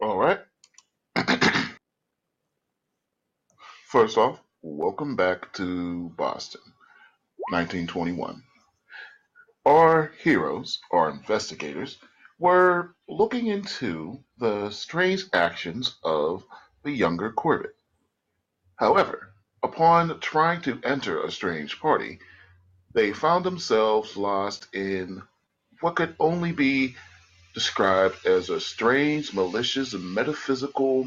All right. First off, welcome back to Boston, 1921. Our heroes, our investigators, were looking into the strange actions of the younger Corbett. However, upon trying to enter a strange party, they found themselves lost in what could only be described as a strange, malicious, and metaphysical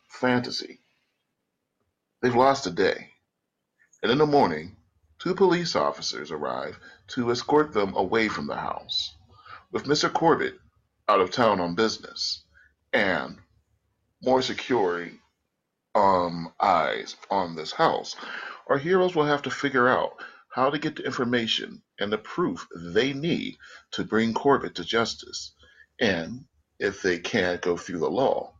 fantasy. They've lost a day, and in the morning, two police officers arrive to escort them away from the house. With Mr. Corbett out of town on business, and more securing eyes on this house, our heroes will have to figure out how to get the information and the proof they need to bring Corbett to justice, and if they can't go through the law,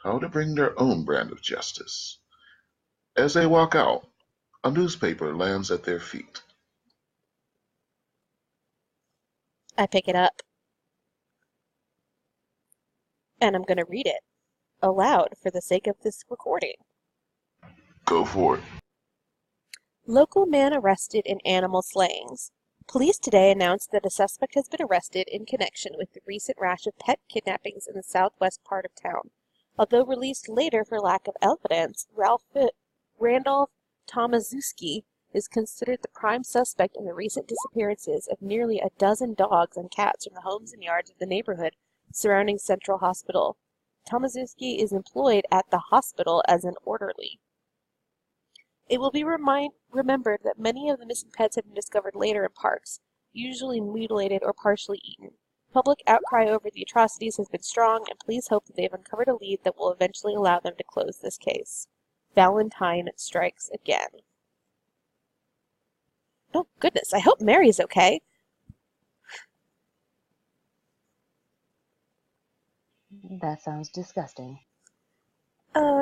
how to bring their own brand of justice. As they walk out, a newspaper lands at their feet. I pick it up, and I'm going to read it aloud for the sake of this recording. Go for it. Local man arrested in animal slayings. Police today announced that a suspect has been arrested in connection with the recent rash of pet kidnappings in the southwest part of town. Although released later for lack of evidence, Randolph Tomaszewski is considered the prime suspect in the recent disappearances of nearly a dozen dogs and cats from the homes and yards of the neighborhood surrounding Central Hospital. Tomaszewski is employed at the hospital as an orderly. It will be remembered that many of the missing pets have been discovered later in parks, usually mutilated or partially eaten. Public outcry over the atrocities has been strong, and police hope that they have uncovered a lead that will eventually allow them to close this case. Valentine strikes again. Oh, goodness, I hope Mary's okay. That sounds disgusting.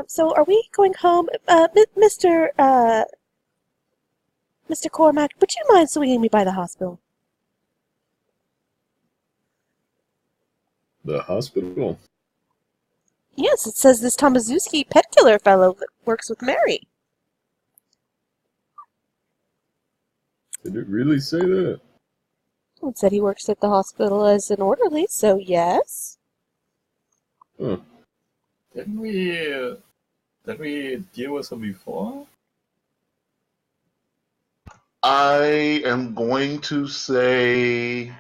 So are we going home? Mr. Cormac, would you mind swinging me by the hospital? The hospital? Yes, it says this Tomaszewski pet killer fellow that works with Mary. Did it really say that? It said he works at the hospital as an orderly, so yes. Huh. Didn't we deal with him before? I am going to say,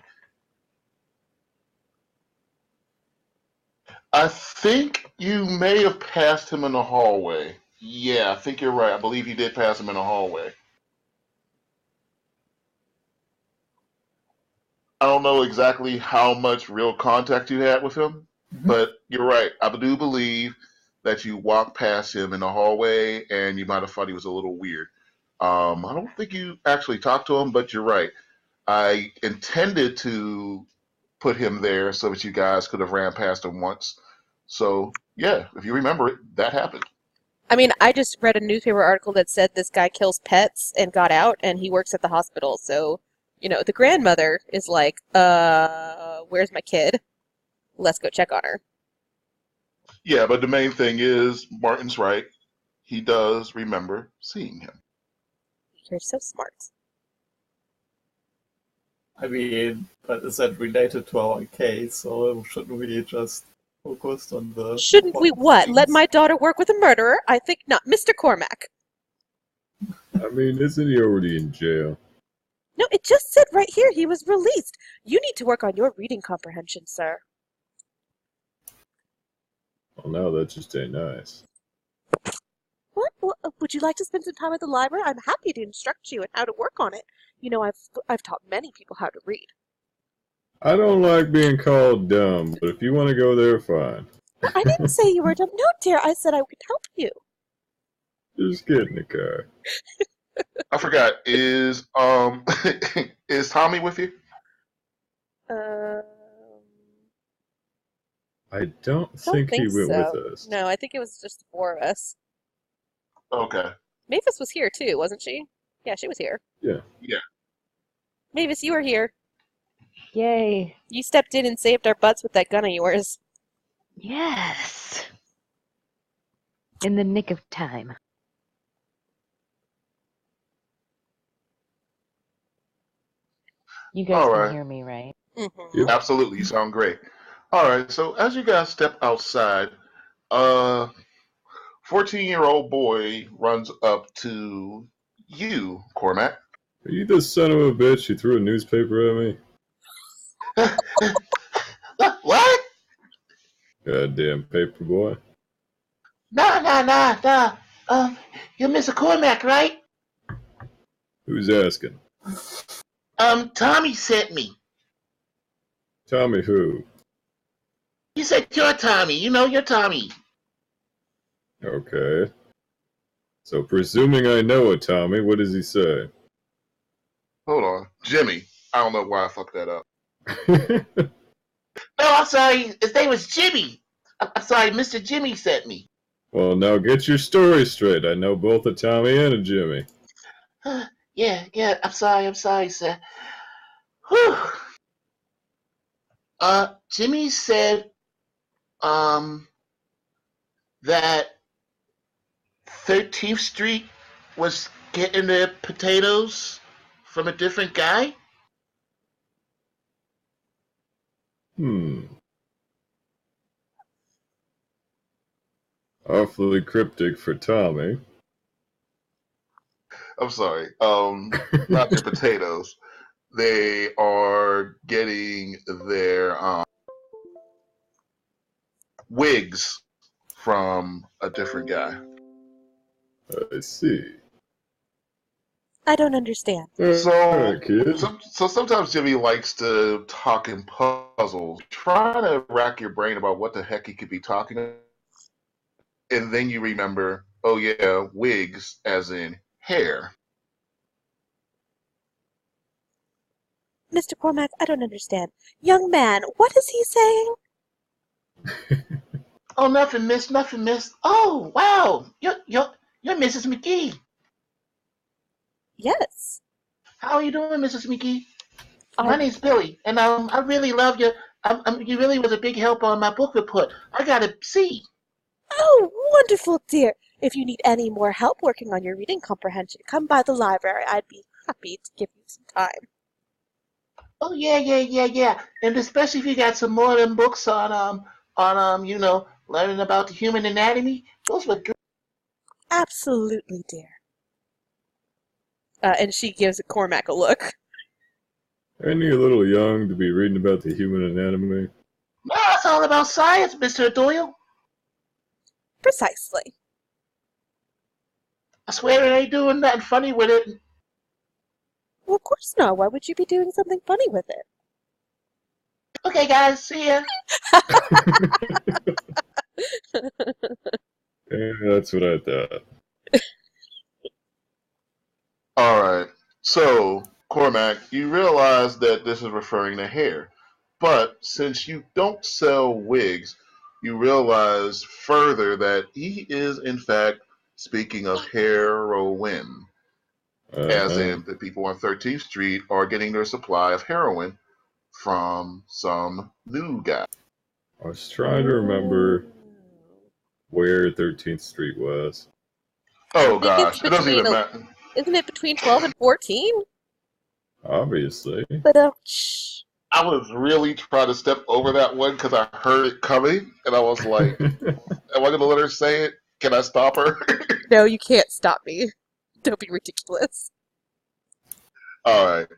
I think you may have passed him in the hallway. Yeah, I think you're right. I believe you did pass him in the hallway. I don't know exactly how much real contact you had with him, but you're right. I do believe that you walked past him in the hallway and you might have thought he was a little weird. I don't think you actually talked to him, but you're right. I intended to put him there so that you guys could have ran past him once. So, yeah, if you remember it, that happened. I mean, I just read a newspaper article that said this guy kills pets and got out, and he works at the hospital, so, you know, the grandmother is like, where's my kid? Let's go check on her. Yeah, but the main thing is, Martin's right. He does remember seeing him. You're so smart. I mean, but is that related to our case, or shouldn't we just focus on the... Shouldn't we what? Let my daughter work with a murderer? I think not. Mr. Cormac. I mean, isn't he already in jail? No, it just said right here he was released. You need to work on your reading comprehension, sir. Well, now that just ain't nice. What? Well, would you like to spend some time at the library? I'm happy to instruct you on how to work on it. You know, I've taught many people how to read. I don't like being called dumb, but if you want to go there, fine. No, I didn't say you were dumb. No, dear, I said I could help you. Just get in the car. I forgot. Is is Tommy with you? I don't think he went so. with us. No, I think it was just the four of us. Okay. Mavis was here too, wasn't she? Yeah, she was here. Yeah. Yeah. Mavis, you were here. Yay. You stepped in and saved our butts with that gun of yours. Yes. In the nick of time. You guys All can right. hear me, right? Mm-hmm. Absolutely. You sound great. All right. So as you guys step outside, a 14-year-old boy runs up to you, Cormac. Are you the son of a bitch who threw a newspaper at me? What? Goddamn paper boy. Nah. You're Mr. Cormac, right? Who's asking? Tommy sent me. Tommy who? He said you're Tommy. You know you're Tommy. Okay. So presuming I know a Tommy, what does he say? Hold on. Jimmy. I don't know why I fucked that up. No, I'm sorry. His name was Jimmy. I'm sorry. Mr. Jimmy sent me. Well, now get your story straight. I know both a Tommy and a Jimmy. Yeah. I'm sorry, sir. Whew. Jimmy said, um, that 13th Street was getting their potatoes from a different guy. Hmm. Awfully cryptic for Tommy. I'm sorry. Not their potatoes. They are getting their wigs from a different guy. I see. I don't understand. So, Alright, kid. so sometimes Jimmy likes to talk in puzzles. Try to rack your brain about what the heck he could be talking about, and then you remember, oh yeah, wigs as in hair. Mr. Cormac, I don't understand. Young man, what is he saying? Oh, nothing, miss, nothing, miss. Oh, wow, you're Mrs. McGee. Yes. How are you doing, Mrs. McGee? My I'm name's Billy, and I really love you. You really was a big help on my book report. I got a C. Oh, wonderful, dear. If you need any more help working on your reading comprehension, come by the library. I'd be happy to give you some time. Oh yeah. And especially if you got some more of them books on learning about the human anatomy. Those were good. Absolutely, dear. And she gives Cormac a look. Aren't you a little young to be reading about the human anatomy? No, it's all about science, Mr. Doyle. Precisely. I swear I ain't doing nothing funny with it. Well, of course not. Why would you be doing something funny with it? Okay, guys, see ya. Yeah, that's what I thought. All right. So, Cormac, you realize that this is referring to hair. But since you don't sell wigs, you realize further that he is, in fact, speaking of heroin, as Uh-huh. in the people on 13th Street are getting their supply of heroin from some new guy. I was trying to remember where 13th Street was. I Oh, think it's gosh. It doesn't between, even matter. isn't it between 12 and 14? Obviously. But, shh. I was really trying to step over that one because I heard it coming, and I was like, am I going to let her say it? Can I stop her? No, you can't stop me. Don't be ridiculous. All right.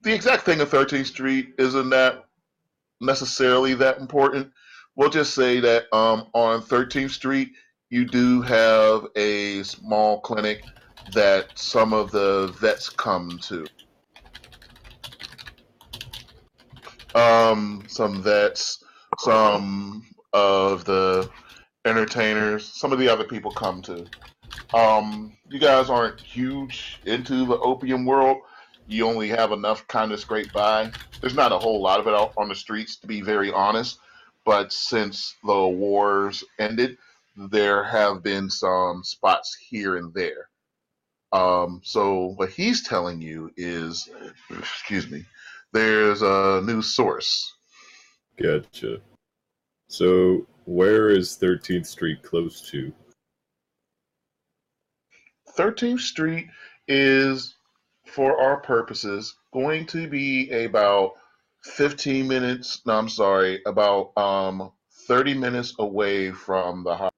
The exact thing of 13th Street isn't that necessarily that important. We'll just say that on 13th Street, you do have a small clinic that some of the vets come to. Some vets, some of the entertainers, some of the other people come to. You guys aren't huge into the opium world. You only have enough kind of scrape by. There's not a whole lot of it out on the streets, to be very honest. But since the wars ended, there have been some spots here and there. So what he's telling you is, excuse me, there's a new source. Gotcha. So, where is 13th Street close to? 13th Street is, for our purposes, going to be about 15 minutes. No, I'm sorry, about 30 minutes away from the hospital.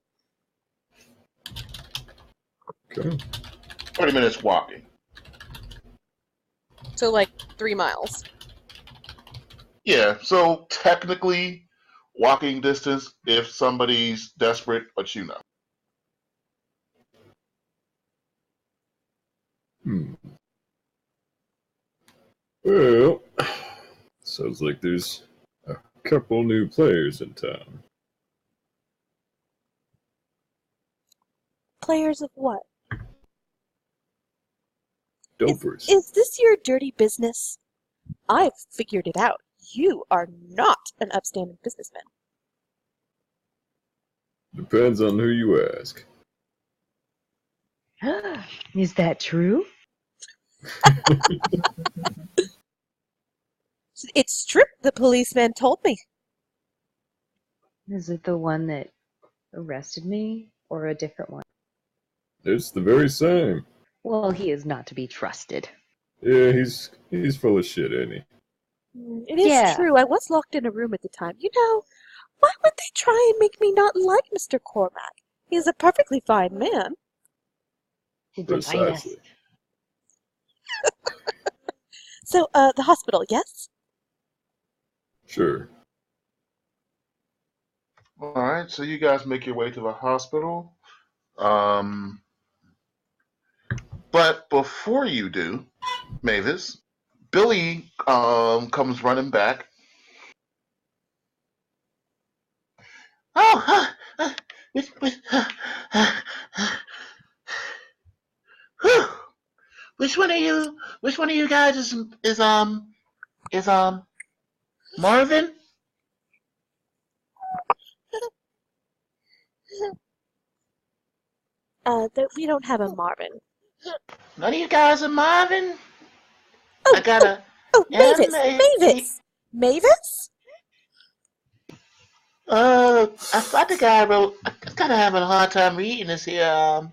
Okay. 30 minutes walking. So like 3 miles. Yeah, so technically walking distance if somebody's desperate, but you know. Hmm. Well, sounds like there's a couple new players in town. Players of what? Dopers. Is this your dirty business? I've figured it out. You are not an upstanding businessman. Depends on who you ask. Is that true? It's true, the policeman told me. Is it the one that arrested me or a different one? It's the very same. Well, he is not to be trusted. Yeah, he's full of shit, ain't he? It is Yeah. true, I was locked in a room at the time. You know, why would they try and make me not like Mr. Cormac? He's a perfectly fine man. To divide us. Precisely. So, the hospital, yes? Sure. All right, so you guys make your way to the hospital. Um, but before you do, Mavis, Billy comes running back. Oh, which, which, whew. Which one of you? Which one of you guys is Marvin? We don't have a Marvin. None of you guys are Marvin. Oh, I gotta. oh, Mavis! M-A-V- Mavis? I thought the guy wrote. I'm kind of having a hard time reading this here.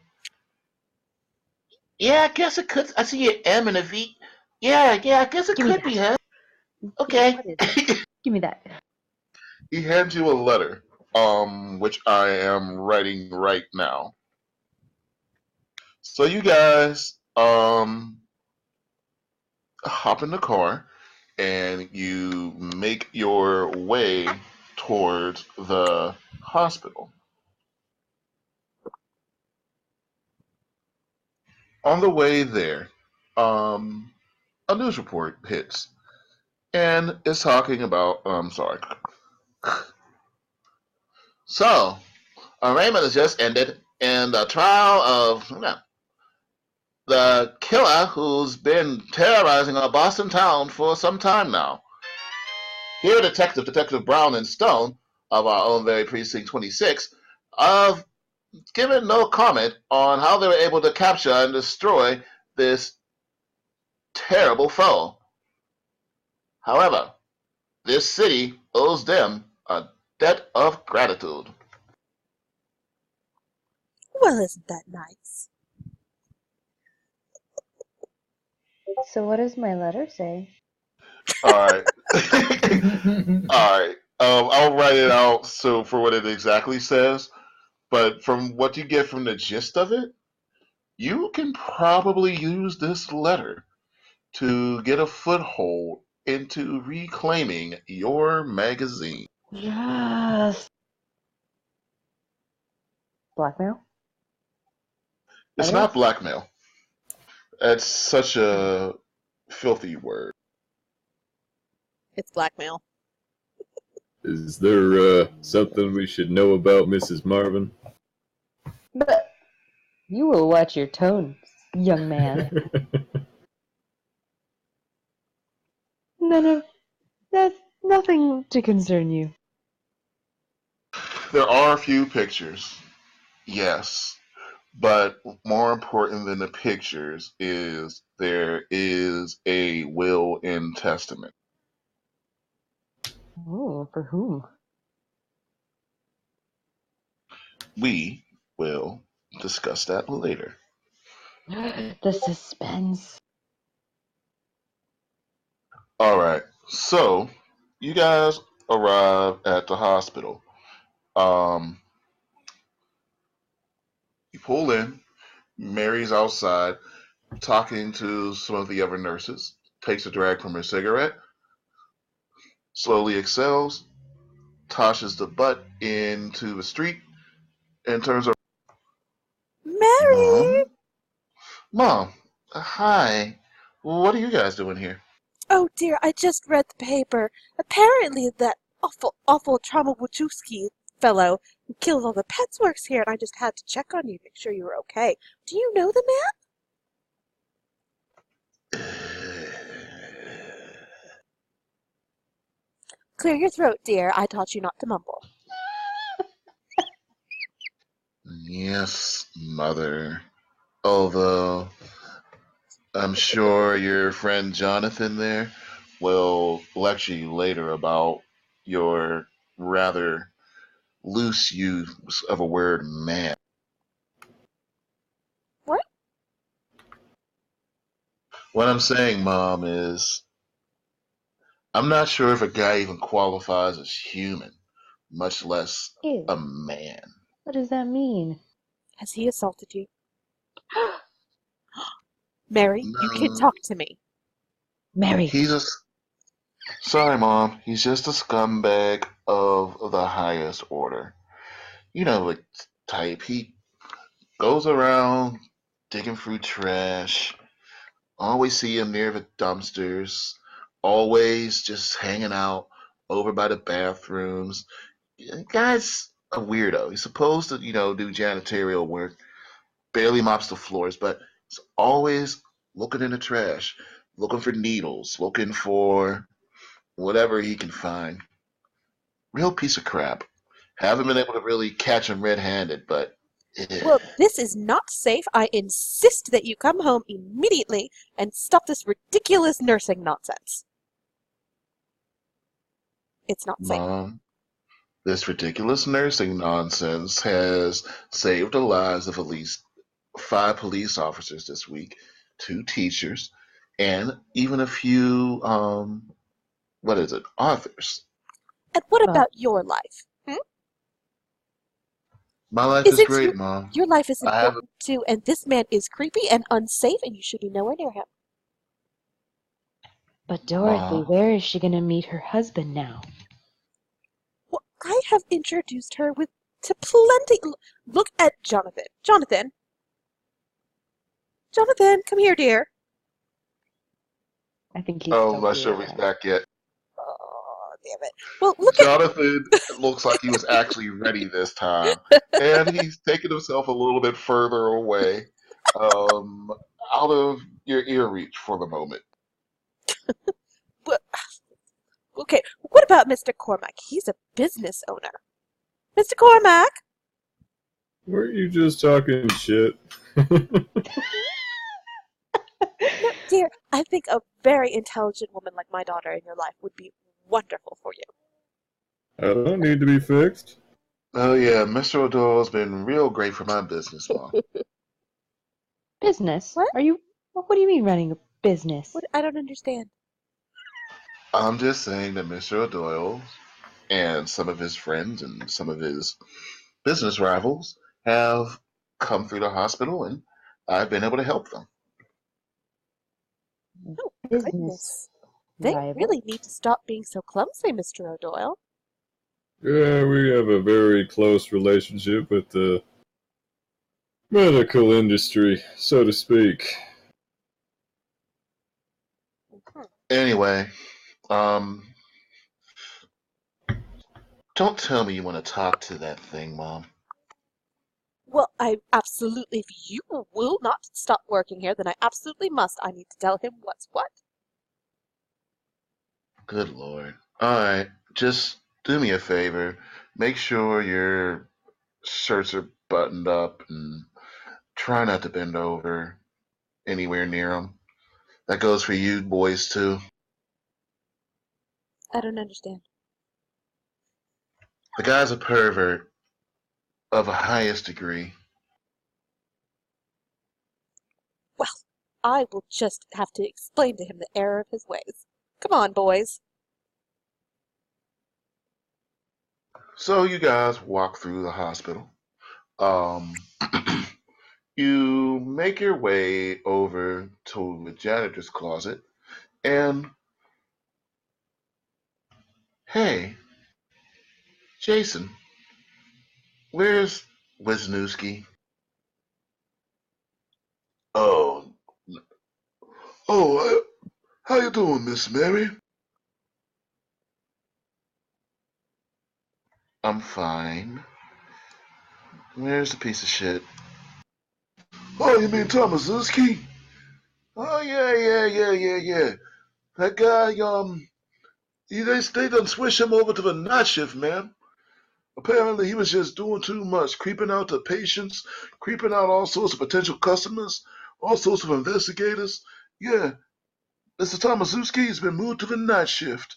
Yeah, I guess it could. I see an M and a V. Yeah, I guess it Give me could be that. her. Okay. What is it? Give me that. He hands you a letter, which I am writing right now. So you guys, hop in the car and you make your way towards the hospital. On the way there, a news report hits and it's talking about. Sorry. So, arraignment has just ended in the trial of the killer who's been terrorizing our Boston town for some time now. Here, Detective Brown and Stone of our own very Precinct 26 have given no comment on how they were able to capture and destroy this terrible foe. However, this city owes them a debt of gratitude. Well, isn't that nice? So what does my letter say? All right. All right. I'll write it out so for what it exactly says, but from what you get from the gist of it, you can probably use this letter to get a foothold into reclaiming your magazine. Yes. Blackmail? It's Evidence? not blackmail. That's such a filthy word. It's blackmail. Is there something we should know about Mrs. Marvin? But you will watch your tone, young man. No, that's nothing to concern you. There are a few pictures, yes, but more important than the pictures is there is a will and testament. Oh, for whom? We will discuss that later. The suspense. All right. So, you guys arrive at the hospital. Um, you pull in. Mary's outside talking to some of the other nurses. Takes a drag from her cigarette. Slowly exhales. Tosses the butt into the street and turns around. Mary! Mom? Mom, hi. What are you guys doing here? Oh dear, I just read the paper. Apparently that awful Trauma Wachowski fellow who killed all the pets works here, and I just had to check on you, make sure you were okay. Do you know the man? Clear your throat, dear. I taught you not to mumble. Yes, Mother. Although I'm sure your friend Jonathan there will lecture you later about your rather loose use of a word man. What? What I'm saying, Mom, is I'm not sure if a guy even qualifies as human, much less Ew. a man. What does that mean? Has he assaulted you? Mary, you can No, talk to me. Mary. he's a. Sorry, Mom. He's just a scumbag of the highest order. You know the type. He goes around digging through trash. Always see him near the dumpsters. Always just hanging out over by the bathrooms. The guy's a weirdo. He's supposed to, do janitorial work. Barely mops the floors, but he's always looking in the trash, looking for needles, looking for whatever he can find. Real piece of crap. Haven't been able to really catch him red-handed, but Well, this is not safe. I insist that you come home immediately and stop this ridiculous nursing nonsense. It's not safe. Mom, this ridiculous nursing nonsense has saved the lives of at least 5 police officers this week, 2 teachers, and even a few, authors. And what But about your life? My life is Isn't great, Mom. your life is I have important too, and this man is creepy and unsafe, and you should be nowhere near him. Dorothy, Mom. where is she gonna meet her husband now? Well, I have introduced her to plenty. Look at Jonathan. Jonathan. Jonathan, come here, dear. I think he's Oh, I'm not totally sure if he's okay. back yet. Oh, damn it. Well, look at. Jonathan looks like he was actually ready this time, and he's taken himself a little bit further away, um, out of your ear reach for the moment. Okay, what about Mr. Cormack? He's a business owner. Mr. Cormack! Weren't you just talking shit? No, dear, I think a very intelligent woman like my daughter in your life would be wonderful for you. I don't need to be fixed. Oh yeah, Mr. O'Doyle's been real great for my business, Mom. Business? What? What do you mean running a business? What? I don't understand. I'm just saying that Mr. O'Doyle and some of his friends and some of his business rivals have come through the hospital, and I've been able to help them. Oh, Business goodness. They rival? really need to stop being so clumsy, Mr. O'Doyle. Yeah, we have a very close relationship with the medical industry, so to speak. Anyway, um, don't tell me you want to talk to that thing, Mom. Well, I absolutely, if you will not stop working here, then I absolutely must. I need to tell him what's what. Good Lord. Alright, just do me a favor. Make sure your shirts are buttoned up and try not to bend over anywhere near them. That goes for you boys too. I don't understand. The guy's a pervert of the highest degree. Well, I will just have to explain to him the error of his ways. Come on, boys. So you guys walk through the hospital. Um, you make your way over to the janitor's closet, and hey, Jason, where's Wisniewski? Oh, oh, how you doing, Miss Mary? I'm fine. Where's the piece of shit? Oh, you mean Thomasewski? Oh yeah. That guy, they done switch him over to the night shift, man. Apparently he was just doing too much, creeping out to patients, creeping out all sorts of potential customers, all sorts of investigators. Yeah, Mr. Tomaszewski has been moved to the night shift.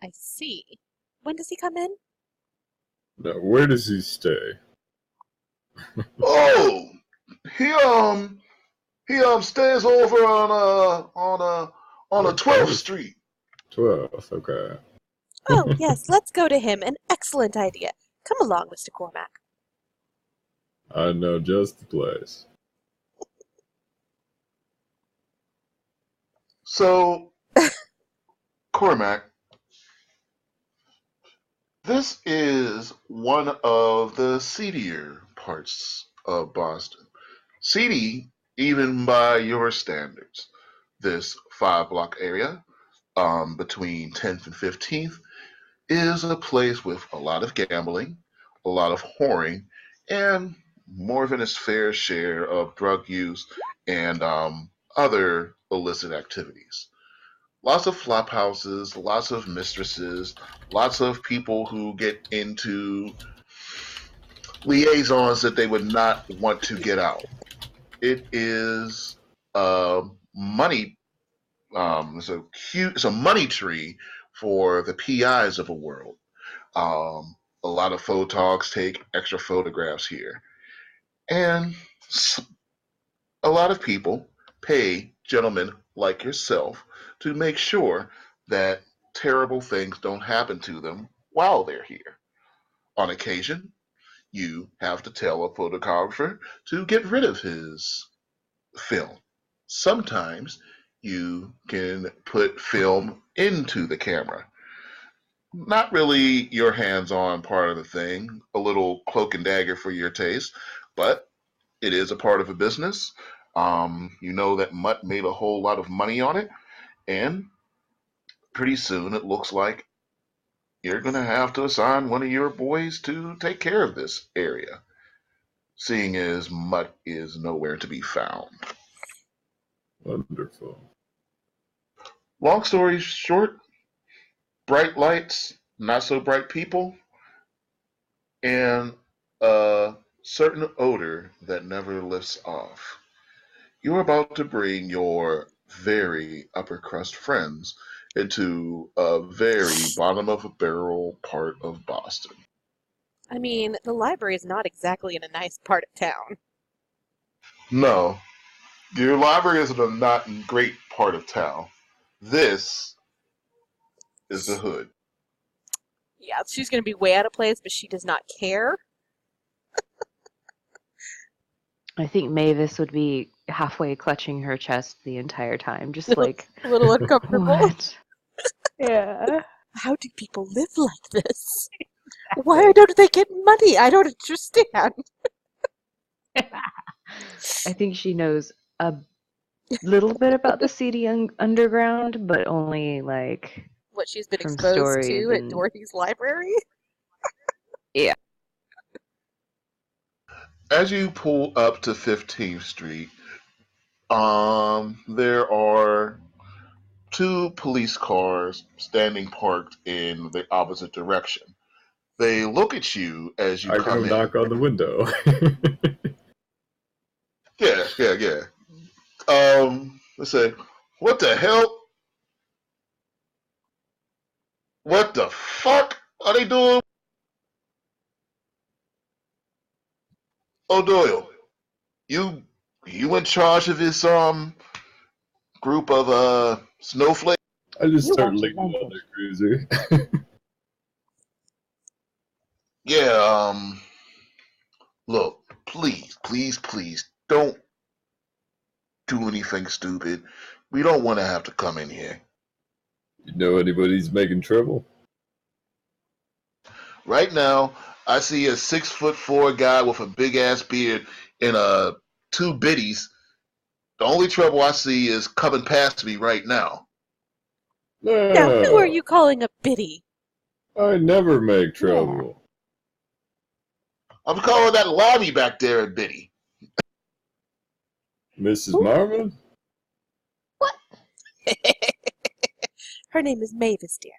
I see. When does he come in? Now, where does he stay? Oh, he stays over on a 12th Street. 12th, okay. Oh, yes, let's go to him. An excellent idea. Come along, Mr. Cormac. I know just the place. So, Cormac, this is one of the seedier parts of Boston. Seedy, even by your standards. This 5 block area, between 10th and 15th, is a place with a lot of gambling, a lot of whoring, and more than its fair share of drug use and other illicit activities. Lots of flop houses, lots of mistresses, lots of people who get into liaisons that they would not want to get out. It is a money. It's a money tree for the PIs of the world. Um, a lot of photogs take extra photographs here, and a lot of people pay gentlemen like yourself to make sure that terrible things don't happen to them while they're here. On occasion, you have to tell a photographer to get rid of his film. Sometimes you can put film into the camera. Not really your hands on part of the thing, a little cloak and dagger for your taste, but it is a part of a business. You know that Mutt made a whole lot of money on it, and pretty soon it looks like you're going to have to assign one of your boys to take care of this area, seeing as Mutt is nowhere to be found. Wonderful. Long story short, bright lights, not so bright people, and a certain odor that never lifts off. You're about to bring your very upper crust friends into a very bottom of a barrel part of Boston. I mean, the library is not exactly in a nice part of town. No, your library is in a not great part of town. This is the hood. Yeah, she's going to be way out of place, but she does not care. I think Mavis would be halfway clutching her chest the entire time, just like, A little uncomfortable. what? Yeah. How do people live like this? Why don't they get money? I don't understand. I think she knows a little bit about the seedy underground, but only like What she's been from exposed stories to at and Dorothy's library? yeah. As you pull up to 15th Street, there are 2 police cars standing parked in the opposite direction. They look at you as you I go come in. knock on the window. Yeah. They say, "What the hell? What the fuck are they doing? O'Doyle, you you in charge of this group of snowflakes? I just You start watch leaning on Atlantis. their cruiser. Yeah, look, please don't do anything stupid. We don't want to have to come in here. You know anybody's making trouble? Right now, I see a 6'4" guy with a big ass beard and two biddies. The only trouble I see is coming past me right now. Now, who are No, you calling a biddy? I never make Yeah. trouble. I'm calling that lobby back there a biddy. Mrs. Who? Marvin? What? Her name is Mavis, dear.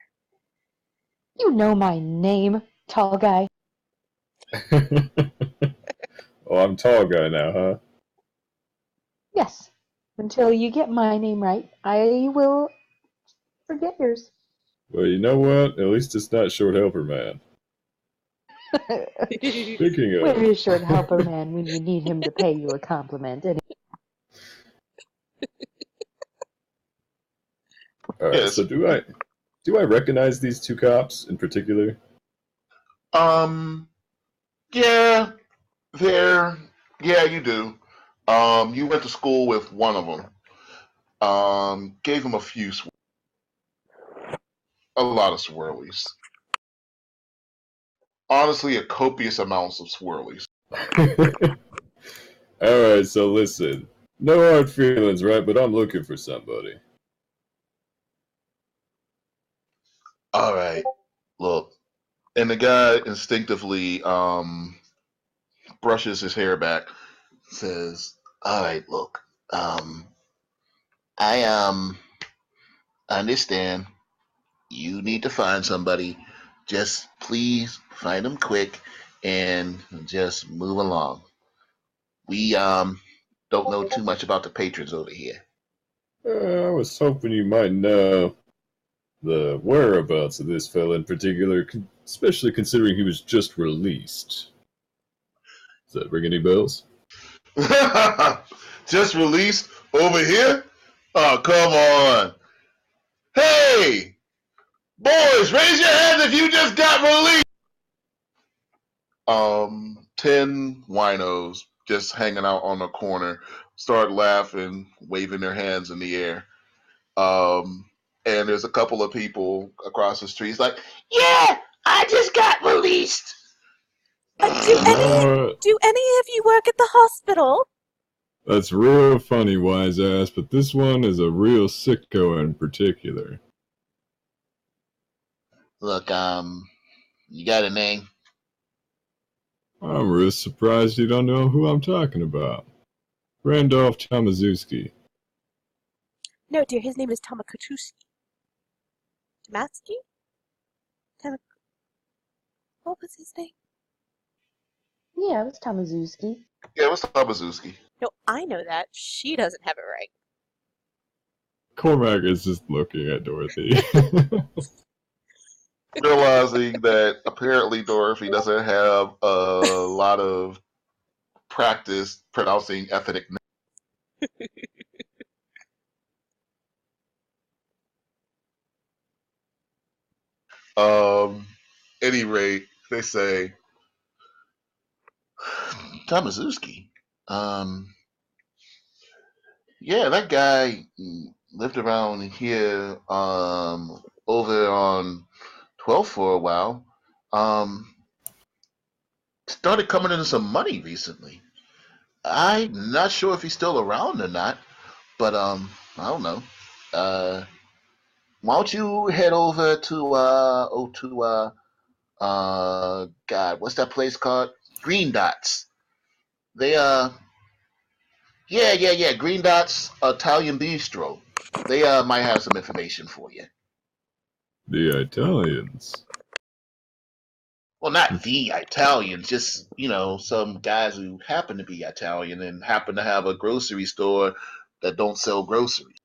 You know my name, tall guy. Oh, I'm tall guy now, huh? Yes. Until you get my name right, I will forget yours. Well, you know what? At least it's not Short Helper Man. Speaking Where of, is Short Helper Man when you need him to pay you a compliment? all right. Yes. So do I recognize these two cops in particular? Um. Yeah. There. Yeah, you do. You went to school with one of them. Gave him a lot of swirlies. Honestly, a copious amounts of swirlies. All right. So listen, no hard feelings, right? But I'm looking for somebody. All right. Look, and the guy instinctively brushes his hair back, says, "All right, look, um, I understand you need to find somebody. Just please find them quick and just move along. We don't know too much about the patrons over here." I was hoping you might know the whereabouts of this fella in particular, especially considering he was just released. Does that ring any bells? Just released over here? Oh, come on. Hey, boys, raise your hands if you just got released. 10 winos just hanging out on the corner start laughing, waving their hands in the air. Um, and there's a couple of people across the street. It's like, yeah, I just got released. Uh, do You any know what? do any of you work at the hospital? That's real funny, wise ass, but this one is a real sicko in particular. Look, you got a name? I'm real surprised you don't know who I'm talking about. Randolph Tomaszewski. No, dear, his name is Tomakatuski. Tomatsky? Tam- what was his name? Yeah, it was Tomaszewski. Yeah, what's up, Bazuski? No, I know that. She doesn't have it right. Cormac is just looking at Dorothy. Realizing that apparently Dorothy doesn't have a lot of practice pronouncing ethnic names. Any rate, they say Tomaszewski. Um, yeah, that guy lived around here over on 12th for a while. Um, Started coming into some money recently. I'm not sure if he's still around or not, but I don't know. Uh, why don't you head over to God, what's that place called? Green Dots. They yeah, Green Dots Italian Bistro. They might have some information for you. The Italians. Well, not the Italians, just some guys who happen to be Italian and happen to have a grocery store that don't sell groceries.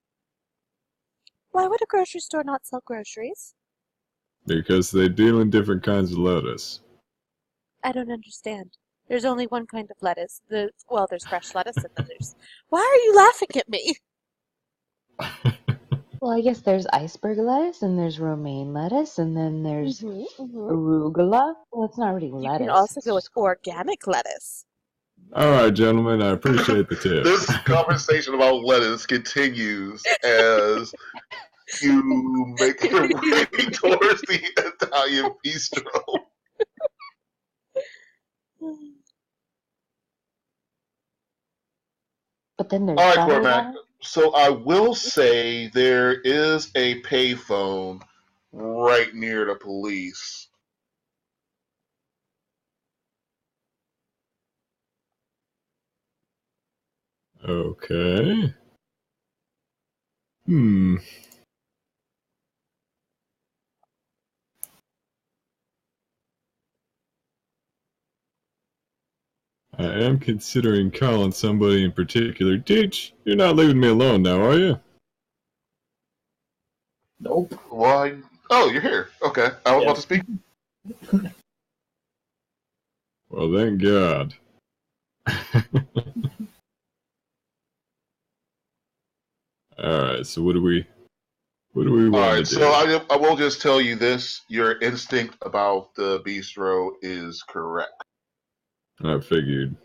Why would a grocery store not sell groceries? Because they deal in different kinds of lettuce. I don't understand. There's only one kind of lettuce. Well, there's fresh lettuce and then there's... Why are you laughing at me? Well, I guess there's iceberg lettuce, and there's romaine lettuce, and then there's Mm-hmm. arugula. Well, it's not really You lettuce. can also It's go with just called... organic lettuce. All right, gentlemen, I appreciate the tip. This conversation about lettuce continues as you make your way towards the Italian bistro. But then there's All right, butter Cormac. water. So I will say there is a payphone right near the police. Okay. Hmm. I am considering calling somebody in particular. Deech, you're not leaving me alone now, are you? Nope. Why? Oh, you're here. Okay. I was about to speak. Well, thank God. Alright, so what do we All want right. to So do? I will just tell you this: your instinct about the bistro is correct. I figured.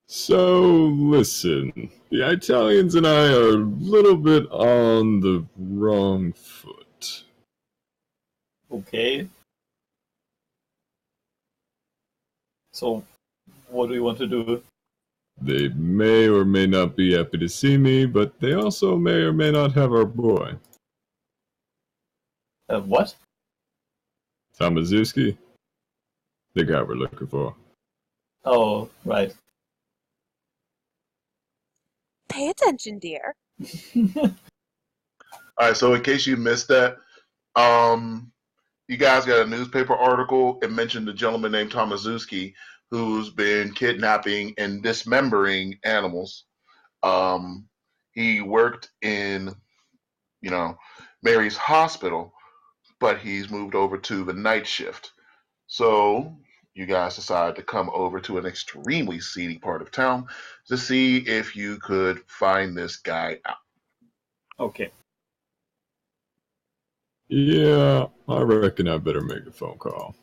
So, listen. The Italians and I are a little bit on the wrong foot. Okay. So, what do you want to do? They may or may not be happy to see me, but they also may or may not have our boy. What? Tamazuski? The guy we're looking for. Oh, right. Pay attention, dear. All right. So in case you missed that, you guys got a newspaper article. It mentioned a gentleman named Tomaszewski who's been kidnapping and dismembering animals. He worked in, Mary's hospital, but he's moved over to the night shift. So you guys decided to come over to an extremely seedy part of town to see if you could find this guy out. Okay. Yeah, I reckon I better make a phone call.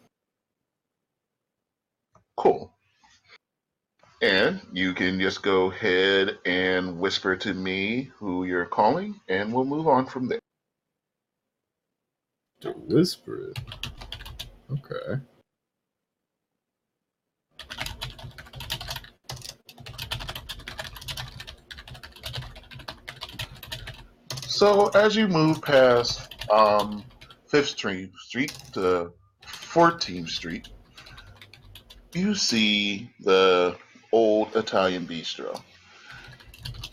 Cool. And you can just go ahead and whisper to me who you're calling, and we'll move on from there. To whisper it? Okay. So as you move past 5th Street to 14th Street, you see the old Italian bistro.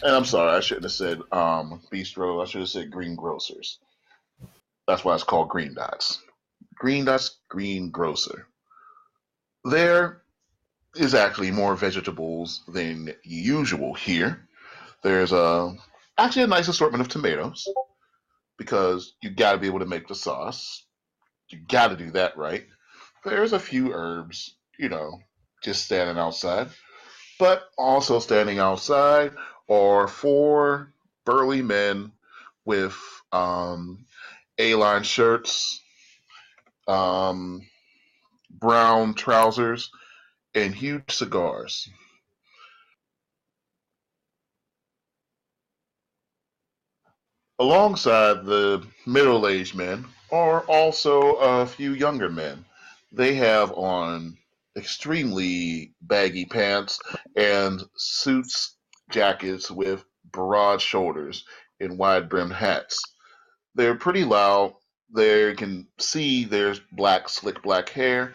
And I'm sorry, I shouldn't have said bistro. I should have said green grocers. That's why it's called Green Dots. Green Dots Green Grocer. There is actually more vegetables than usual here. There's actually a nice assortment of tomatoes because you got to be able to make the sauce. You got to do that right. There's a few herbs, just standing outside. But also standing outside are four burly men with A-line shirts, um, brown trousers, and huge cigars. Alongside the middle-aged men are also a few younger men. They have on extremely baggy pants and suits, jackets with broad shoulders and wide-brimmed hats. They're pretty loud. They can see there's black, slick black hair,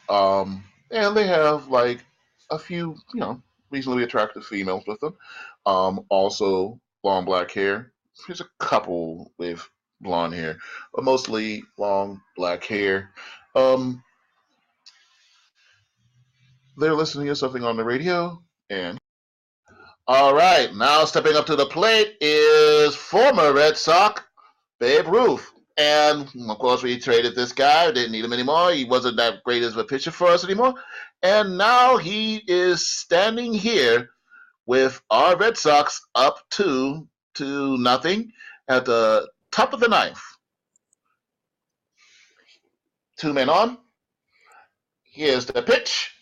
and they have like a few, reasonably attractive females with them. Also, long black hair. There's a couple with blonde hair, but mostly long black hair. Um, they're listening to something on the radio, and all right, now stepping up to the plate is former Red Sox Babe Ruth. And of course, we traded this guy. Didn't need him anymore. He wasn't that great of a pitcher for us anymore. And now he is standing here with our Red Sox up 2-0 at the top of the ninth. 2 men on. Here's the pitch.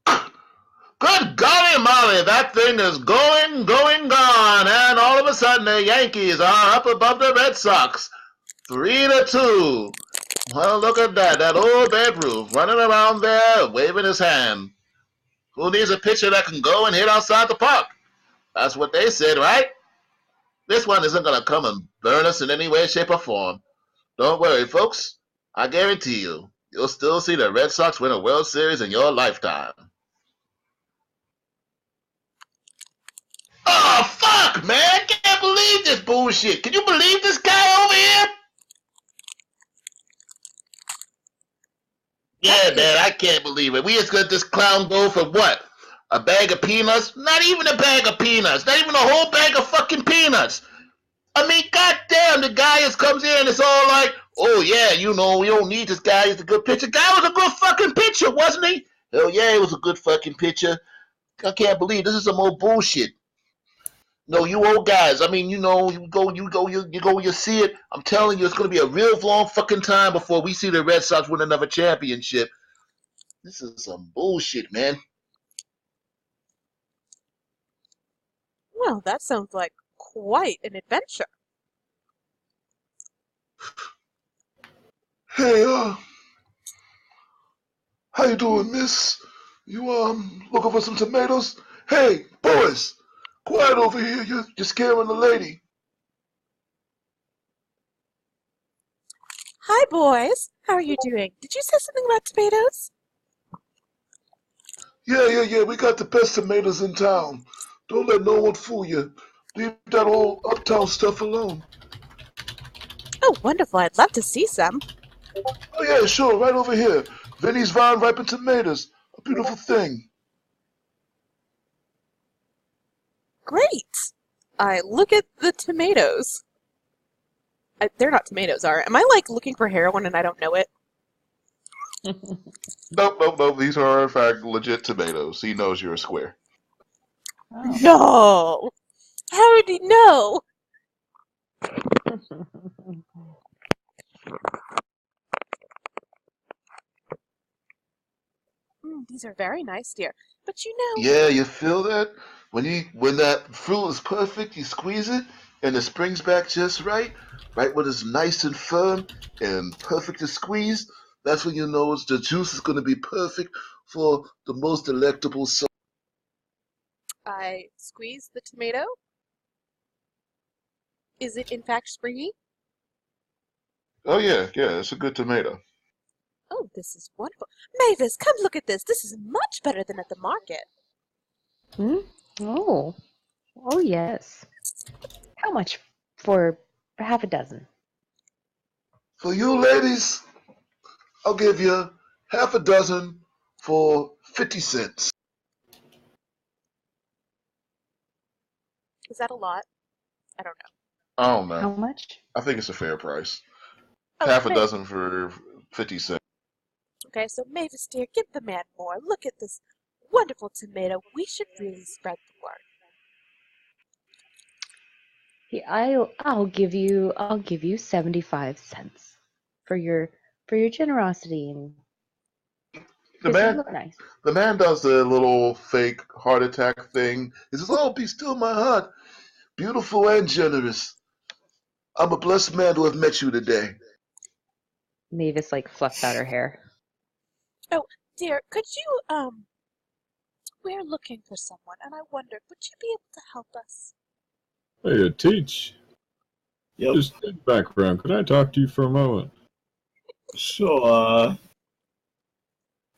Good golly molly, that thing is going, gone. And all of a sudden, the Yankees are up above the Red Sox. 3-2. Well, look at that. That old Babe Ruth running around there, waving his hand. Who needs a pitcher that can go and hit outside the park? That's what they said, right? This one isn't going to come and burn us in any way, shape, or form. Don't worry, folks. I guarantee you'll still see the Red Sox win a World Series in your lifetime. Oh, fuck, man. I can't believe this bullshit. Can you believe this guy over here? Yeah, man, I can't believe it. We just let this clown go for what? A bag of peanuts? Not even a bag of peanuts. Not even a whole bag of fucking peanuts. I mean, goddamn, the guy just comes in and it's all like, oh, yeah, you know, we don't need this guy. He's a good pitcher. Guy was a good fucking pitcher, wasn't he? Hell yeah, he was a good fucking pitcher. I can't believe this is some old bullshit. No, you old guys. I mean, you know, you see it. I'm telling you, it's going to be a real long fucking time before we see the Red Sox win another championship. This is some bullshit, man. Well, that sounds like quite an adventure. Hey, how you doing, miss? You, looking for some tomatoes? Hey, boys, quiet over here. You're scaring the lady. Hi, boys. How are you doing? Did you say something about tomatoes? Yeah. We got the best tomatoes in town. Don't let no one fool you. Leave that old uptown stuff alone. Oh, wonderful. I'd love to see some. Oh, yeah, sure. Right over here. Vinny's Vine Ripened Tomatoes. A beautiful thing. Great. I look at the tomatoes. They're not tomatoes, are? Am I like looking for heroin and I don't know it? Nope. These are, in fact, legit tomatoes. He knows you're a square. Oh. No! How did he know? These are very nice, dear. But you know... Yeah, you feel that? When that fruit is perfect, you squeeze it, and it springs back just right when it's nice and firm and perfect to squeeze. That's when you know the juice is going to be perfect for the most delectable sauce. I squeeze the tomato. Is it in fact springy? Oh yeah, it's a good tomato. Oh, this is wonderful. Mavis, come look at this. This is much better than at the market. Oh. Oh, yes. How much for half a dozen? For you ladies, I'll give you half a dozen for 50 cents. Is that a lot? I don't know. I don't How know. much? I think it's a fair price. Oh, Half a Mavis. dozen for 50 cents. Okay, so Mavis, dear, give the man more. Look at this wonderful tomato. We should really spread the word. Yeah, I'll give you 75 cents for your generosity and The because you man, look nice. the man does the little fake heart attack thing. He says, "Oh, be still my heart, beautiful and generous. I'm a blessed man to have met you today." Mavis like fluffs out her hair. Oh, dear, could you, we're looking for someone, and I wondered, would you be able to help us? Hey, Teach. Yep, Just in the background, could I talk to you for a moment? sure.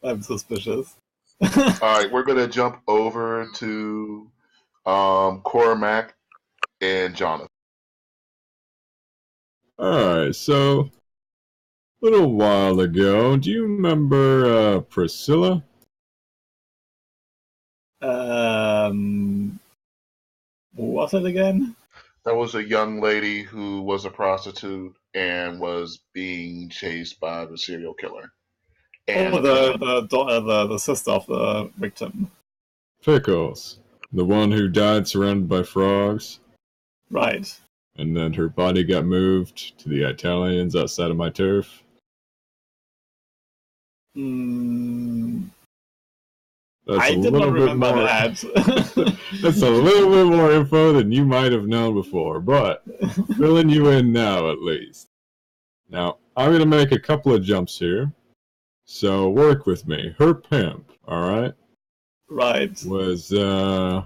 I'm suspicious. All right, we're gonna jump over to Cormac and Jonathan. Alright, so a little while ago, do you remember Priscilla? What was it again? That was a young lady who was a prostitute and was being chased by the serial killer and Oh, the pimp. the sister of the victim. Pickles. The one who died surrounded by frogs, Right. and then her body got moved to the Italians outside of my turf. Mm, That's I a did not little bit remember more. that. That's a little bit more info than you might have known before, but filling you in now at least. Now, I'm going to make a couple of jumps here, so work with me. Her pimp, alright, Right. was, the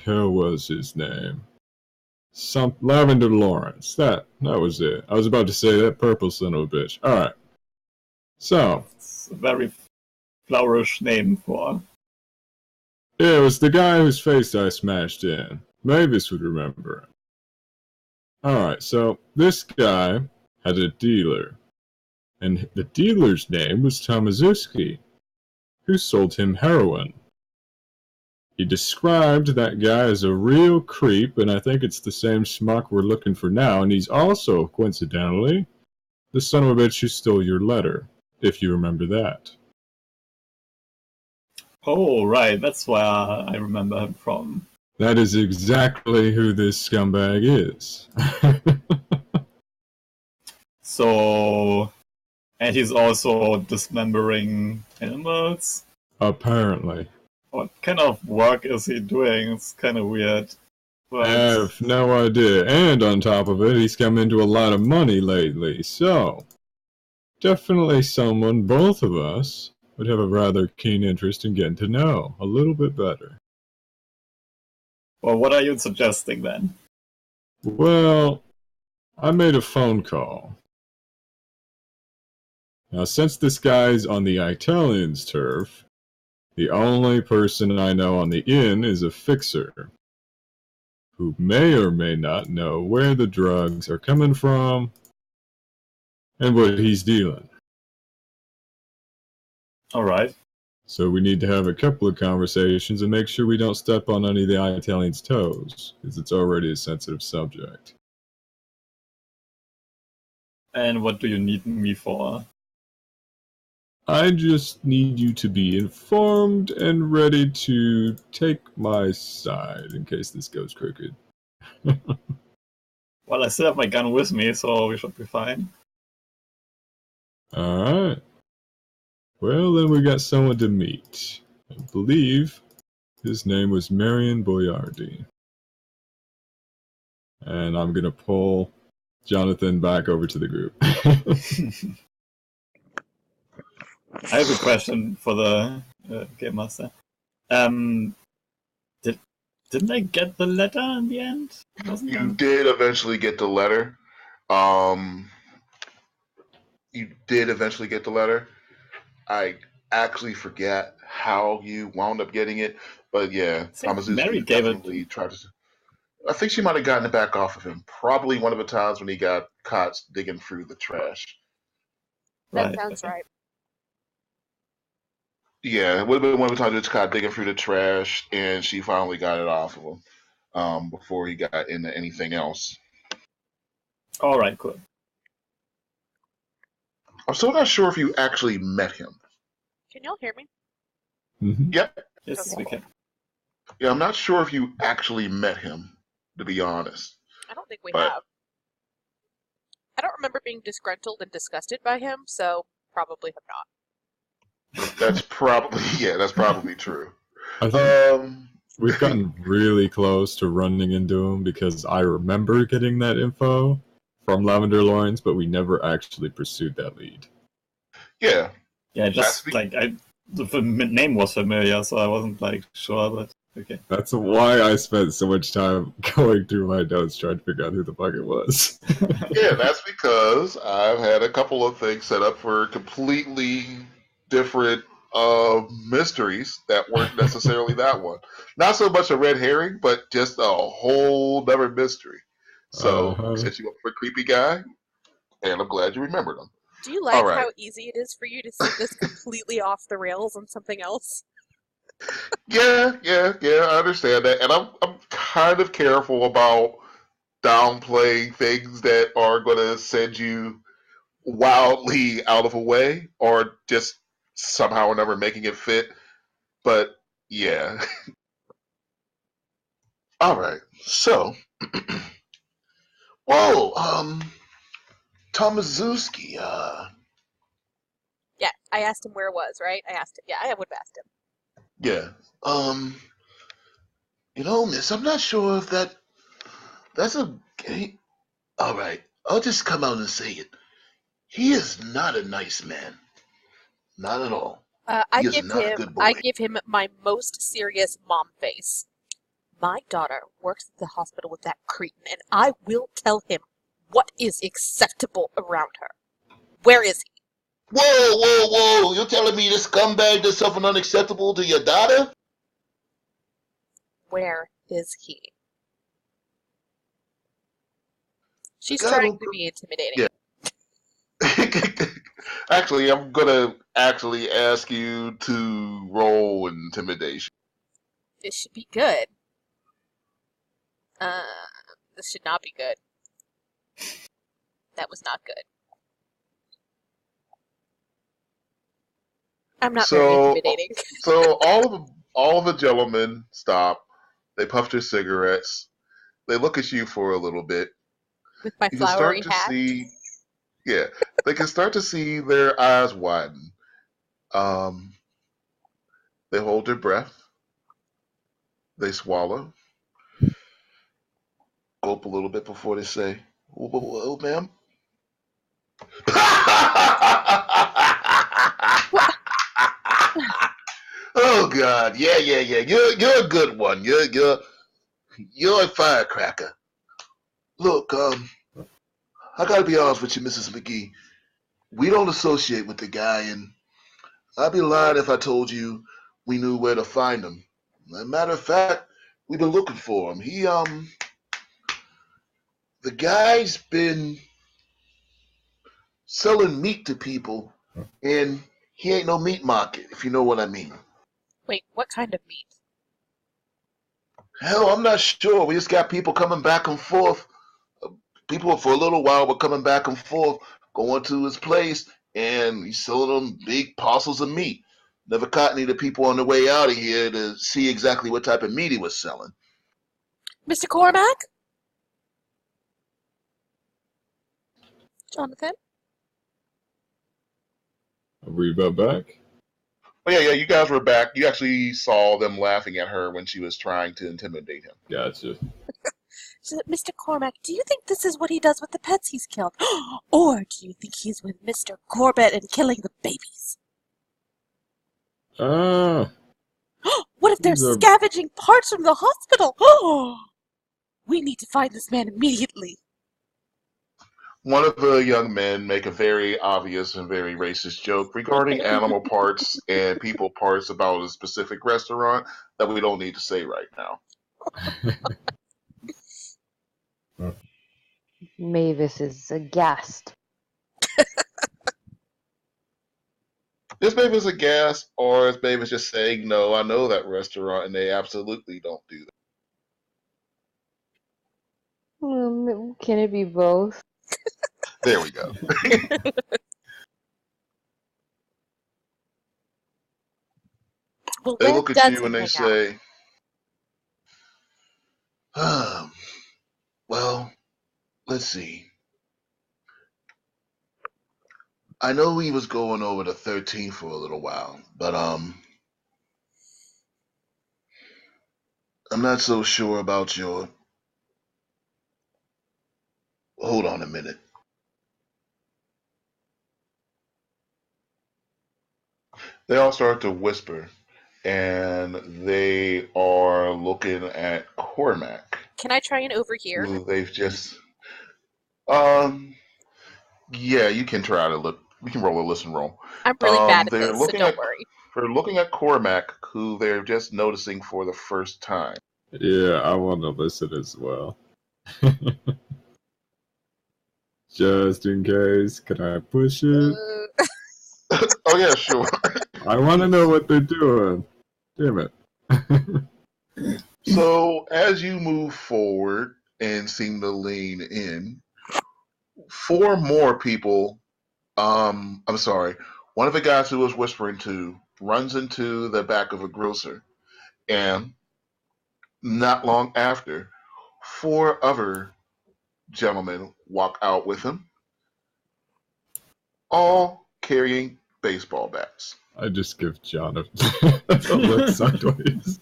hell was his name? Some Lavender Lawrence. That was it. I was about to say that purple son of a bitch. Alright, so, It's a very flourish name for. yeah, it was the guy whose face I smashed in. Mavis would remember. Alright, so this guy had a dealer, and the dealer's name was Tomazuski, who sold him heroin. He described that guy as a real creep, and I think it's the same schmuck we're looking for now, and he's also, coincidentally, the son of a bitch who stole your letter, if you remember that. Oh, right. That's where I remember him from. That is exactly who this scumbag is. So, and he's also dismembering animals. Apparently. What kind of work is he doing? It's kind of weird. I But have no idea. And on top of it, he's come into a lot of money lately, so definitely someone both of us would have a rather keen interest in getting to know a little bit better. well, what are you suggesting then? Well, I made a phone call. Now, since this guy's on the Italians' turf, the only person I know on the inn is a fixer, who may or may not know where the drugs are coming from and what he's dealing. All right. So we need to have a couple of conversations and make sure we don't step on any of the Italians' toes, because it's already a sensitive subject. And what do you need me for? I just need you to be informed and ready to take my side in case this goes crooked. Well, I still have my gun with me, so we should be fine. Alright. Well, then we got someone to meet. I believe his name was Marion Boyardi. And I'm gonna pull Jonathan back over to the group. I have a question for the game master. Didn't I get the letter in the end? Wasn't You it? did eventually get the letter. Um, you did eventually get the letter. I actually forget how you wound up getting it, but yeah, I think Tomazuski Mary gave it. definitely tried to. I think she might have gotten it back off of him. Probably one of the times when he got caught digging through the trash. That Right. sounds Okay. right. Yeah, it would have been one of the times he was caught digging through the trash, and she finally got it off of him before he got into anything else. All right. Cool. I'm still not sure if you actually met him. Can y'all hear me? Mhm. Yep. Yes, we can. Yeah, I'm not sure if you actually met him, to be honest. I don't think we But- have. I don't remember being disgruntled and disgusted by him, so probably have not. That's probably true. I think Um, we've gotten really close to running into him because I remember getting that info from Lavender Lawrence, but we never actually pursued that lead. yeah, Yeah, just That's like the name was familiar, so I wasn't like sure, but okay. That's why I spent so much time going through my notes trying to figure out who the fuck it was. yeah, that's because I've had a couple of things set up for completely different mysteries that weren't necessarily that one. Not so much a red herring, but just a whole other mystery. So Uh-huh. we set you up for a creepy guy, and I'm glad you remembered him. Do you like All right. how easy it is for you to see this completely off the rails on something else? Yeah, I understand that, and I'm kind of careful about downplay things that are going to send you wildly out of a way, or just somehow or another making it fit. But yeah. All right. So, whoa, Tomaszewski, Yeah, I asked him where it was, right? I asked him. Yeah, I would have asked him. yeah, miss, I'm not sure if that's a. All right, I'll just come out and say it. He is not a nice man. Not at all. He is not a good I boy. give him my most serious mom face. My daughter works at the hospital with that cretin, and I will tell him what is acceptable around her. Where is he? Whoa, whoa, whoa! You're telling me this scumbag does something unacceptable to your daughter? Where is he? She's God, trying to be intimidating. yeah. Actually, I'm gonna actually ask you to roll intimidation. This should be good. This should not be good. That was not good. I'm not very intimidating. So all of the gentlemen stop. They puff their cigarettes. They look at you for a little bit. With my You can flowery start to hat. see, yeah, they can start to see their eyes widen. Um, they hold their breath. They swallow, gulp a little bit before they say, "Oh, ma'am." Oh God, yeah, yeah, yeah. You're a good one. You're a firecracker. Look, I gotta be honest with you, Mrs. McGee. We don't associate with the guy, and I'd be lying if I told you we knew where to find him. As a matter of fact, we've been looking for him. The guy's been selling meat to people, and he ain't no meat market, if you know what I mean. Wait, what kind of meat? Hell, I'm not sure. We just got people coming back and forth. People for a little while were coming back and forth, going to his place, and he's selling them big parcels of meat. Never caught any of the people on the way out of here to see exactly what type of meat he was selling. Mr. Cormac? Jonathan? Are we about back? Oh, yeah, you guys were back. You actually saw them laughing at her when she was trying to intimidate him. Gotcha. So, Mr. Cormac, do you think this is what he does with the pets he's killed? Or do you think he's with Mr. Corbett and killing the babies? What if they're These are- scavenging parts from the hospital? We need to find this man immediately. One of the young men make a very obvious and very racist joke regarding animal parts and people parts about a specific restaurant that we don't need to say right now. Mavis is aghast. This baby is a gas, or this baby is just saying, no, I know that restaurant, and they absolutely don't do that. Can it be both? There we go. Well, They where look at does you he and they hang out? say, well, let's see. I know he was going over the 13th for a little while, but I'm not so sure about your. Hold on a minute. They all start to whisper, and they are looking at Cormac, Can I try and overhear? who they've just. Um, yeah, you can try to look. We can roll a listen roll. I'm really bad at They're this, so looking don't at worry. they're looking at Cormac, who they're just noticing for the first time. Yeah, I want to listen as well. Just in case, can I push it? Oh yeah, sure. I want to know what they're doing. Damn it. So as you move forward and seem to lean in. Four more people, I'm sorry, one of the guys who was whispering to runs into the back of a grocer, and not long after, four other gentlemen walk out with him, all carrying baseball bats. I just give John a look sideways.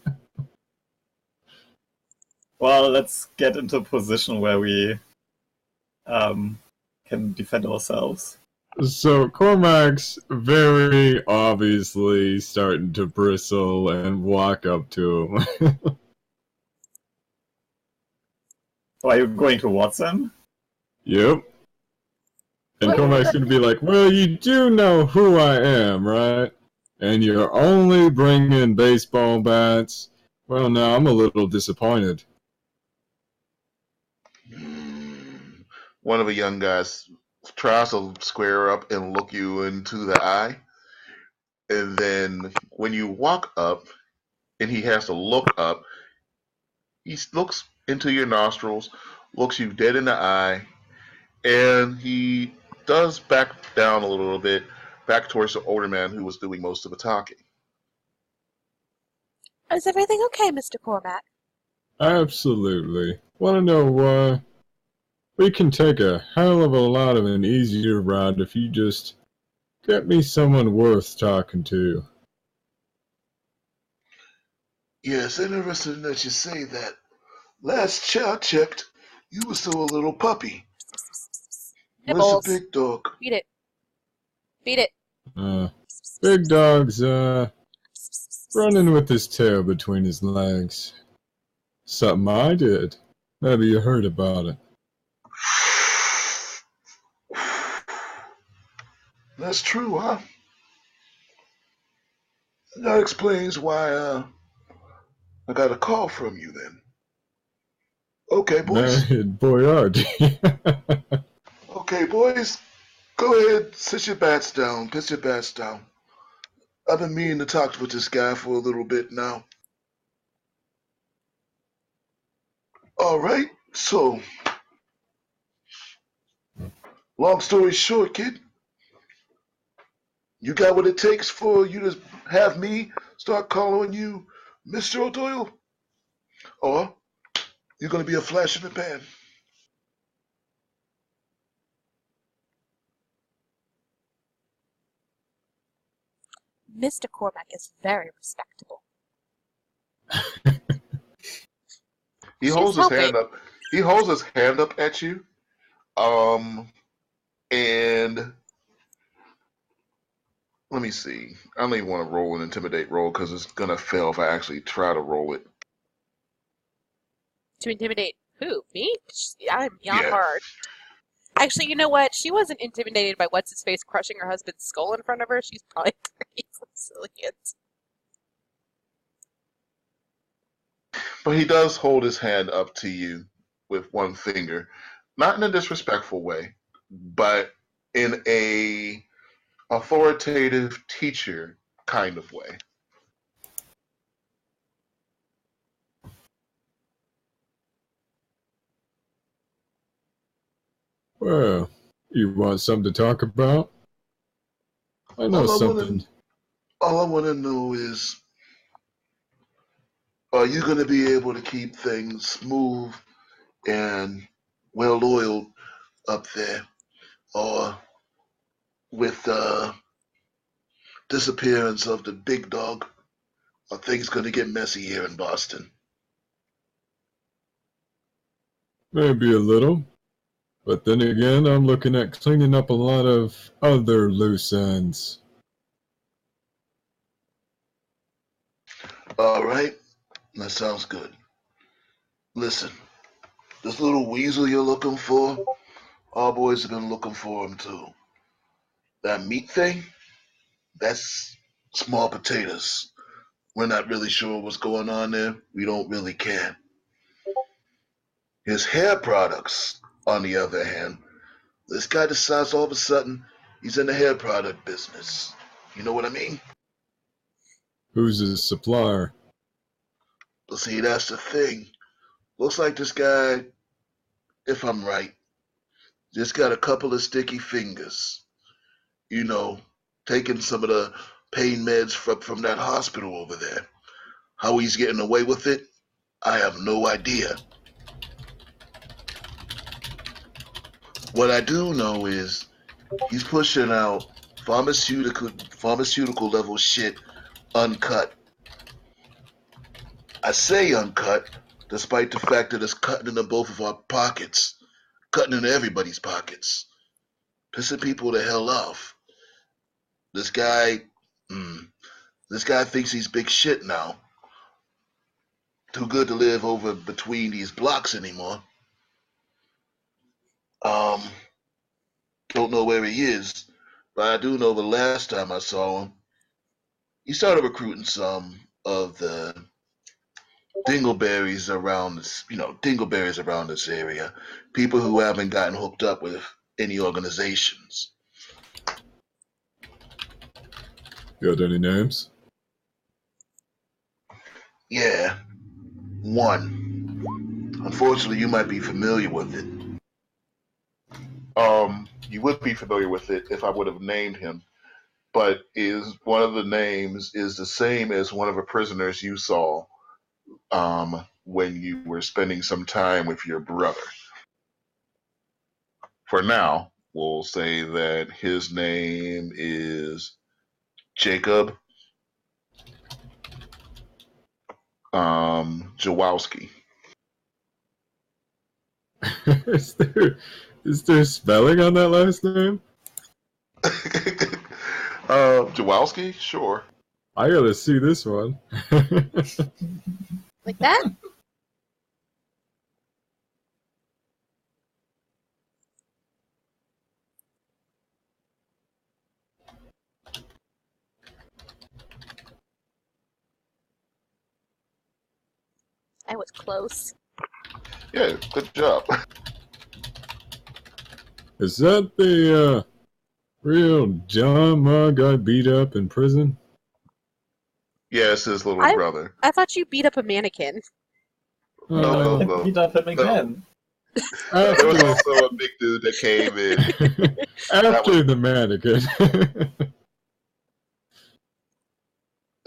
Well, let's get into a position where we can defend ourselves. So Cormac's very obviously starting to bristle and walk up to him. Oh, are you going towards them? Yep. And Cormac's gonna be like, well, you do know who I am, right? And you're only bringing baseball bats? Well, now I'm a little disappointed. One of the young guys tries to square up and look you into the eye. And then when you walk up and he has to look up, he looks into your nostrils, looks you dead in the eye, and he does back down a little bit, back towards the older man who was doing most of the talking. Is everything okay, Mr. Cormac? Absolutely. Wanna know why? We can take a hell of a lot of an easier ride if you just get me someone worth talking to. Yes, interesting that you say that. Last I checked, you were still a little puppy. Where's the Nibbles. big dog? Beat it. Beat it. Big dog's, running with his tail between his legs. Something I did. Maybe you heard about it. That's true, huh? That explains why I got a call from you then. Okay, boys. Mad Boyardee. Okay, boys. Go ahead, sit your bats down, piss your bats down. I've been meaning to talk with this guy for a little bit now. Alright, so long story short, kid, you got what it takes for you to have me start calling you Mr. O'Doyle? Or you're gonna be a flash in the pan? Mr. Cormac is very respectable. He She's holds his helping. hand up. He holds his hand up at you. And let me see. I don't even want to roll an intimidate roll because it's gonna fail if I actually try to roll it. To intimidate who? Me? I'm not Yeah. hard. Actually, you know what? She wasn't intimidated by what's-his-face crushing her husband's skull in front of her. She's probably pretty resilient. But he does hold his hand up to you with one finger. Not in a disrespectful way, but in a authoritative teacher kind of way. Well, you want something to talk about? I know something. All I want to know is, are you going to be able to keep things smooth and well oiled up there? Or with the disappearance of the big dog, are things going to get messy here in Boston? Maybe a little. But then again, I'm looking at cleaning up a lot of other loose ends. All right, that sounds good. Listen, this little weasel you're looking for, our boys have been looking for him too. That meat thing, that's small potatoes. We're not really sure what's going on there. We don't really care. His hair products, on the other hand, this guy decides all of a sudden he's in the hair product business. You know what I mean? Who's his supplier? But see, that's the thing. Looks like this guy if I'm right. Just got a couple of sticky fingers. You know, taking some of the pain meds from that hospital over there. How he's getting away with it, I have no idea. What I do know is he's pushing out pharmaceutical level shit uncut. I say uncut, despite the fact that it's cutting into both of our pockets, cutting into everybody's pockets, pissing people the hell off. This guy, this guy thinks he's big shit now. Too good to live over between these blocks anymore. Um, don't know where he is, but I do know the last time I saw him, he started recruiting some of the dingleberries around this area, people who haven't gotten hooked up with any organizations. Got any names? Yeah, one. Unfortunately, you might be familiar with it. You would be familiar with it if I would have named him, but is one of the names is the same as one of the prisoners you saw when you were spending some time with your brother. For now, we'll say that his name is Jacob Jawowski. is there spelling on that last name? Jawowski? Sure. I gotta see this one. Like that? I was close. Yeah, good job. Is that the real John Ma got beat up in prison? Yeah, it's his little brother. I thought you beat up a mannequin. No. Beat up him again. There was also a big dude that came in. After the mannequin.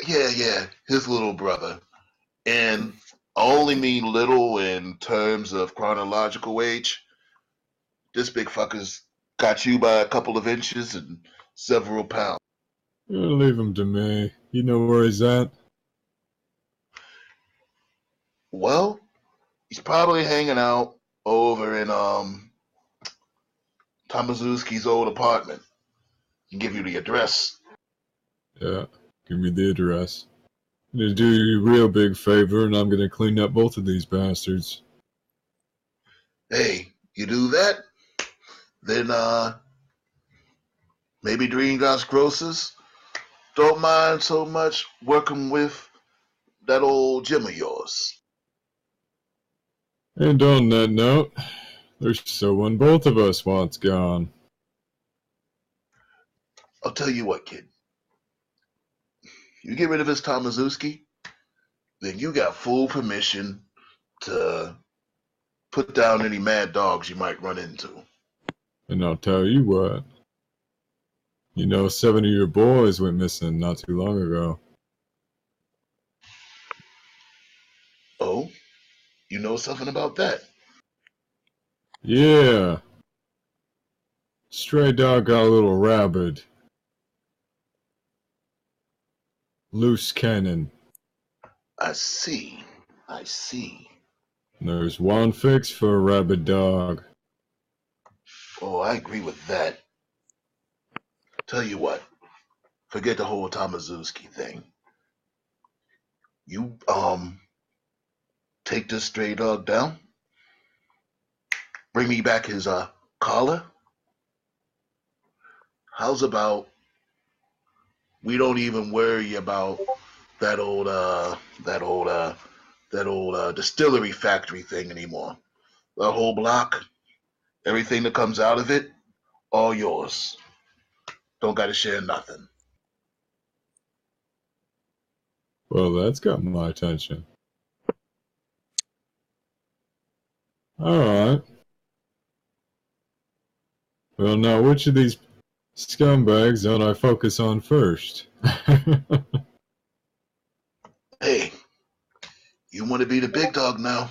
Yeah, his little brother. And I only mean little in terms of chronological age. This big fucker's got you by a couple of inches and several pounds. Leave him to me. You know where he's at? Well, he's probably hanging out over in Tomazuski's old apartment. Can give you the address. Yeah, give me the address. I'm gonna do you a real big favor, and I'm gonna clean up both of these bastards. Hey, you do that, then maybe Dream God's Grocers don't mind so much working with that old gym of yours. And on that note, there's someone both of us wants gone. I'll tell you what, kid. You get rid of this Tomazuski, then you got full permission to put down any mad dogs you might run into. And I'll tell you what. You know, 7 of your boys went missing not too long ago. Oh, you know something about that? Yeah. Stray dog got a little rabid. Loose cannon. I see. There's one fix for a rabid dog. Oh, I agree with that. Tell you what, forget the whole Tomazuski thing. You, take this stray dog down, bring me back his, collar. How's about we don't even worry about that old, distillery factory thing anymore. The whole block, everything that comes out of it, all yours. Don't gotta share nothing. Well, that's got my attention. Alright. Well, now, which of these scumbags don't I focus on first? Hey, you want to be the big dog now?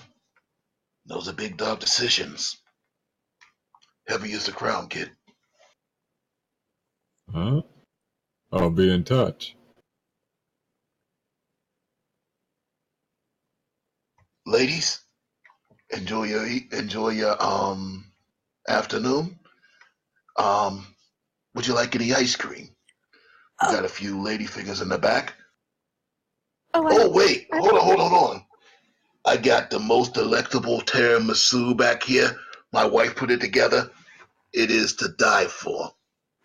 Those are big dog decisions. Heavy is the crown, kid. Huh? I'll be in touch. Ladies, enjoy your afternoon. Um, would you like any ice cream? We Oh, got a few lady fingers in the back. oh, Oh wait, I hold on. I got the most delectable tiramisu back here. My wife put it together. It is to die for.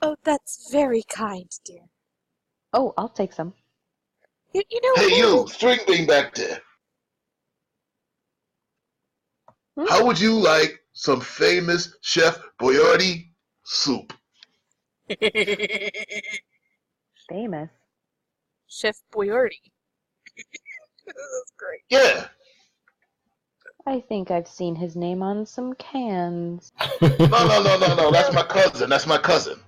oh, that's very kind, dear. Oh, I'll take some. You know, Hey maybe. you, string bean back there. Hmm? How would you like some famous Chef Boyardee soup? Famous. Chef Boyardee. That's great. Yeah. I think I've seen his name on some cans. No. That's my cousin.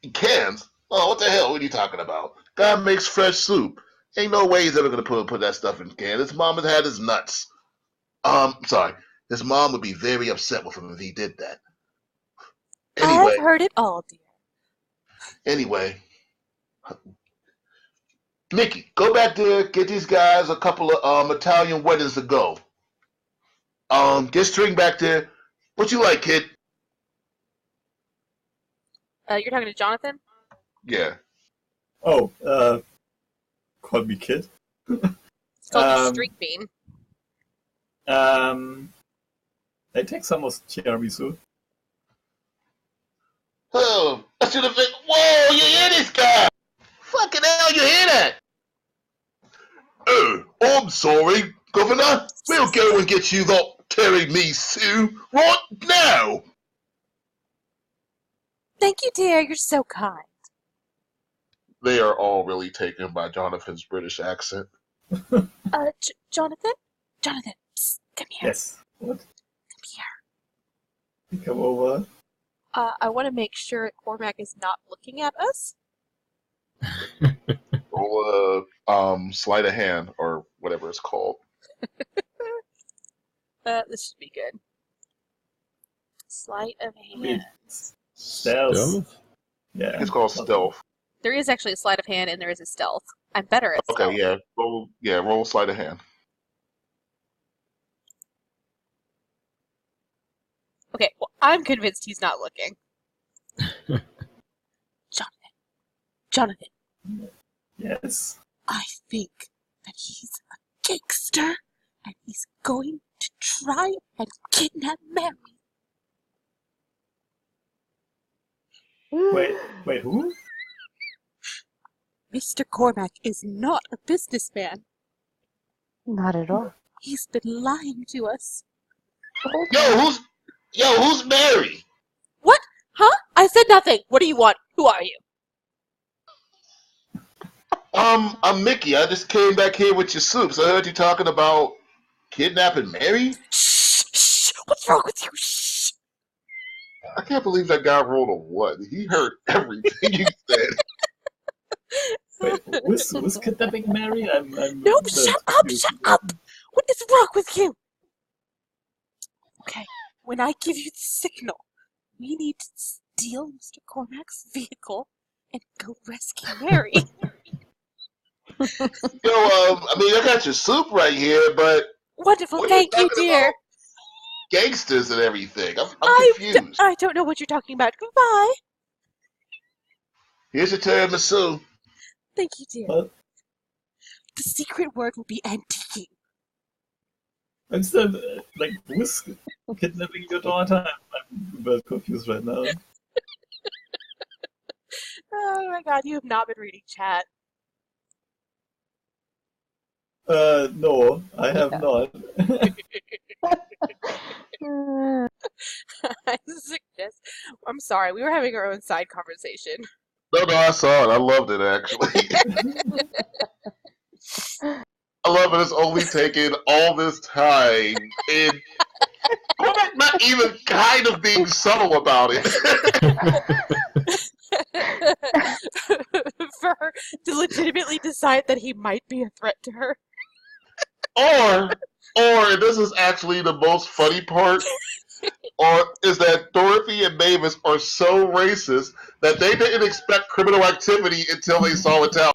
In cans? Oh, what the hell are you talking about? Guy makes fresh soup. Ain't no way he's ever gonna put that stuff in cans. His mom has had his nuts. Sorry. His mom would be very upset with him if he did that. I've Anyway, heard it all, dear. anyway, Mickey, go back there, get these guys a couple of Italian weddings to go. Get String back there. What you like, kid? You're talking to Jonathan? Yeah. Oh, call me kid. It's called the Um, Streak Bean. I take some of tiramisu. Oh, I should have been. Whoa, you hear this guy? Fucking hell, you hear that? Oh, I'm sorry, Governor. We'll go and get you that tiramisu right now. Thank you, dear. You're so kind. They are all really taken by Jonathan's British accent. Jonathan? Jonathan, psst, come here. Yes. What? Come here. You come over. I want to make sure Cormac is not looking at us. Roll a sleight of hand or whatever it's called. This should be good. Sleight of hand. Stealth. Yeah. It's called stealth. There is actually a sleight of hand and there is a stealth. I'm better at stealth. Okay, yeah. Roll sleight of hand. Okay, well, I'm convinced he's not looking. Jonathan, Yes. I think that he's a gangster and he's going to try and kidnap Mary. Wait, who? Mr. Cormac is not a businessman. Not at all. He's been lying to us. Who's Mary? What? Huh? I said nothing. What do you want? Who are you? I'm Mickey. I just came back here with your soup. So I heard you talking about kidnapping Mary. Shh, shh. What's wrong with you? Shh. I can't believe that guy rolled a 1. He heard everything you said. Wait, who's kidnapping Mary? No, shut up, shut up. What is wrong with you? Okay, when I give you the signal, we need to steal Mr. Cormac's vehicle and go rescue Mary. I got your soup right here, but Wonderful, what are you thank you, talking dear. about? Gangsters and everything. I'm confused. I don't know what you're talking about. Goodbye. Here's your tiramisu. Thank you, dear. What? The secret word will be antiquing. I'm still who's kidnapping your daughter? I'm a bit confused right now. Oh my god, you have not been reading chat. No, I have not. I'm sorry, we were having our own side conversation. No, I saw it. I loved it, actually. I love it. It's only taken all this time. And Cormac not even kind of being subtle about it. For her to legitimately decide that he might be a threat to her. Or this is actually the most funny part, or is that Dorothy and Mavis are so racist that they didn't expect criminal activity until they saw a town.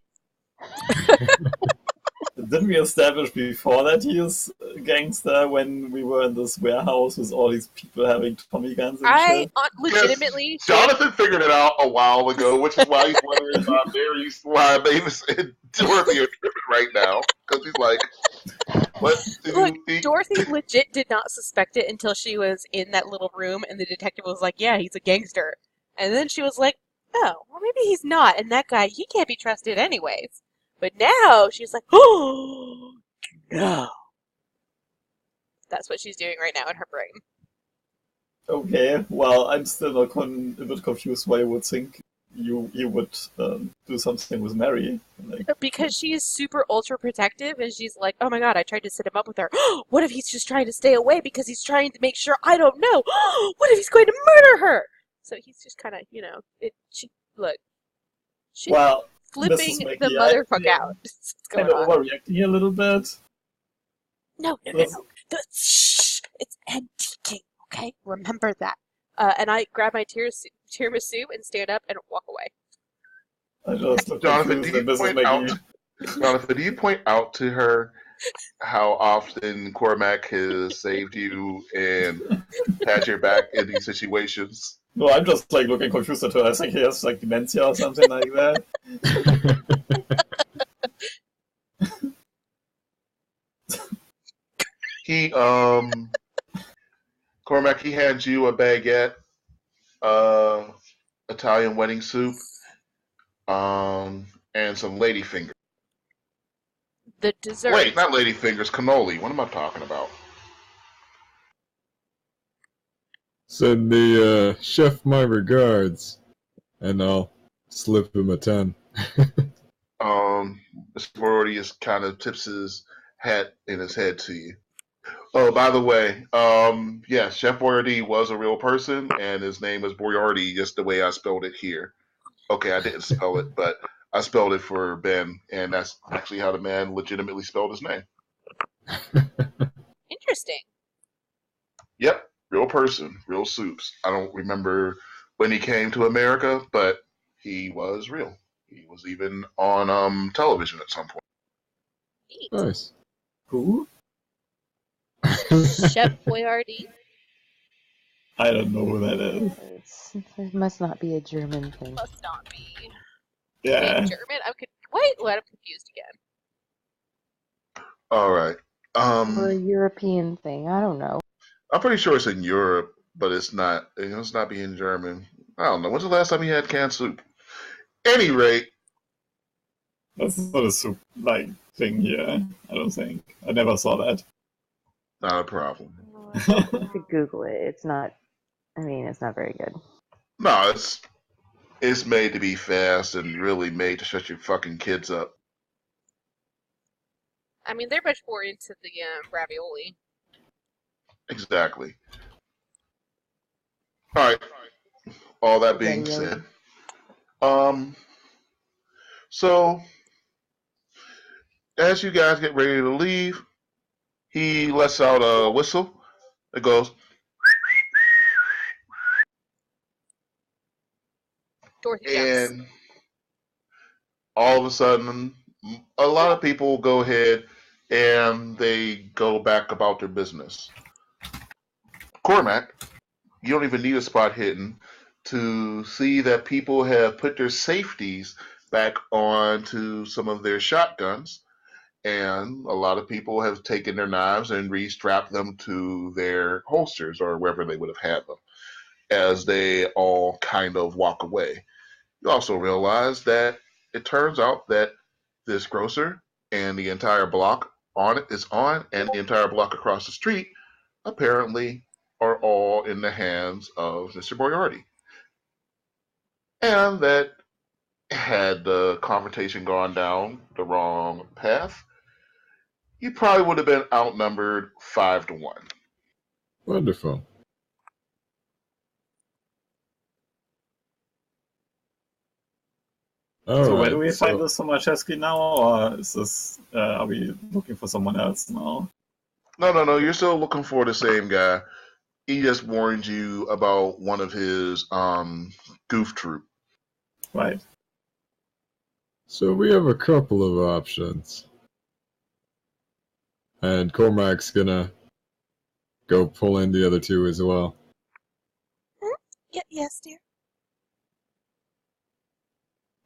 Didn't we establish before that he is a gangster when we were in this warehouse with all these people having Tommy guns and shit? Legitimately. Yes, Jonathan figured it out a while ago, which is why he's wondering why Mavis and Dorothy are tripping right now. Because he's like, what do you think? Dorothy legit did not suspect it until she was in that little room and the detective was like, yeah, he's a gangster. And then she was like, oh, well, maybe he's not. And that guy, he can't be trusted anyways. But now she's like, oh, no. That's what she's doing right now in her brain. Okay, well, I'm still not a bit confused why you would think you would do something with Mary. Like, because she is super ultra protective and she's like, oh my god, I tried to set him up with her. What if he's just trying to stay away because he's trying to make sure I don't know? What if he's going to murder her? So he's just kind of, she's flipping the motherfucker out. Kind of overreacting a little bit. No. Shh, it's antiquing, okay? Remember that. And I grab my tiramisu and stand up and walk away. I just look Jonathan, confused do you point out to her how often Cormac has saved you and had your back in these situations? No, I'm just like looking confused at her. I think he has like dementia or something like that. Cormac, he hands you a baguette, Italian wedding soup, and some ladyfingers. The dessert. Wait, not ladyfingers, cannoli. What am I talking about? Send the chef my regards, and I'll slip him a 10. Mr. Brody just kind of tips his hat in his head to you. Oh, by the way, yes, Chef Boyardee was a real person, and his name is Boyardee, just the way I spelled it here. Okay, I didn't spell it, but I spelled it for Ben, and that's actually how the man legitimately spelled his name. Interesting. Yep, real person, real soups. I don't remember when he came to America, but he was real. He was even on television at some point. Neat. Nice. Who? Chef Boyardee. I don't know who that is. It must not be a German thing. Must not be. Yeah. Wait, German? Wait, I'm confused again. All right. Or a European thing. I don't know. I'm pretty sure it's in Europe, but it's not. It's not being German. I don't know. When's the last time you had canned soup? Any rate, That's not a soup like thing here. I don't think. I never saw that. not a problem. You could Google it. It's not. I mean, it's not very good. No, it's made to be fast and really made to shut your fucking kids up. I mean, they're much more into the ravioli. Exactly. All right. All that being said, so as you guys get ready to leave, he lets out a whistle. It goes. Dorothy jumps. And all of a sudden, a lot of people go ahead and they go back about their business. Cormac, you don't even need a spot hidden to see that people have put their safeties back onto some of their shotguns, and a lot of people have taken their knives and re-strapped them to their holsters or wherever they would have had them as they all kind of walk away. You also realize that it turns out that this grocer and the entire block on it is on, and the entire block across the street apparently are all in the hands of Mr. Boyardee. And that had the confrontation gone down the wrong path, you probably would have been outnumbered 5-1. Wonderful. So where do Alright, we find so this Tomaszewski now, or is this are we looking for someone else now? No. You're still looking for the same guy. He just warned you about one of his goof troop. Right. we have a couple of options. And Cormac's gonna go pull in the other two as well. Yes, dear.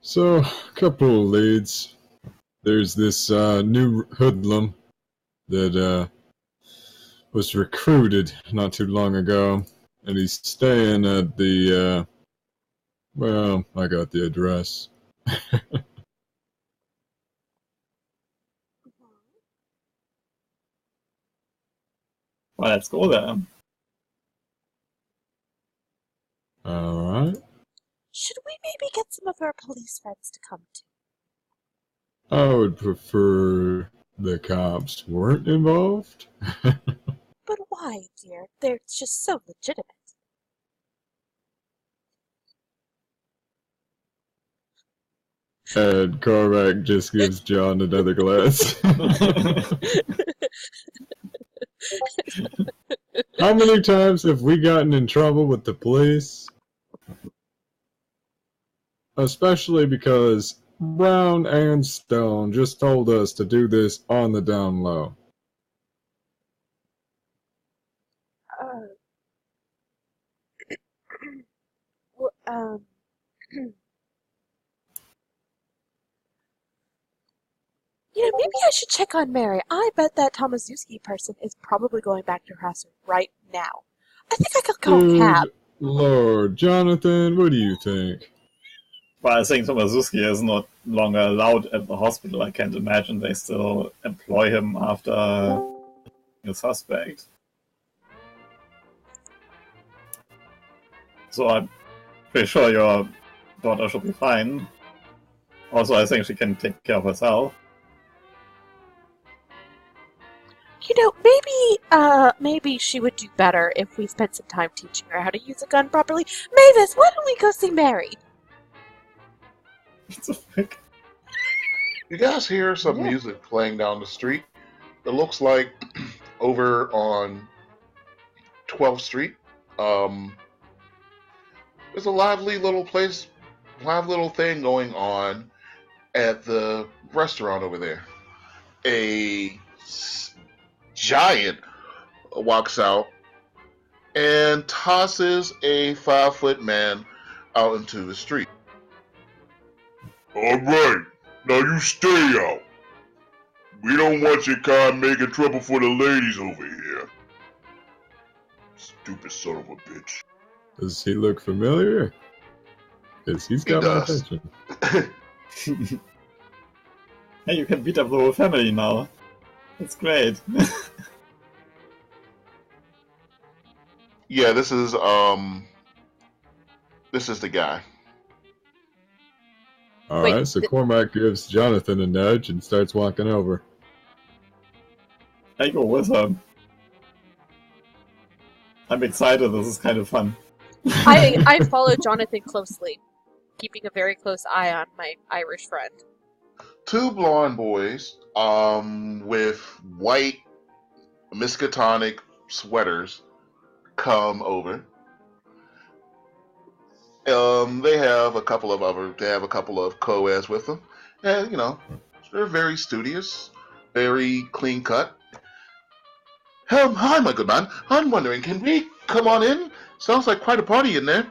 So, a couple of leads. There's this new hoodlum that was recruited not too long ago, and he's staying at the, well, I got the address. Well, let's go there. Alright. Should we maybe get some of our police friends to come too? I would prefer the cops weren't involved. But why, dear? They're just so legitimate. And Cormac just gives John another glance. How many times have we gotten in trouble with the police? Especially because Brown and Stone just told us to do this on the down low. Well, maybe I should check on Mary. I bet that Tomaszewski person is probably going back to harass her right now. I think I could call a cab. Good Lord, Jonathan, what do you think? Well, I think Tomaszewski is not longer allowed at the hospital. I can't imagine they still employ him after a suspect. So I'm pretty sure your daughter should be fine. Also, I think she can take care of herself. Maybe she would do better if we spent some time teaching her how to use a gun properly. Mavis, why don't we go see Mary? What the frick? You guys hear some music playing down the street? It looks like over on 12th Street. There's a lively little thing going on at the restaurant over there. A giant walks out and tosses a 5-foot man out into the street. All right, now you stay out. We don't want your kind making trouble for the ladies over here. Stupid son of a bitch. Does he look familiar? Because he's got my attention. Hey, you can beat up the whole family now. That's great. Yeah, this is the guy. Alright, so Cormac gives Jonathan a nudge and starts walking over. I go with him. I'm excited, this is kind of fun. I follow Jonathan closely, keeping a very close eye on my Irish friend. Two blonde boys, with white Miskatonic sweaters come over. They have a couple of co-eds with them, and they're very studious, very clean cut. Hi, my good man. I'm wondering, can we come on in? Sounds like quite a party in there.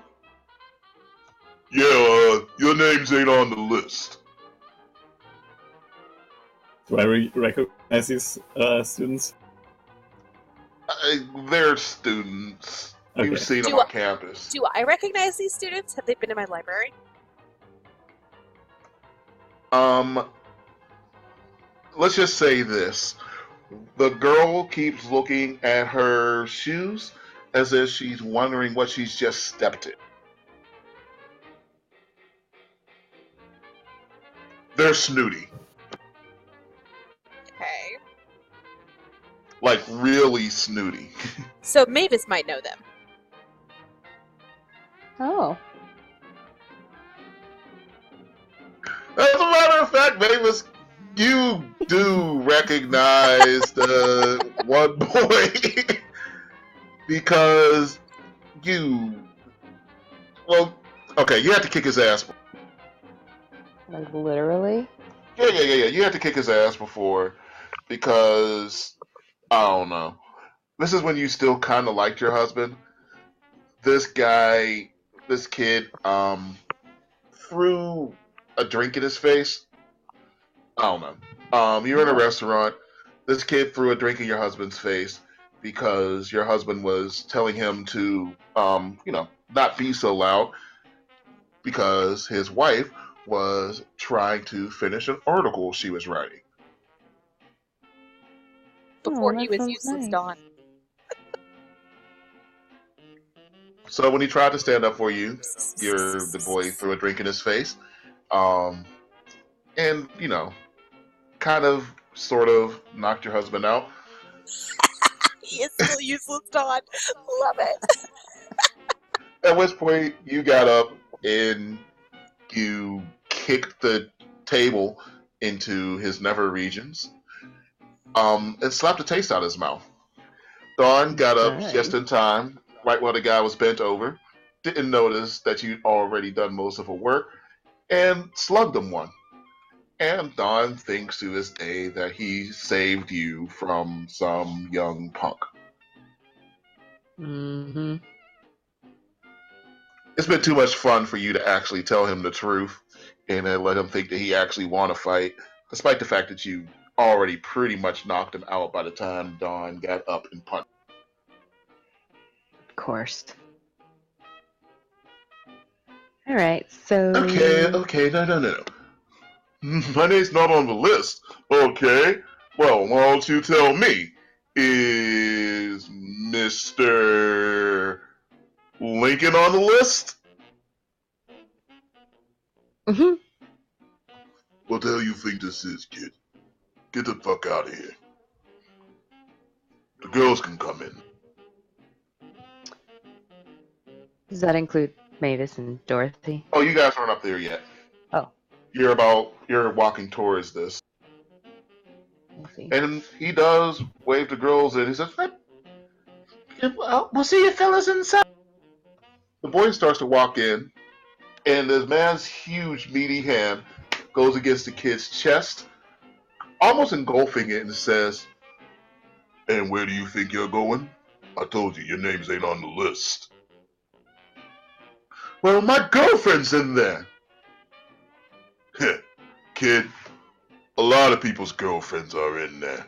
Yeah, your names ain't on the list. Do I recognize these students? They're students. Okay. You've seen them on campus. Do I recognize these students? Have they been in my library? Let's just say this. The girl keeps looking at her shoes as if she's wondering what she's just stepped in. They're snooty. Okay. like really snooty. So Mavis might know them. Oh. As a matter of fact, Mavis, you do recognize the one boy because well, okay, you had to kick his ass. Like literally? Yeah. You had to kick his ass before because I don't know. This is when you still kind of liked your husband. This kid, threw a drink in his face. I don't know. You're in a restaurant. This kid threw a drink in your husband's face because your husband was telling him to, not be so loud because his wife was trying to finish an article she was writing. Before Oh, he that was sounds useless, nice. Dawn. So when he tried to stand up for you, the boy threw a drink in his face, and kind of, sort of knocked your husband out. He is still useless, Dawn. Love it. At which point you got up and you kicked the table into his nether regions, and slapped the taste out of his mouth. Dawn got up just Nice. in time, right while the guy was bent over, didn't notice that you'd already done most of her work, and slugged him one. And Dawn thinks to this day that he saved you from some young punk. Mm-hmm. It's been too much fun for you to actually tell him the truth and then let him think that he actually want to fight, despite the fact that you already pretty much knocked him out by the time Dawn got up and punched. Of course. Alright, so... Okay, no. My name's not on the list. Okay, well, why don't you tell me? Is Mr. Lincoln on the list? Mm-hmm. What the hell you think this is, kid? Get the fuck out of here. The girls can come in. Does that include Mavis and Dorothy? Oh, you guys aren't up there yet. Oh. You're walking towards this. I see. And he does wave the girls in. He says, we'll see you fellas inside. The boy starts to walk in, and this man's huge, meaty hand goes against the kid's chest, almost engulfing it, and says, and where do you think you're going? I told you, your names ain't on the list. Well, my girlfriend's in there. Kid, a lot of people's girlfriends are in there.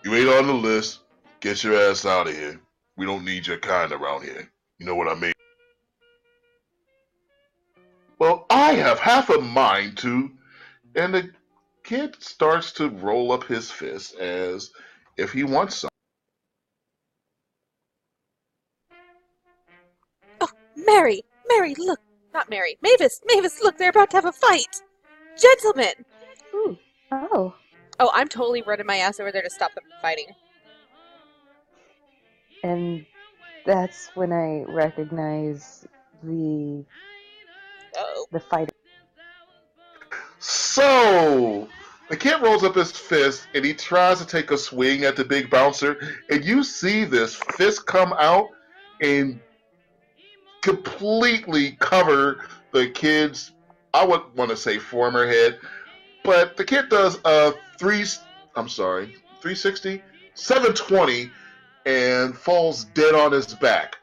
You ain't on the list. Get your ass out of here. We don't need your kind around here. You know what I mean? Well, I have half a mind to. And the kid starts to roll up his fist as if he wants some. Oh, Mary, look. Not Mary. Mavis, look, they're about to have a fight. Gentlemen. Ooh. Oh. Oh, I'm totally running my ass over there to stop them from fighting. And that's when I recognize the fighter. So, the kid rolls up his fist and he tries to take a swing at the big bouncer, and you see this fist come out and completely cover the kid's, I would want to say former head, but the kid does a 360, 720, and falls dead on his back.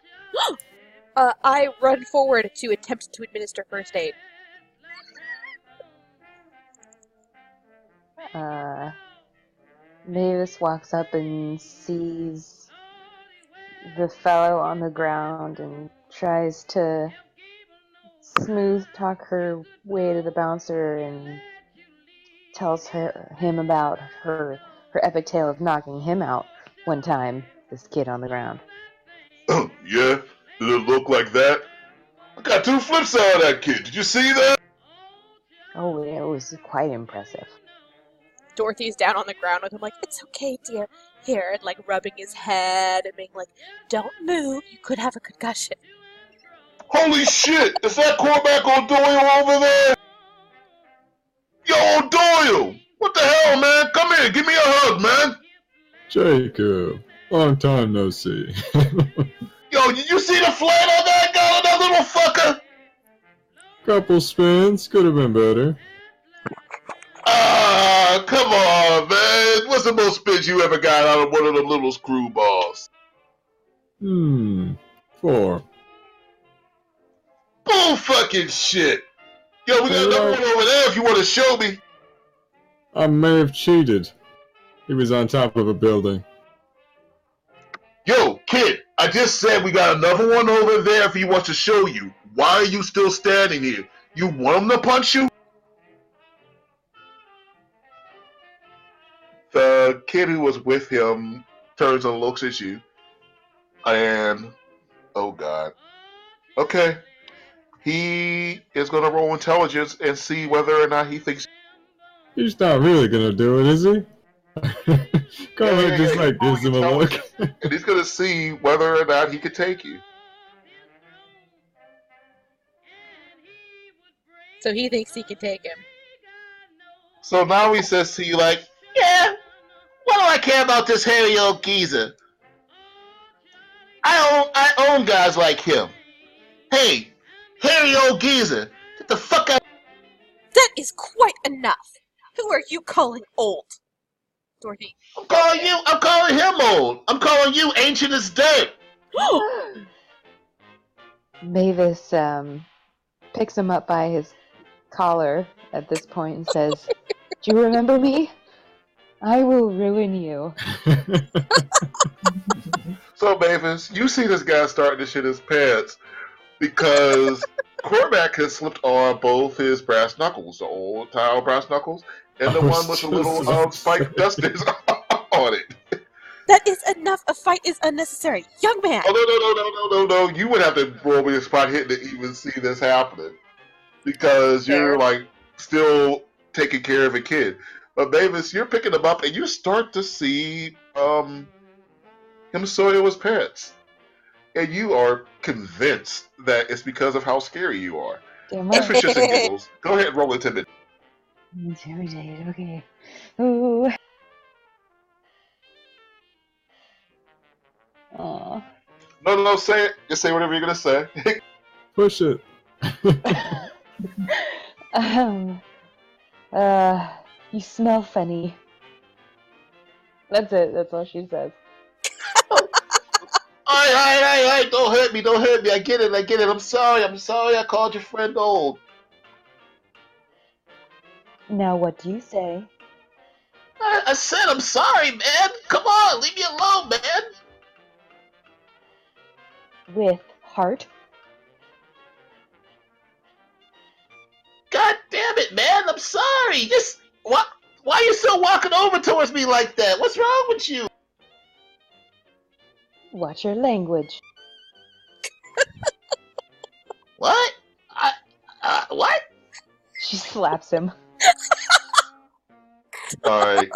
I run forward to attempt to administer first aid. Mavis walks up and sees the fellow on the ground and tries to smooth talk her way to the bouncer and tells him about her epic tale of knocking him out one time, this kid on the ground. Yeah? Did it look like that? I got 2 flips out of that kid. Did you see that? Oh, yeah, it was quite impressive. Dorothy's down on the ground with him, like, it's okay, dear. Here, and, like, rubbing his head and being like, don't move. You could have a concussion. Holy shit! Is that Cormac O'Doyle over there? Yo, O'Doyle! What the hell, man? Come here, give me a hug, man. Jacob, long time no see. Yo, did you see the flat on that guy, on that little fucker? Couple spins, could have been better. Ah, come on, man. What's the most spins you ever got out of one of them little screwballs? 4. Bull fucking shit. Yo, we got another one over there if you want to show me. I may have cheated. He was on top of a building. Yo, kid, I just said we got another one over there if he wants to show you. Why are you still standing here? You want him to punch you? The kid who was with him turns and looks at you. And, oh God. Okay. He is going to roll intelligence and see whether or not he thinks... He's not really gonna do it, is he? Carla just gives him a look. And he's going to see whether or not he can take you. So he thinks he can take him. So now he says to you like, yeah, what do I care about this hairy old geezer? I own guys like him. Hey, hairy old geezer, get the fuck out. That is quite enough. Who are you calling old? Dorothy. I'm calling him old. I'm calling you ancient as dirt. Mavis picks him up by his collar at this point and says, do you remember me? I will ruin you. So, Mavis, you see this guy starting to shit his pants because Cormac has slipped on both his brass knuckles, the old tile brass knuckles, and the one with the little spiked dusters on it. That is enough. A fight is unnecessary. Young man! Oh, no. You would have to roll me a spot hit to even see this happening. Because you're, still taking care of a kid. But, Mavis, you're picking him up, and you start to see him soil his pants. And you are convinced that it's because of how scary you are. Damn That's for right. shits and giggles. Go ahead and roll intimidate. Intimidate, okay. Ooh. Aw. No, say it. Just say whatever you're going to say. Push it. You smell funny. That's it. That's all she says. Alright, don't hurt me. I get it. I'm sorry I called your friend old. Now what do you say? I said I'm sorry, man. Come on, leave me alone, man. With heart? God damn it, man. I'm sorry. Why are you still walking over towards me like that? What's wrong with you? Watch your language. What? What? She slaps him. Alright.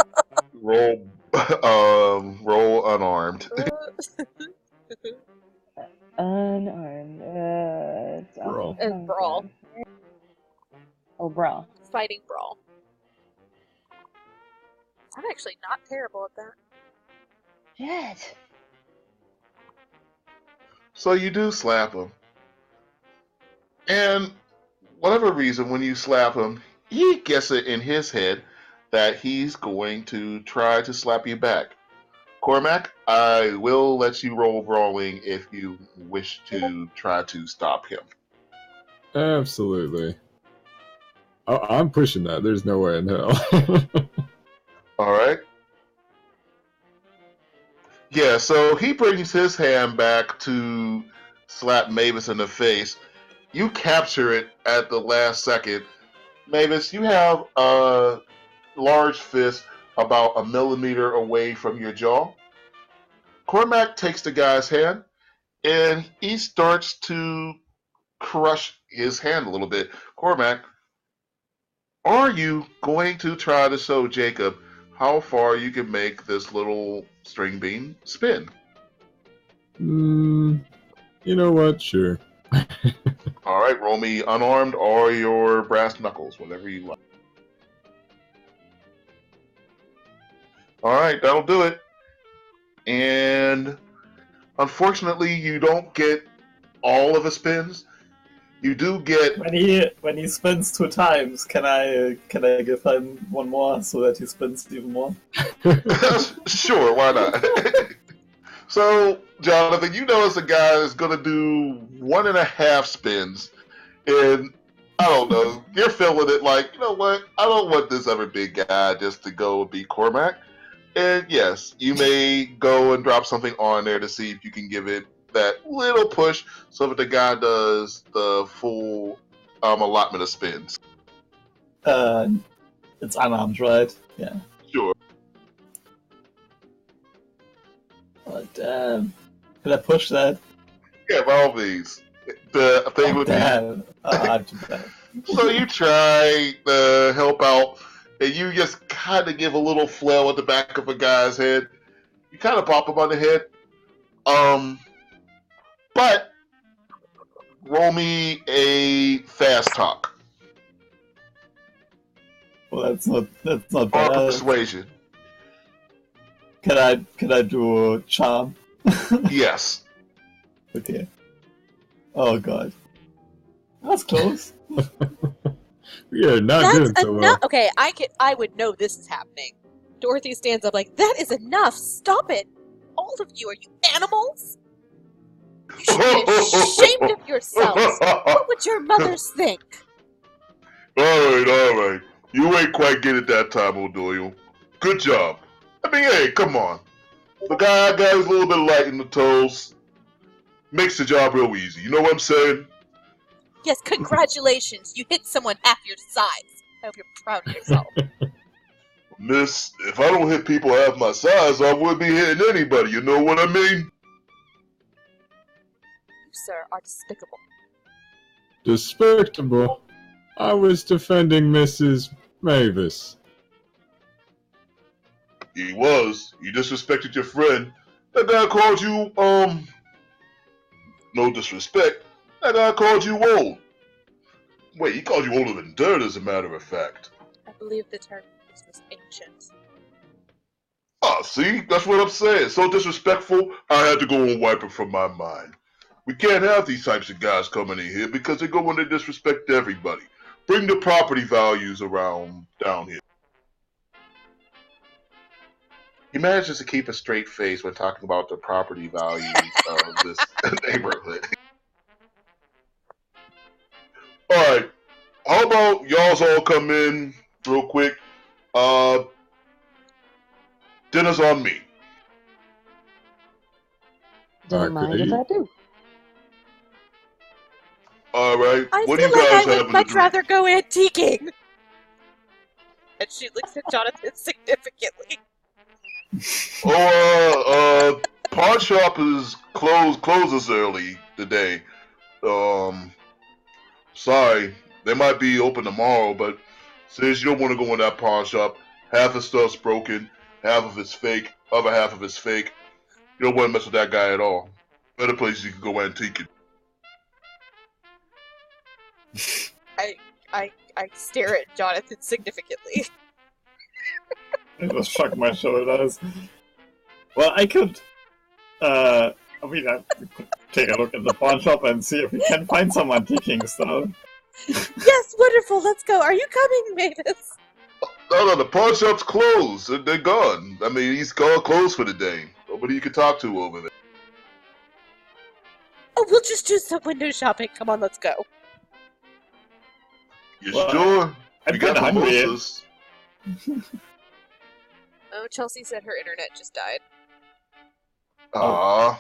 Roll unarmed. Unarmed. It's Brawl. It's brawl. Oh, brawl. Fighting brawl. I'm actually not terrible at that. Shit. So you do slap him. And whatever reason, when you slap him, he gets it in his head that he's going to try to slap you back. Cormac, I will let you roll brawling if you wish to try to stop him. Absolutely. I'm pushing that. There's no way in hell. Alright. Yeah, so he brings his hand back to slap Mavis in the face. You capture it at the last second. Mavis, you have a large fist about a millimeter away from your jaw. Cormac takes the guy's hand and he starts to crush his hand a little bit. Cormac, are you going to try to show Jacob how far you can make this little string bean spin. You know what? Sure. All right, roll me unarmed or your brass knuckles, whatever you like. All right, that'll do it. And unfortunately, you don't get all of the spins. You do get When he spins 2 times, can I give him one more so that he spins even more? sure, why not? So, Jonathan, you notice a guy is going to do 1.5 spins, and I don't know, you're feeling it like, you know what, I don't want this other big guy just to go beat Cormac. And yes, you may go and drop something on there to see if you can give it that little push so that the guy does the full allotment of spins. It's unarmed, right? Yeah. Sure. But can I push that? Yeah, by all means. The thing would Damn. I'm too bad. be, so you try to help out, and you just kind of give a little flail at the back of a guy's head. You kind of pop him on the head. But roll me a fast talk Well, that's not or bad. persuasion. Can I do charm? Yes. Okay. Oh god. That's close. We are not That's doing so well. enough. Okay, I would know this is happening. Dorothy stands up like, that is enough. Stop it. All of you, are you animals? You should be ashamed of yourselves. What would your mothers think? All right. You ain't quite get it that time, O'Doyle. Good job. I mean, hey, come on. The guy is a little bit light in the toes. Makes the job real easy. You know what I'm saying? Yes, congratulations. You hit someone half your size. I hope you're proud of yourself. Miss, if I don't hit people half my size, I wouldn't be hitting anybody. You know what I mean? You, sir, are despicable. Despicable. I was defending Mrs. Mavis. He was. You disrespected your friend. That guy called you, no disrespect. That guy called you old. Wait, he called you older than dirt, as a matter of fact. I believe the term is ancient. Ah, see? That's what I'm saying. So disrespectful, I had to go and wipe it from my mind. We can't have these types of guys coming in here because they go in and disrespect everybody. Bring the property values around down here. He manages to keep a straight face when talking about the property values of this neighborhood. Alright, how about y'all's all come in real quick? Dinner's on me. Don't mind if I do. Alright, I what do feel you like guys I have would in much the rather go antiquing. And she looks at Jonathan significantly. Pawn shop is closes early today. Sorry, they might be open tomorrow, but since you don't want to go in that pawn shop, half the stuff's broken, half of it's fake, other half of it's fake. You don't want to mess with that guy at all. Better place you can go antiquing. I stare at Jonathan significantly. I just shrug my shoulders. Well, I could I could take a look at the pawn shop and see if we can find some antiquing stuff. Yes, wonderful, let's go. Are you coming, Mavis? No, the pawn shop's closed. They're gone. I mean, he's closed for the day. Nobody you can talk to over there. Oh, we'll just do some window shopping. Come on, let's go. You Well, sure? I'm You got kinda hungry. mimosas. Oh, Chelsea said her internet just died. Aww.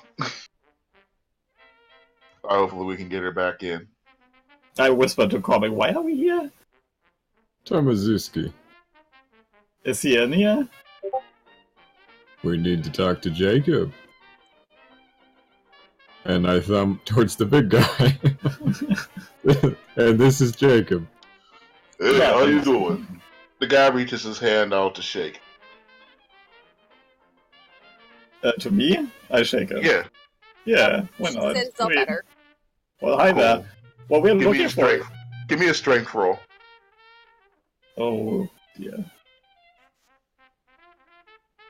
Hopefully we can get her back in. I whispered to Comic, why are we here? Tomazuski, Is he in here? we need to talk to Jacob. And I thumb towards the big guy. And this is Jacob. Hey, Yeah, how you thanks. doing? The guy reaches his hand out to shake. To me? I shake it. Yeah. Yeah, why She not? says it's all better. Well, hi there. Cool. What we're Give me looking a for. strength. Give me a strength roll. Oh, dear.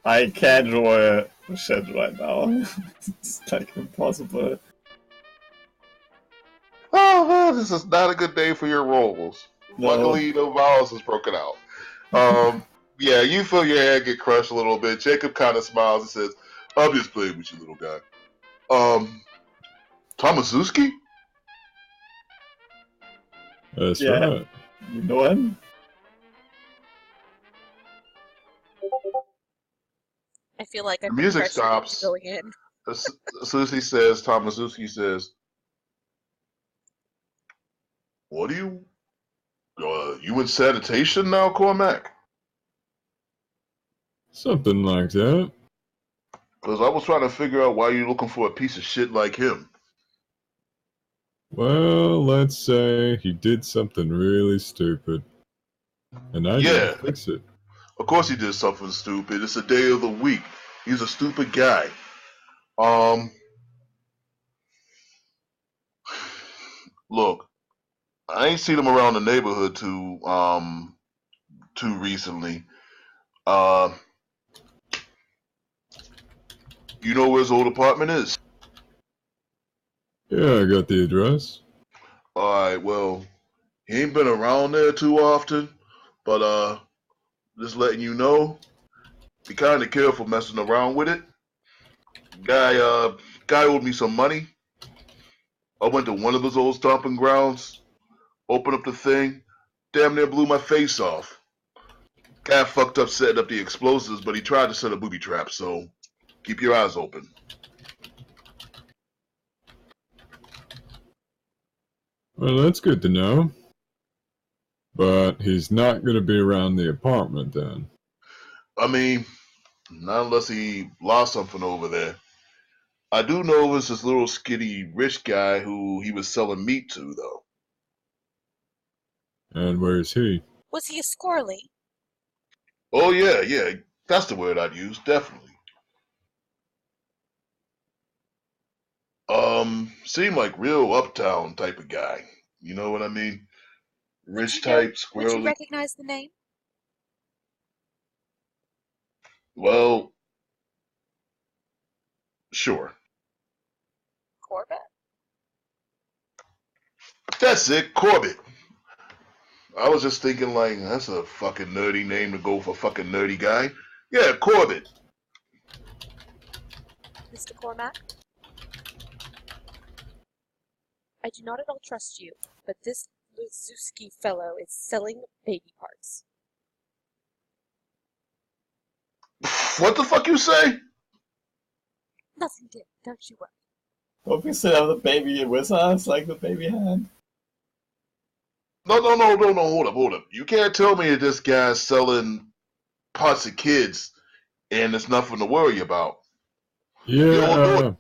I can't roll shit right now. It's like impossible. Oh, this is not a good day for your rolls. No. Luckily, no violence has broken out. Yeah, you feel your head get crushed a little bit. Jacob kind of smiles and says, "I'm just playing with you, little guy." Tomaszewski? That's Yeah. right. You know him? I feel like The I'm music pressured stops. into going in. Tomaszewski says, "What are you? You in sanitation now, Cormac?" Something like that. Because I was trying to figure out why you're looking for a piece of shit like him. Well, let's say he did something really stupid. And I Yeah. didn't fix it. Of course he did something stupid. It's a day of the week. He's a stupid guy. Look, I ain't seen him around the neighborhood too recently. You know where his old apartment is? Yeah, I got the address. Alright, well, he ain't been around there too often, but just letting you know, be kinda careful messing around with it. Guy owed me some money. I went to one of his old stomping grounds, opened up the thing, damn near blew my face off. Guy fucked up setting up the explosives, but he tried to set a booby trap, so keep your eyes open. Well, that's good to know. But he's not going to be around the apartment then. I mean, not unless he lost something over there. I do know it was this little skinny rich guy who he was selling meat to, though. And where's he? Was he a squirrely? Oh, yeah, that's the word I'd use, definitely. Seemed like real uptown type of guy. You know what I mean? Rich type, Would you squirrely. recognize the name? Well, sure. Corbett? That's it, Corbett. I was just thinking, like, that's a fucking nerdy name to go for fucking nerdy guy. Yeah, Corbett. Mr. Cormac? I do not at all trust you, but this Luzuski fellow is selling baby parts. What the fuck you say? Nothing did, don't you worry. Hope we still have the baby with us, like the baby had. No, hold up. You can't tell me that this guy's selling parts of kids and there's nothing to worry about. Yeah,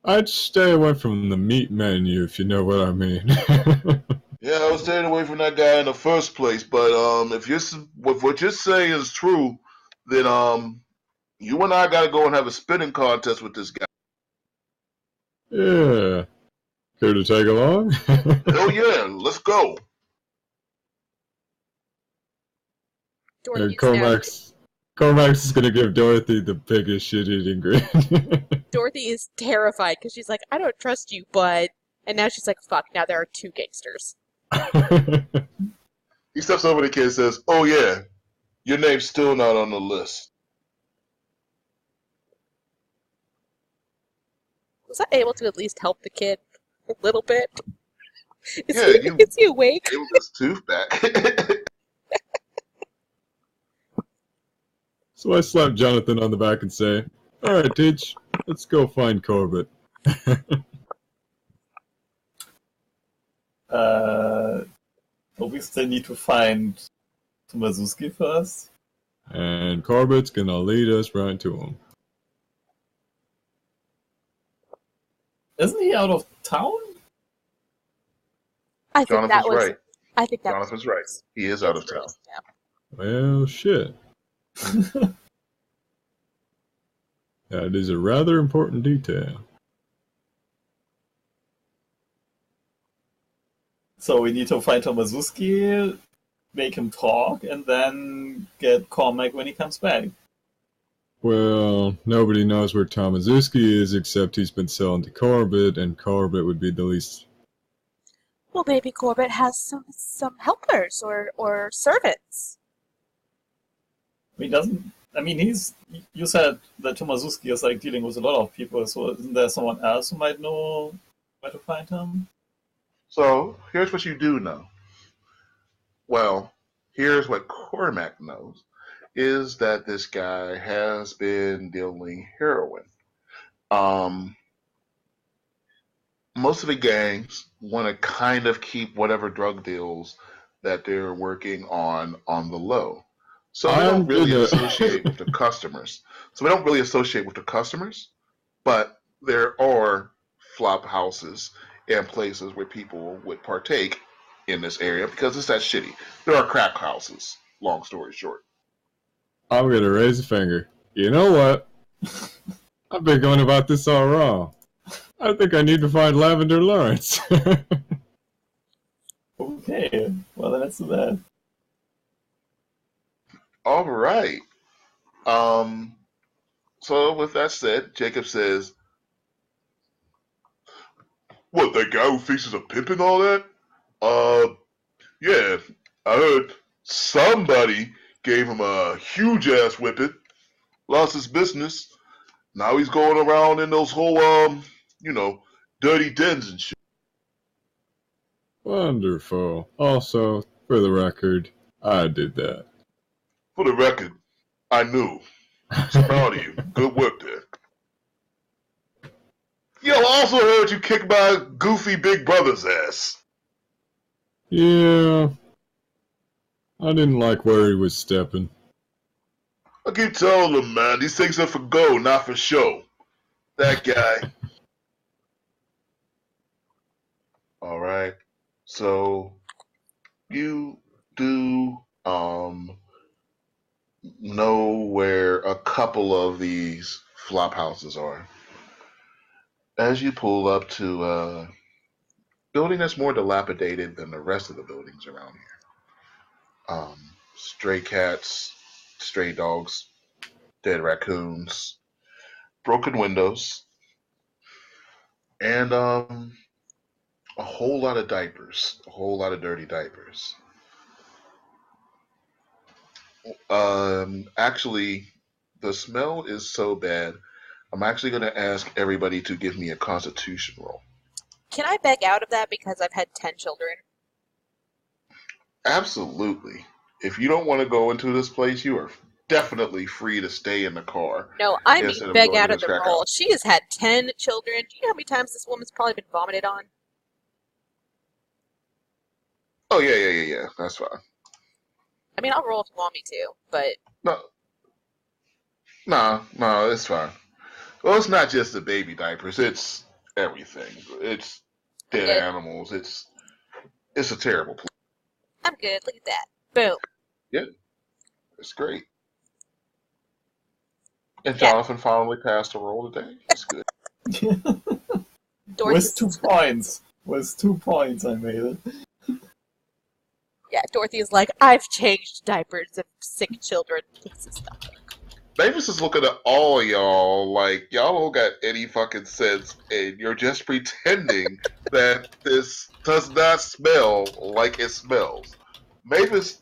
I'd stay away from the meat menu if you know what I mean. Yeah, I was staying away from that guy in the first place, but if what you're saying is true, then you and I gotta go and have a spinning contest with this guy. Yeah. Care to tag along? Hell yeah, let's go. And Dorothy's Cormac's is gonna give Dorothy the biggest shit-eating grin. Dorothy is terrified because she's like, I don't trust you, but... And now she's like, fuck, now there are two gangsters. He steps over the kid and says, "Oh yeah, your name's still not on the list." Was I able to at least help the kid a little bit? You Is he awake? gave him his tooth back. So I slap Jonathan on the back and say, "Alright, Teach, let's go find Corbett." But we still need to find Tomaszewski first. And Corbett's gonna lead us right to him. Isn't he out of town? I think Jonathan's that was... right. I think that Jonathan's right. He is out of town. Yeah. Well, shit. That is a rather important detail. So we need to find Tomazuski, make him talk, and then get Cormac when he comes back. Well, nobody knows where Tomazuski is except he's been selling to Corbett, and Corbett would be the least. Well, maybe Corbett has some helpers or servants. He doesn't. I mean, You said that Tomazuski is like dealing with a lot of people, so isn't there someone else who might know where to find him? So here's what you do know. Well, here's what Cormac knows is that this guy has been dealing heroin. Um, Most of the gangs want to kind of keep whatever drug deals that they're working on the low. So they don't I'm really gonna. associate with the customers. But there are flop houses and places where people would partake in this area because it's that shitty. There are crack houses, long story short. I'm gonna raise a finger. You know what? I've been going about this all wrong. I think I need to find Lavender Lawrence. Okay, well then let's do that. All right. Um, so with that said, Jacob says, "What, that guy who fixes a pimp and all that? Yeah, I heard somebody gave him a huge ass whipping, lost his business. Now he's going around in those whole dirty dens and shit." Wonderful. Also, for the record, I did that. For the record, I knew. So proud of you. Good work there. Yo, I also heard you kick my goofy big brother's ass. Yeah, I didn't like where he was stepping. I keep telling him, man, these things are for go, not for show. That guy. All right. So you do know where a couple of these flop houses are. As you pull up to a building that's more dilapidated than the rest of the buildings around here. Stray cats, stray dogs, dead raccoons, broken windows, and a whole lot of diapers, a whole lot of dirty diapers. Actually, the smell is so bad. I'm actually going to ask everybody to give me a Constitution roll. Can I beg out of that because I've had 10 children? Absolutely. If you don't want to go into this place, you are definitely free to stay in the car No, I mean instead of beg going out to of this the crack roll. house. She has had 10 children. Do you know how many times this woman's probably been vomited on? Oh yeah. That's fine. I mean, I'll roll if you want me to, but No, no, it's fine. Well, it's not just the baby diapers; it's everything. It's I'm dead good. animals. It's a terrible place. I'm good. Look at that. Boom. Yeah, it's great. And Yeah. Jonathan finally passed a roll today. That's good. With 2 Dorothy. points. With 2 points, I made it. Yeah, Dorothy is like, I've changed diapers of sick children. This is stuff. Mavis is looking at all of y'all like y'all don't got any fucking sense, and you're just pretending that this does not smell like it smells. Mavis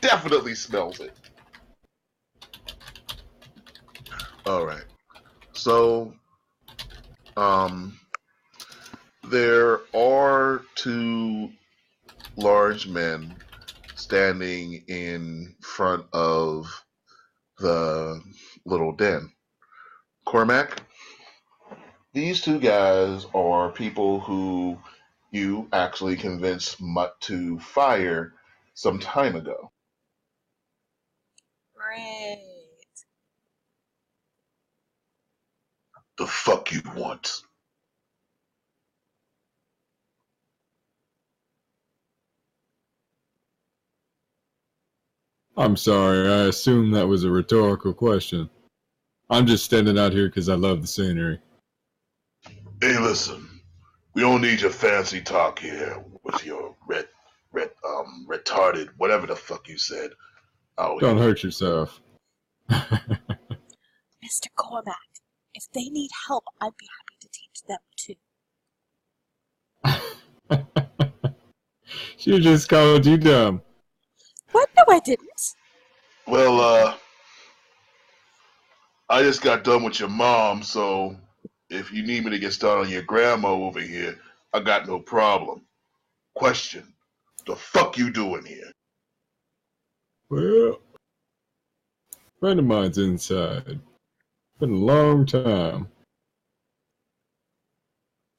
definitely smells it. All right. So, there are two large men standing in front of the little den. Cormac, these two guys are people who you actually convinced Mutt to fire some time ago. Great. The fuck you want? I'm sorry, I assumed that was a rhetorical question. I'm just standing out here because I love the scenery. Hey, listen, we don't need your fancy talk here with your retarded, whatever the fuck you said. Out Don't here. hurt yourself. Mr. Cormac, if they need help, I'd be happy to teach them too. She just called you dumb. What? No, I didn't. Well, I just got done with your mom, so if you need me to get started on your grandma over here, I got no problem. Question: the fuck you doing here? Well, friend of mine's inside. Been a long time.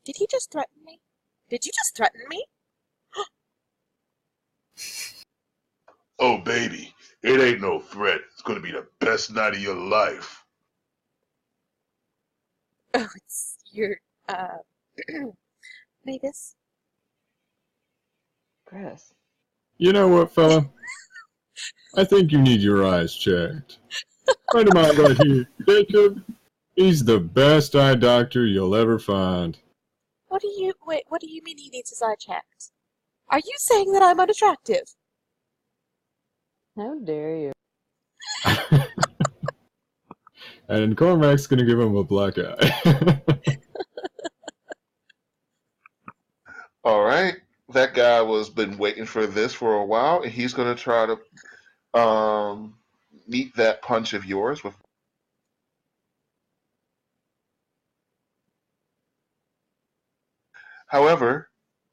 Did he just threaten me? Did you just threaten me? Oh, baby, it ain't no threat. It's gonna be the best night of your life. Oh, it's your, Mavis? Gross. You know what, fella? I think you need your eyes checked. Friend of mine right here, Jacob. He's the best eye doctor you'll ever find. What do you mean he needs his eye checked? Are you saying that I'm unattractive? How dare you? And Cormac's gonna give him a black eye. All right, that guy was been waiting for this for a while, and he's gonna try to meet that punch of yours with. However,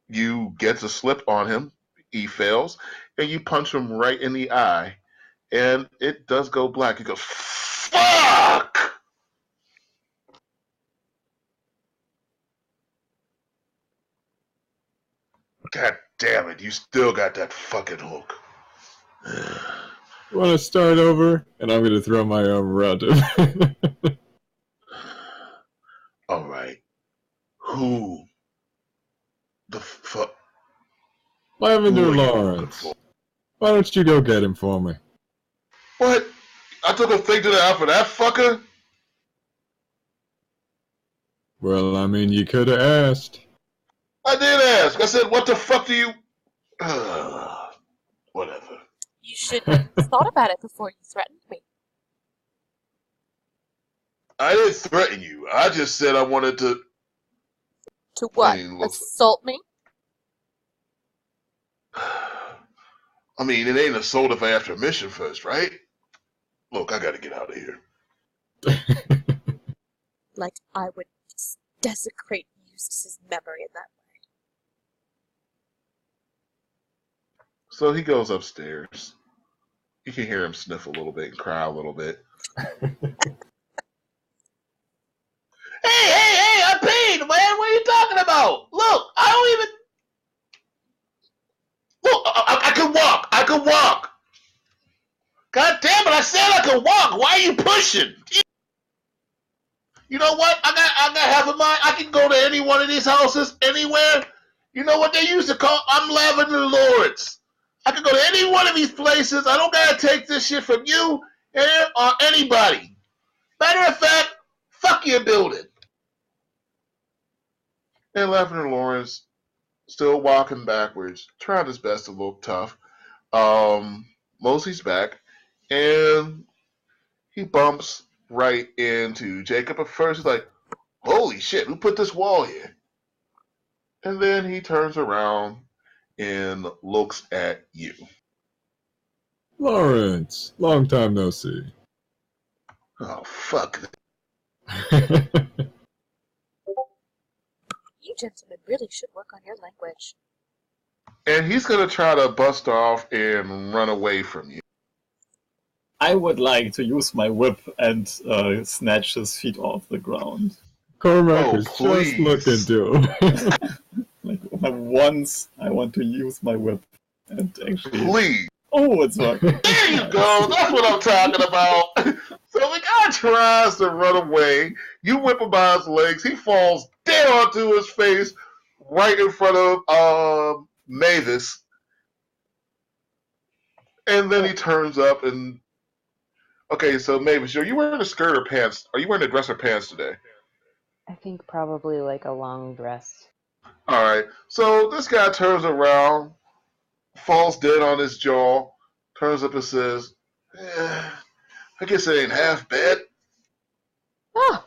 you get a slip on him. He fails, and you punch him right in the eye, and it does go black. He goes, "Fuck!" God damn it! You still got that fucking hook. You want to start over? And I'm gonna throw my arm around him. All right, who the fuck? Lavender Who are you looking Lawrence. for? Why don't you go get him for me? What? I took a thing to the eye for that fucker? Well, I mean, you could have asked. I did ask. I said, what the fuck do you... Whatever. You should have thought about it before you threatened me. I didn't threaten you. I just said I wanted to... To what? I mean, look, Assault me? I mean, it ain't assault if I have permission first, right? Look, I gotta get out of here. Like I would just desecrate Eustace's memory in that way. So he goes upstairs. You can hear him sniff a little bit and cry a little bit. Hey, I paid, man. What are you talking about? Look, I don't even... Look, I can walk. I can walk. God damn it, I said I could walk. Why are you pushing? You know what? I got half a mind. I can go to any one of these houses, anywhere. You know what they used to call? I'm Lavender Lawrence. I can go to any one of these places. I don't gotta take this shit from you or anybody. Matter of fact, fuck your building. And Lavender Lawrence, still walking backwards, trying his best to look tough. Mosey's back, and he bumps right into Jacob. At first, he's like, holy shit, who put this wall here? And then he turns around and looks at you. Lawrence, long time no see. Oh, fuck. You gentlemen really should work on your language. And he's going to try to bust off and run away from you. I would like to use my whip and snatch his feet off the ground. Cormac Oh, was please. just looking to him. Like once, I want to use my whip and actually. Please. Oh, it's working. There you go. That's what I'm talking about. So the guy tries to run away. You whip him by his legs. He falls dead onto his face right in front of Mavis. And then he turns up and Okay, so Mavis, are you wearing a skirt or pants? Are you wearing a dress or pants today? I think probably like a long dress. All right. So this guy turns around, falls dead on his jaw, turns up and says, I guess it ain't half bad. Ah!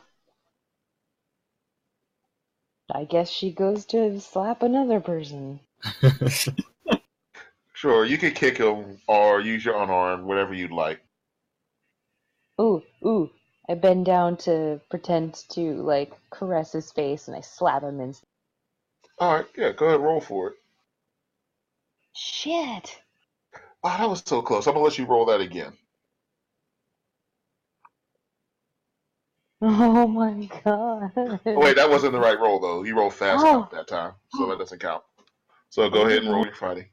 I guess she goes to slap another person. Sure, you can kick him or use your unarmed, whatever you'd like. Ooh. I bend down to pretend to, like, caress his face and I slap him and. All right, yeah, go ahead, roll for it. Shit! Oh, that was so close. I'm gonna let you roll that again. Oh my god. Oh, wait, that wasn't the right roll though. You rolled fast enough Oh! that time, so that doesn't count. So go ahead and Oh, roll your fighting.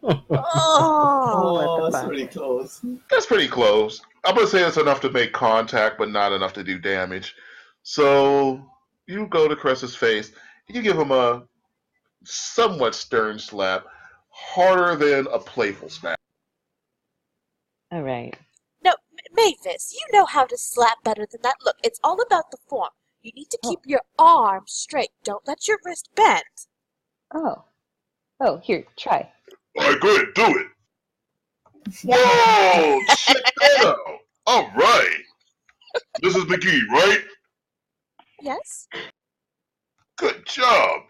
what the That's fuck? pretty close. That's pretty close. I'm gonna say it's enough to make contact, but not enough to do damage. So you go to Cress's face. You give him a somewhat stern slap, harder than a playful smack. Alright. No, Mavis, you know how to slap better than that. Look, it's all about the form. You need to keep your arm straight. Don't let your wrist bend. Oh. Oh, here, try. All right, go ahead, do it. Whoa, check that out. All right. This is McGee, right? Yes? Good job.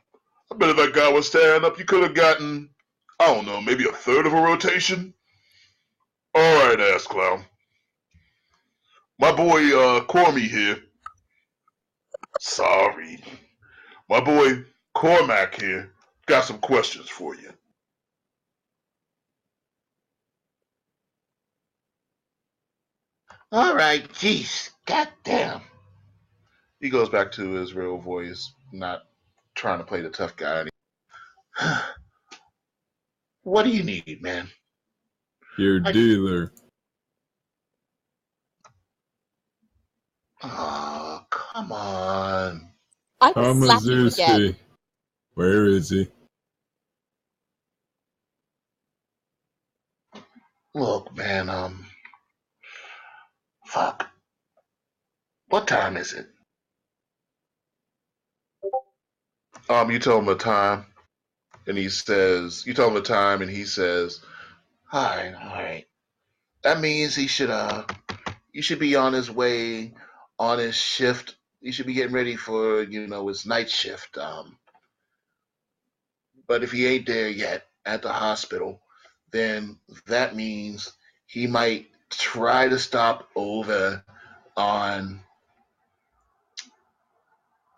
I bet if that guy was standing up, you could have gotten, I don't know, maybe a third of a rotation. All right, ass clown. My boy, Cormy here. Sorry. My boy, Cormac here. Got some questions for you. All right, jeez, goddamn. He goes back to his real voice, not trying to play the tough guy. What do you need, man? Your dealer. Oh, come on. I will slap you again. Hamazuski. Where is he? Look, man, fuck. What time is it? You tell him the time, and he says, you tell him the time, and he says, all right. That means he should be on his way, on his shift. He should be getting ready for, his night shift. But if he ain't there yet at the hospital, then that means he might try to stop over on.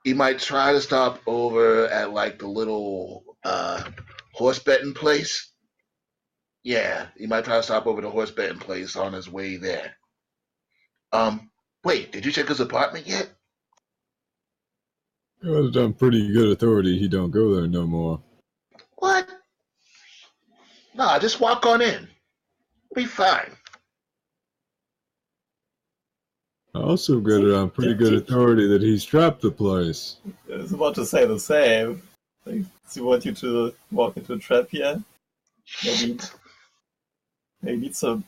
He might try to stop over at like the little horse betting place. Yeah, he might try to stop over the horse betting place on his way there. Wait, did you check his apartment yet? Got it on pretty good authority he don't go there no more. What? Nah, just walk on in. Be fine. I also got it on pretty good authority that he's trapped the place. I was about to say the same. Like, does he want you to walk into a trap here? Maybe need some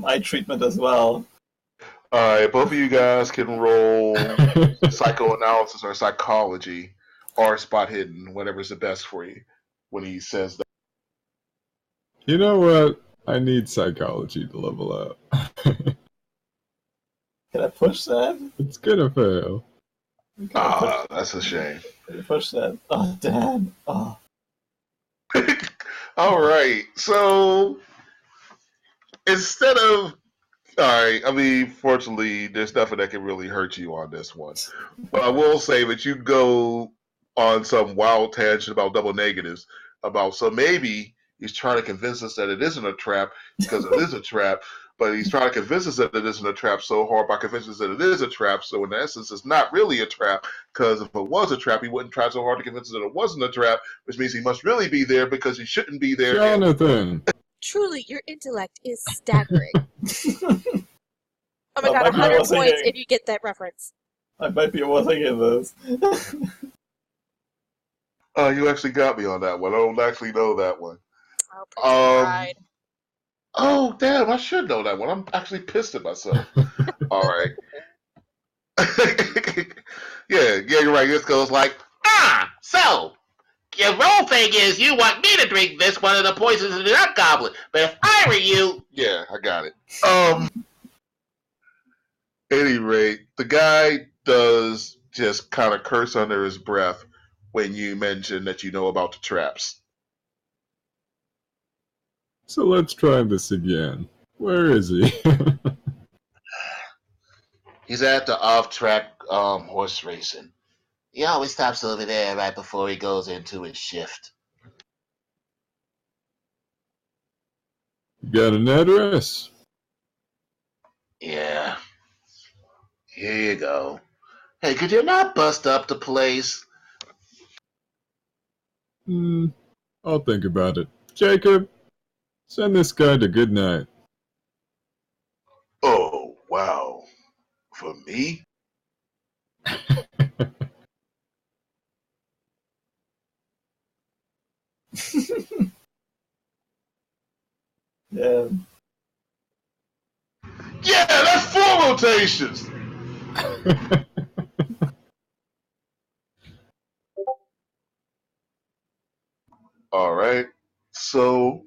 eye treatment as well. Alright, both of you guys can roll psychoanalysis or psychology or spot hidden, whatever's the best for you when he says that. You know what? I need psychology to level up. Can I push that? It's gonna fail. That's a shame. Can I push that? Oh, damn. Oh. Alright, so instead of alright, I mean, fortunately, there's nothing that can really hurt you on this one. But I will say that you go on some wild tangent about double negatives, so maybe he's trying to convince us that it isn't a trap because it is a trap, but he's trying to convince us that it isn't a trap so hard by convincing us that it is a trap. So in essence, it's not really a trap because if it was a trap, he wouldn't try so hard to convince us that it wasn't a trap, which means he must really be there because he shouldn't be there. Jonathan! Truly, your intellect is staggering. Oh my Well, god, maybe I 100 was points thinking- if you get that reference. I might be overthinking this. You actually got me on that one. I don't actually know that one. Oh, pretend pride. Oh, damn, I should know that one. I'm actually pissed at myself. All right. Yeah, you're right. This goes like, so your role thing is you want me to drink this one of the poisons in the nut goblet, but if I were you, yeah, I got it. Any rate, the guy does just kind of curse under his breath when you mention that you know about the traps. So let's try this again. Where is he? He's at the off-track horse racing. He always stops over there right before he goes into his shift. Got an address? Yeah, here you go. Hey, could you not bust up the place? I'll think about it. Jacob, send this guy to good night. Oh, wow. For me? Yeah. Yeah, that's 4 rotations! All right. So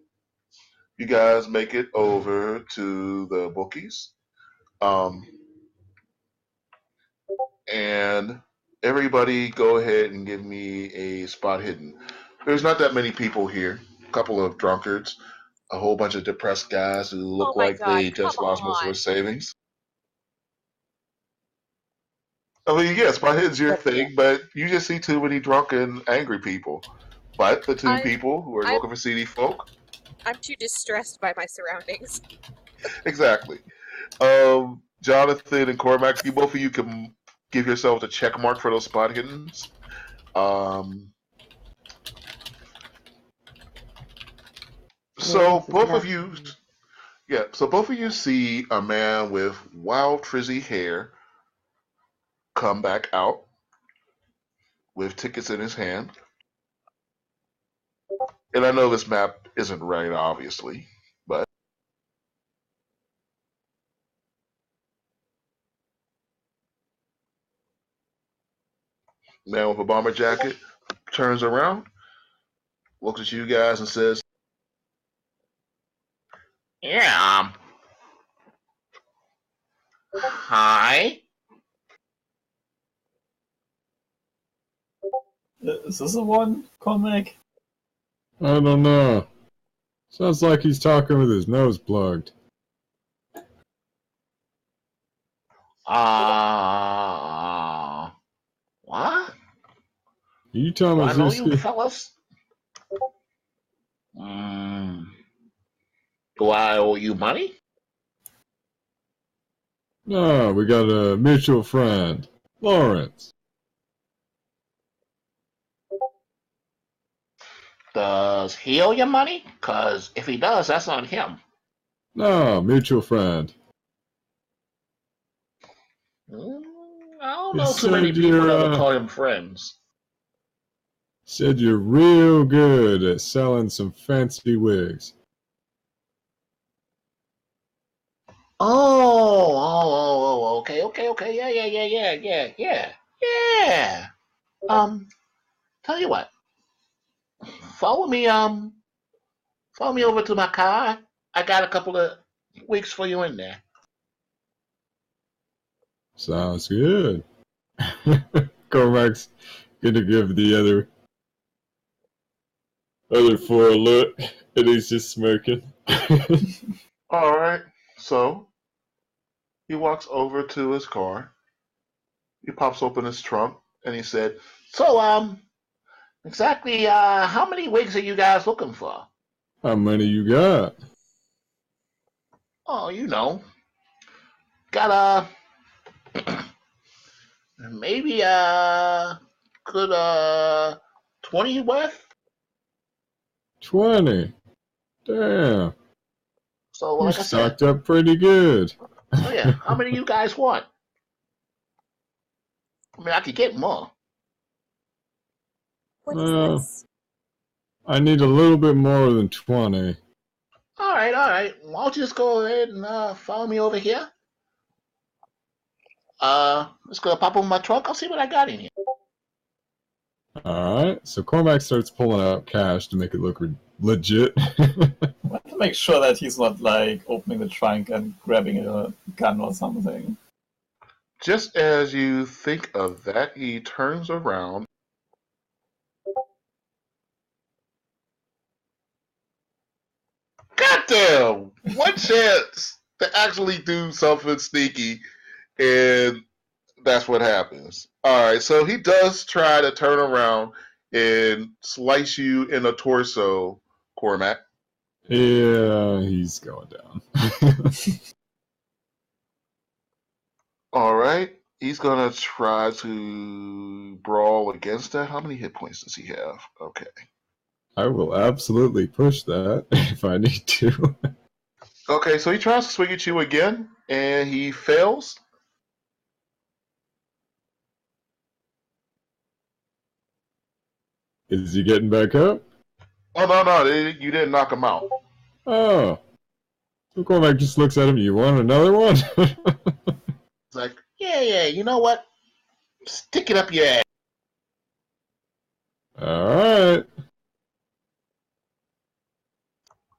you guys make it over to the bookies. Um, and everybody go ahead and give me a spot hidden. There's not that many people here. A couple of drunkards, a whole bunch of depressed guys who Oh look my like god, they come just lost most of their on. savings. I mean, yeah, spot hidden's your But yeah, thing, but you just see too many drunken, angry people. But the two I'm people who are I'm looking for CD folk, I'm too distressed by my surroundings. exactly. Jonathan and Cormac, you both of you can give yourselves a check mark for those spot hiddens. Um, yeah, so this is both of not. you, yeah, so both of you see a man with wild frizzy hair come back out with tickets in his hand. And I know this map isn't right, obviously, but man with a bomber jacket turns around, looks at you guys, and says, "Yeah, hi." Is this the one, Cormac? I don't know. Sounds like he's talking with his nose plugged. What? You tell Do I know you Mazuski? fellas? Mm, do I owe you money? No, we got a mutual friend, Lawrence. Does he owe you money? Because if he does, that's on him. No, mutual friend. Mm, I don't He know too many said people you're, that would call him friends. said you're real good at selling some fancy wigs. Okay. Yeah. Um, tell you what, follow me, follow me over to my car. I got a couple of weeks for you in there. Sounds good. Cormac's gonna give the other four a look, and he's just smirking. All right. So he walks over to his car. He pops open his trunk and he said, "So, exactly, how many wigs are you guys looking for?" How many you got? Oh, got maybe good 20 worth. 20. Damn, So, you like I said, stocked up pretty good. so yeah, how many you guys want? I mean, I could get more. What is Well, this? I need a little bit more than 20. All right, all right. Why don't you just go ahead and follow me over here? Let's go pop open my trunk. I'll see what I got in here. Alright, so Cormac starts pulling out cash to make it look legit. I want to make sure that he's not like opening the trunk and grabbing a gun or something. Just as you think of that, he turns around. Goddamn! One chance to actually do something sneaky, and that's what happens. All right, so he does try to turn around and slice you in the torso, Cormac. Yeah, he's going down. All right, he's gonna try to brawl against that. How many hit points does he have? Okay. I will absolutely push that if I need to. Okay, so he tries to swing at you again, and he fails. Is he getting back up? Oh no, you didn't knock him out. Oh. So Cormac just looks at him, you want another one? It's like, yeah, you know what? Stick it up your ass. Alright.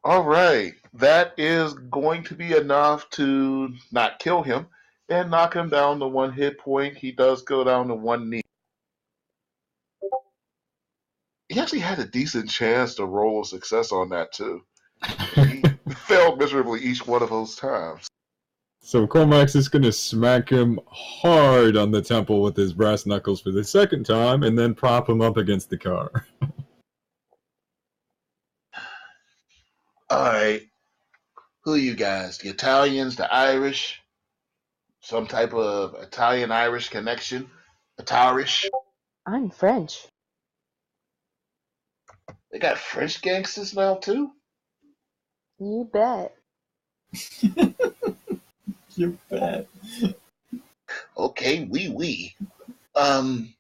All right, that is going to be enough to not kill him and knock him down to 1 hit point. He does go down to 1 knee. He actually had a decent chance to roll a success on that too. He failed miserably each one of those times. So Cormac's just gonna smack him hard on the temple with his brass knuckles for the second time and then prop him up against the car. All right, who are you guys? The Italians, the Irish? Some type of Italian-Irish connection? Italish? I'm French. They got French gangsters now too? You bet. You bet. Okay, oui. Um,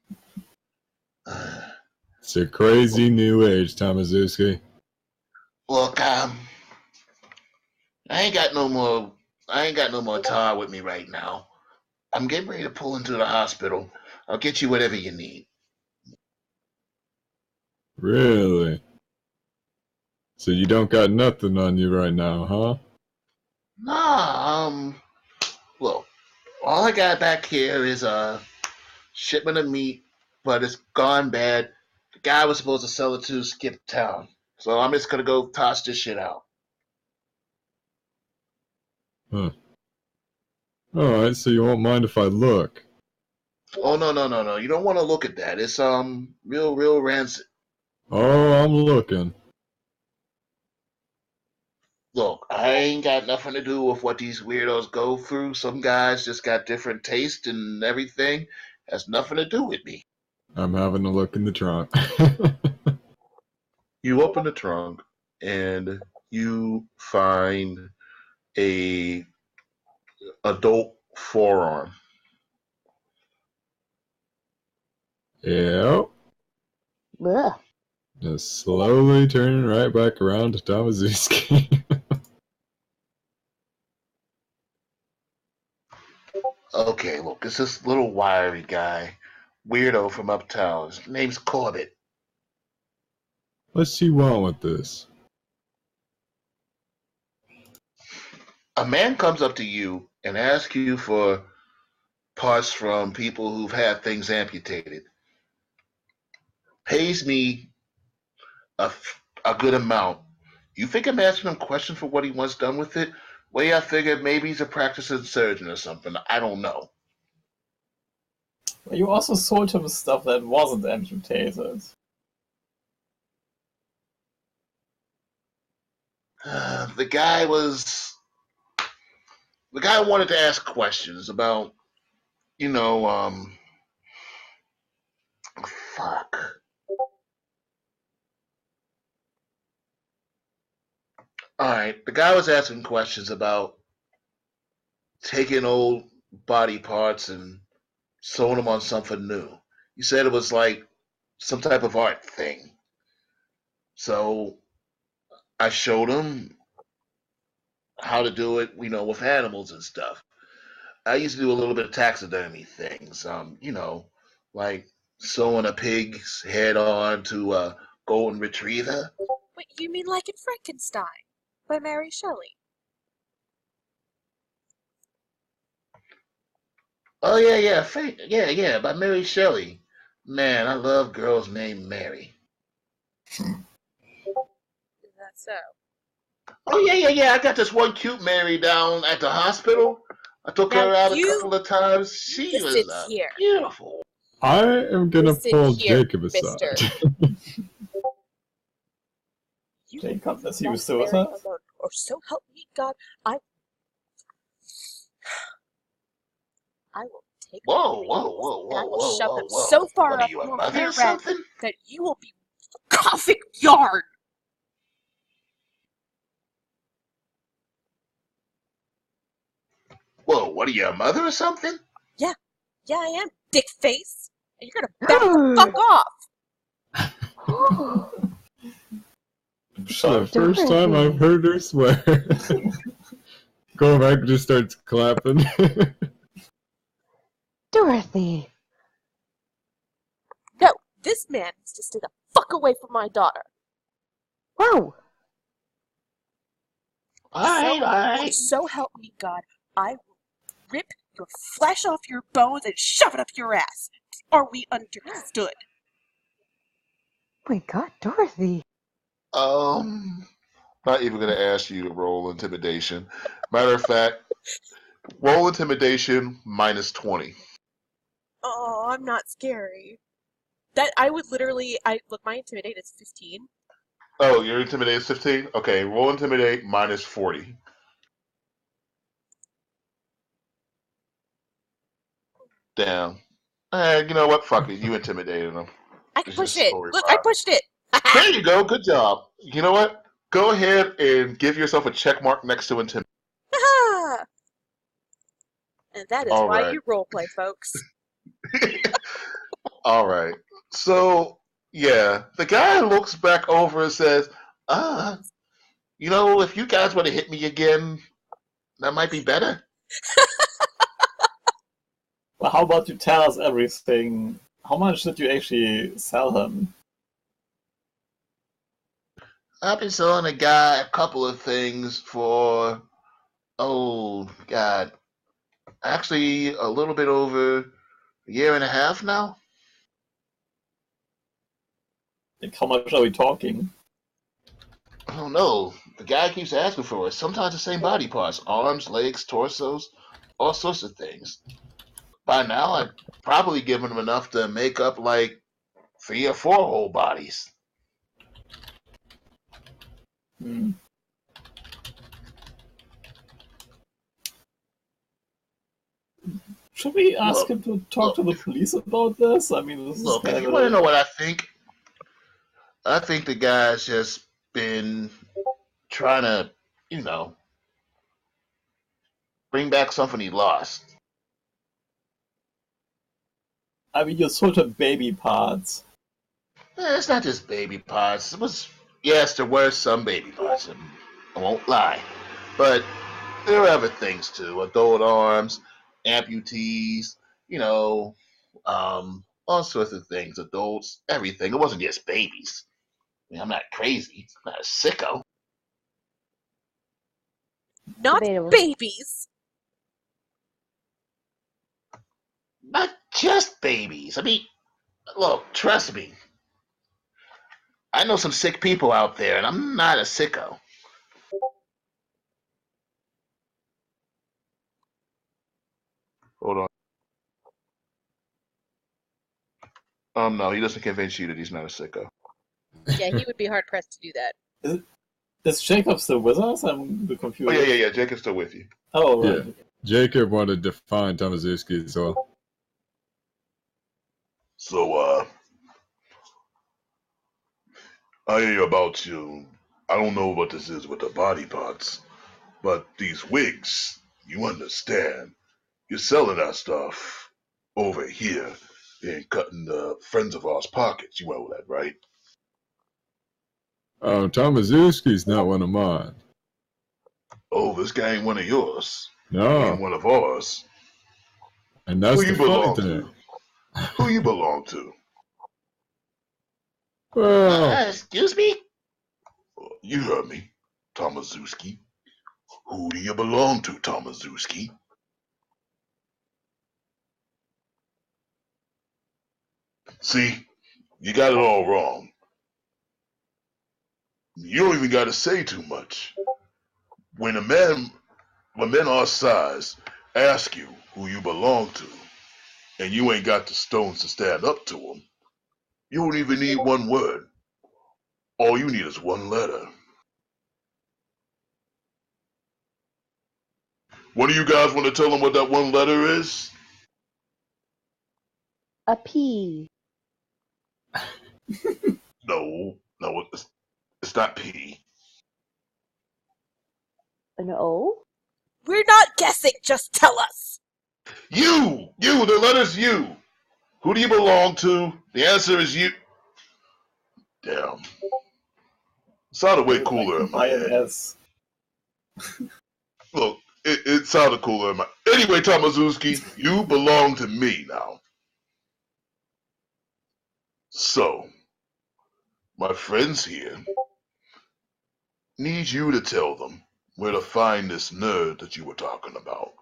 It's a crazy new age, Tomaszewski. look, I ain't got no more tar with me right now. I'm getting ready to pull into the hospital. I'll get you whatever you need. Really? So you don't got nothing on you right now, huh? Nah, look, all I got back here is a shipment of meat, but it's gone bad. The guy was supposed to sell it to skipped town. So I'm just gonna go toss this shit out. Huh. Alright, so you won't mind if I look. Oh no. You don't wanna look at that. It's real rancid. Oh, I'm looking. Look, I ain't got nothing to do with what these weirdos go through. Some guys just got different taste and everything. Has nothing to do with me. I'm having a look in the trunk. You open the trunk and you find a adult forearm. Yep. Ugh. Just slowly turning right back around to Tomaszewski. Okay, look, it's this little wiry guy, weirdo from uptown. His name's Corbett. What's he want with this? A man comes up to you and asks you for parts from people who've had things amputated. Pays me a, a good amount. You think I'm asking him questions for what he wants done with it? Well, I figured maybe he's a practicing surgeon or something. I don't know. You also sold him stuff that wasn't amputated. The guy wanted to ask questions about, you know, fuck. All right, the guy was asking questions about taking old body parts and sewing them on something new. He said it was like some type of art thing. So I showed him. how to do it, with animals and stuff. I used to do a little bit of taxidermy things, like sewing a pig's head on to a golden retriever. Wait, you mean like in Frankenstein by Mary Shelley? Oh yeah, by Mary Shelley. Man, I love girls named Mary. Is that so? Oh yeah. I got this one cute Mary down at the hospital. I took Now her out a you couple of times. She listen was here. beautiful. I am gonna Listen pull here, Jacob aside. mister. You Jacob, leave as he was that Mary still with us? alone, or so help me God, I will take my Whoa, whoa, nails whoa, and I whoa, will whoa, shove whoa, them so whoa. far What are up you, a your mother rear or end something? that you will be coughing yarn. Whoa, what are you, a mother or something? Yeah, I am, dick face. And you're gonna back the fuck off. It's the first time I've heard her swear. Cormac just starts clapping. Dorothy! No, this man needs to stay the fuck away from my daughter. Whoa! Alright. So help me God, I will rip your flesh off your bones and shove it up your ass. Are we understood? My God, Dorothy! Not even gonna ask you to roll intimidation. Matter of fact, roll intimidation -20. Oh, I'm not scary. That I would literally, look, my intimidate is 15. Oh, your intimidate is 15? Okay, roll intimidate -40. Damn. You know what? Fuck it. You intimidated him. I It's pushed just it. story Look, I vibe. pushed it. There you go. Good job. You know what? Go ahead and give yourself a check mark next to intimidate. And that is All why right. you roleplay, folks. All right. So, yeah, the guy looks back over and says, if you guys want to hit me again, that might be better. Well, how about you tell us everything? How much did you actually sell him? I've been selling a guy a couple of things for, oh, God, actually a little bit over a year and a half now. Like, how much are we talking? I don't know. The guy keeps asking for it. Sometimes the same body parts: arms, legs, torsos, all sorts of things. By now, I've probably given him enough to make up like 3 or 4 whole bodies. Hmm. Should we ask him to talk to the police about this? I mean, this is Look, kind if of you want to know what I think the guy's just been trying to, you know, bring back something he lost. I mean, you sold him baby parts. It's not just baby parts. Yes, there were some baby parts. I won't lie, but there were other things too: adult arms, amputees, all sorts of things. Adults, everything. It wasn't just babies. I mean, I'm not crazy. I'm not a sicko. Not Debatable. babies. Not just babies. I mean, look, trust me. I know some sick people out there, and I'm not a sicko. Hold on. No, he doesn't convince you that he's not a sicko. Yeah, he would be hard pressed to do that. Is Jacob still with us? I'm confused. Oh yeah. Jacob's still with you. Oh, right. Yeah. Jacob wanted to find Tomaszewski as well. So, I hear about you. I don't know what this is with the body parts, but these wigs, you understand. You're selling that stuff over here and cutting the friends of ours pockets. You know that, right? Oh, Tomaszewski's not one of mine. Oh, this guy ain't one of yours. He ain't No, one of ours. and Who that's the you funny belong thing. to? Who you belong to? Well, Excuse me? You heard me, Tomaszewski. Who do you belong to, Tomaszewski? See, you got it all wrong. You don't even got to say too much. When men our size ask you who you belong to, and you ain't got the stones to stand up to them, you don't even need one word. All you need is one letter. One of you guys want to tell them what that one letter is? A P. No, it's not P. An O? We're not guessing, just tell us! The letter's U. Who do you belong to? The answer is you. Damn. It sounded way I cooler can in my buy an head. S. Look, it sounded cooler in my... Anyway, Tomaszewski, you belong to me now. So, my friends here need you to tell them where to find this nerd that you were talking about.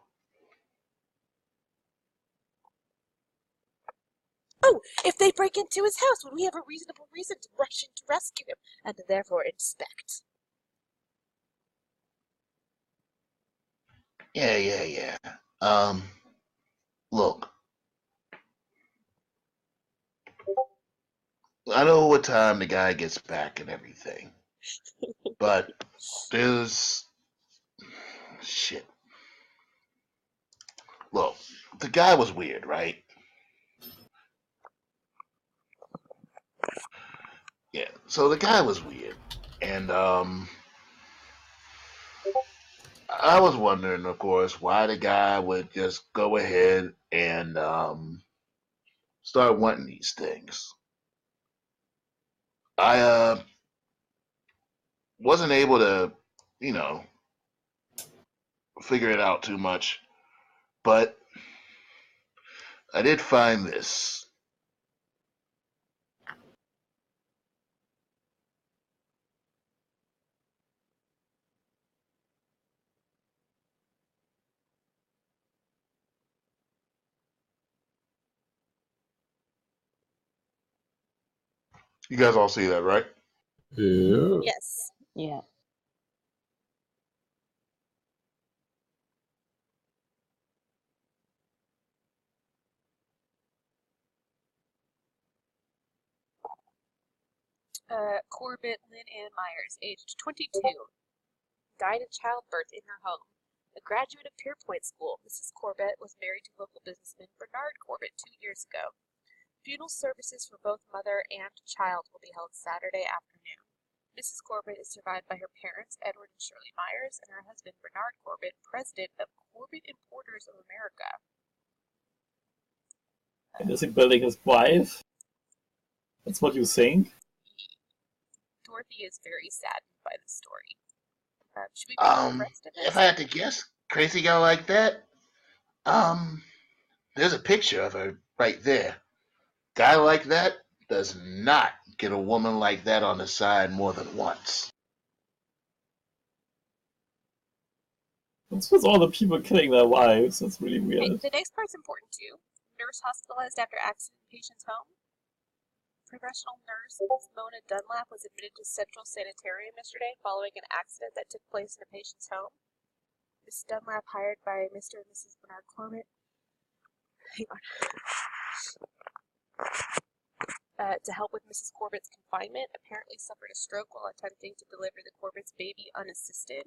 Oh, if they break into his house when we have a reasonable reason to rush in to rescue him, and therefore inspect. Yeah. Look. I know what time the guy gets back and everything. But there's... Shit. Look, the guy was weird, right? Yeah, so the guy was weird. And, I was wondering, of course, why the guy would just go ahead and, start wanting these things. I, wasn't able to, you know, figure it out too much, but I did find this. You guys all see that, right? yeah. Yes. Yeah. Corbett Lynn Ann Myers, aged 22, died in childbirth in her home. A graduate of Pierpoint School, Mrs. Corbett was married to local businessman Bernard Corbett 2 years ago. Funeral services for both mother and child will be held Saturday afternoon. Mrs. Corbett is survived by her parents, Edward and Shirley Myers, and her husband, Bernard Corbett, president of Corbett Importers of America. And is he building his wife? That's what you think? Dorothy is very saddened by the story. Should we read the rest of If it? I had to guess, crazy girl like that, there's a picture of her right there. Guy like that does not get a woman like that on the side more than once. What's with all the people killing their wives? That's really Okay, weird. the next part's important too. Nurse hospitalized after accident in patient's home. Professional nurse Mona Dunlap was admitted to Central Sanitarium yesterday following an accident that took place in a patient's home. Miss Dunlap, hired by Mr. and Mrs. Bernard Corbett, to help with Mrs. Corbett's confinement, apparently suffered a stroke while attempting to deliver the Corbett's baby unassisted.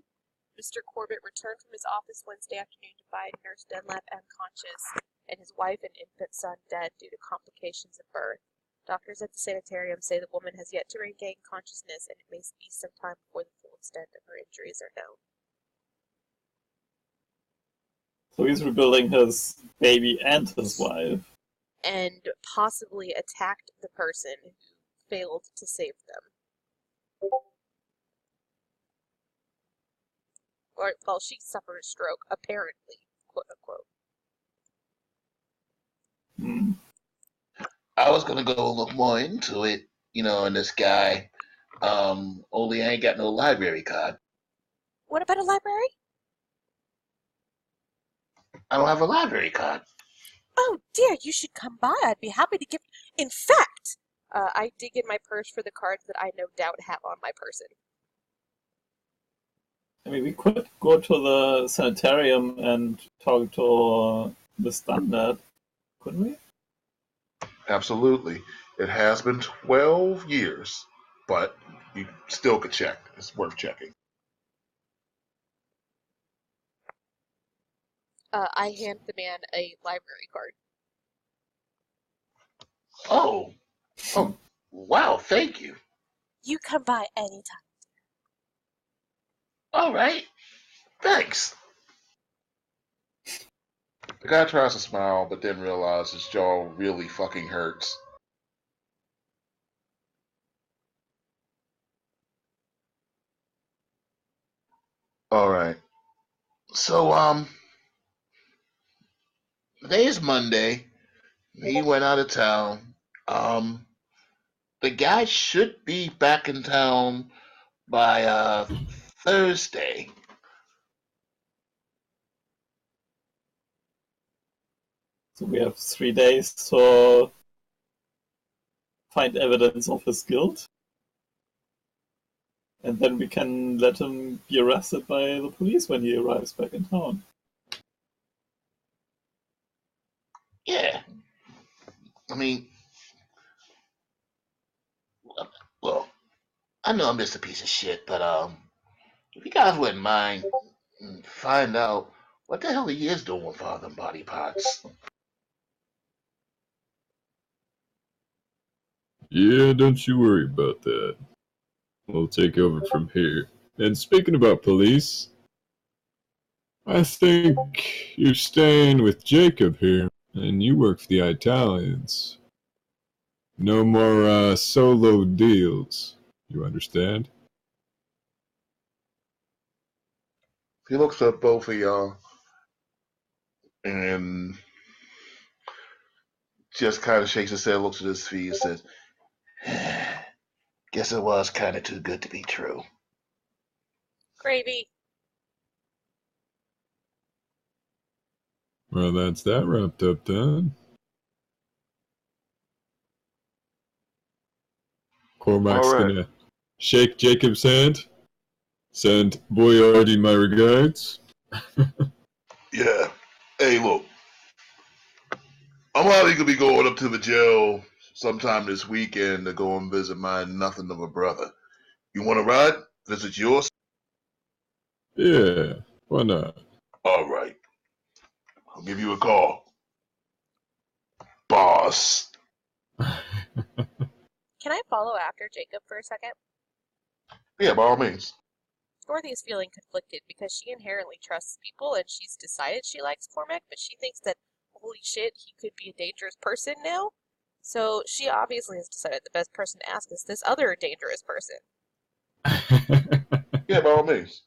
Mr. Corbett returned from his office Wednesday afternoon to find Nurse Dunlap unconscious and his wife and infant son dead due to complications of birth. Doctors at the sanitarium say the woman has yet to regain consciousness, and it may be some time before the full extent of her injuries are known. So he's rebuilding his baby and his wife. And possibly attacked the person who failed to save them. well, she suffered a stroke, apparently, quote unquote. Hmm. I was gonna go look more into it, and this guy. Only I ain't got no library card. What about a library? I don't have a library card. Oh dear, you should come by. I'd be happy to give. In fact, I dig in my purse for the cards that I no doubt have on my person. I mean, we could go to the sanitarium and talk to Miss Dunlap, couldn't we? Absolutely. It has been 12 years, but you still could check. It's worth checking. I hand the man a library card. Oh, oh, wow, thank you. You come by anytime. All right, thanks. The guy tries to smile, but then realizes his jaw really fucking hurts. All right. So, today is Monday. He went out of town. Um, the guy should be back in town by Thursday. So we have 3 days to find evidence of his guilt. And then we can let him be arrested by the police when he arrives back in town. Yeah, I mean, well, I know I'm just a piece of shit, but if you guys wouldn't mind, find out what the hell he is doing with all them body parts. Yeah, don't you worry about that. We'll take over from here. And speaking about police, I think you're staying with Jacob here, and you work for the Italians. No more solo deals. You understand? He looks at both of y'all and just kind of shakes his head, looks at his feet, and says, Guess it was kind of too good to be true. Gravy. Well, that's that wrapped up then. all Cormac's right. gonna shake Jacob's hand, send Boyardi my regards. Yeah. Hey, look, I'm probably gonna be going up to the jail sometime this weekend to go and visit my nothing of a brother. You want to ride? Visit yours? Yeah, why not? All right. I'll give you a call, boss. Can I follow after Jacob for a second? Yeah, by all means. Dorothy is feeling conflicted because she inherently trusts people and she's decided she likes Cormac, but she thinks that, holy shit, he could be a dangerous person now. So she obviously has decided the best person to ask is this other dangerous person. Yeah, by all means.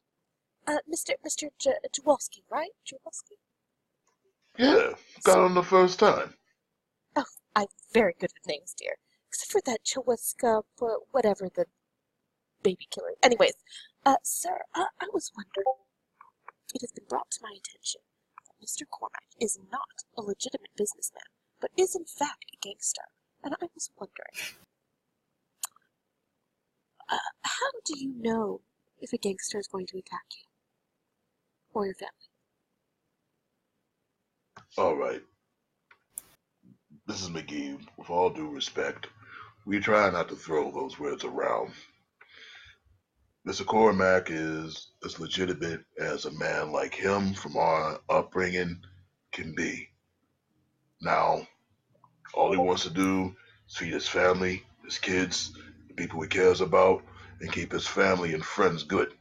Mr. Jaworski, right? Jaworski? Yeah, got on the first time. Oh, I'm very good with names, dear. Except for that Jaworska, whatever the baby killer. Anyways, sir, I was wondering. It has been brought to my attention that Mr. Cormac is not a legitimate businessman, but is in fact a gangster. And I was wondering, how do you know if a gangster is going to attack you? Or your family? All right. This is McGee. With all due respect, we try not to throw those words around. Mr. Cormac is as legitimate as a man like him from our upbringing can be. Now, all he wants to do is feed his family, his kids, the people he cares about, and keep his family and friends good.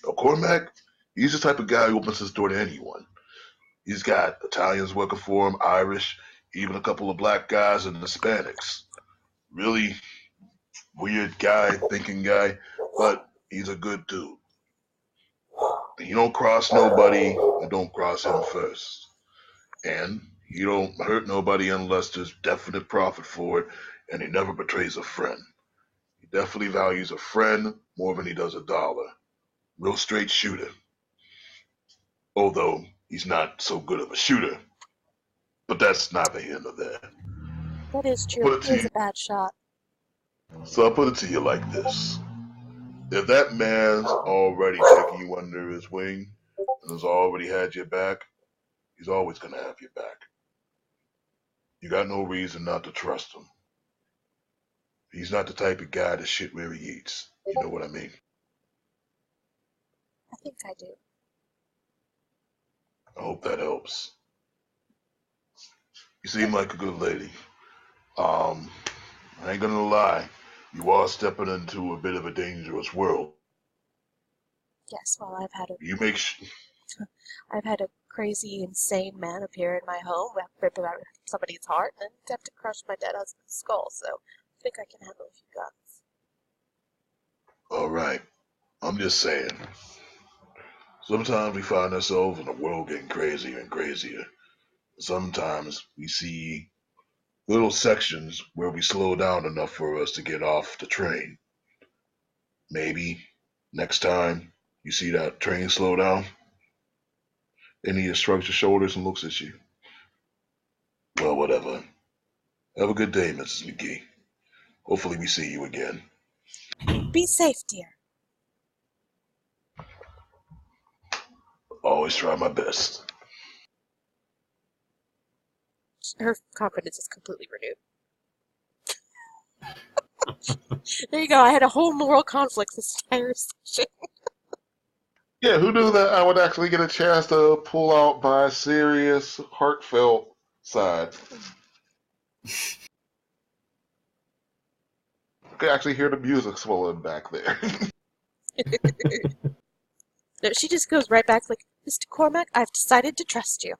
Now, Cormac, he's the type of guy who opens his door to anyone. He's got Italians working for him, Irish, even a couple of black guys and Hispanics. Really weird guy, thinking guy, but he's a good dude. He don't cross nobody and don't cross him first. And he don't hurt nobody unless there's definite profit for it, and he never betrays a friend. He definitely values a friend more than he does a dollar. Real straight shooter. Although he's not so good of a shooter. But that's neither here nor there. That is true. Put it He to is a bad shot. So I put it to you like this. If that man's already taking you under his wing and has already had your back, he's always going to have your back. You got no reason not to trust him. He's not the type of guy to shit where he eats. You know what I mean? I think I do. I hope that helps. You seem like a good lady. I ain't gonna lie. You are stepping into a bit of a dangerous world. Yes, well, You make I've had a crazy, insane man appear in my home, rip out somebody's heart, and attempt to crush my dead husband's skull, so I think I can handle a few guns. Alright. I'm just saying. Sometimes we find ourselves in a world getting crazier and crazier. Sometimes we see little sections where we slow down enough for us to get off the train. Maybe next time you see that train slow down, and he just shrugs his shoulders and looks at you. Well, whatever. Have a good day, Mrs. McGee. Hopefully we see you again. Be safe, dear. Always try my best. Her confidence is completely renewed. There you go. I had a whole moral conflict this entire session. Yeah, who knew that I would actually get a chance to pull out my serious, heartfelt side? I could actually hear the music swelling back there. No, she just goes right back like, Mr. Cormac, I've decided to trust you.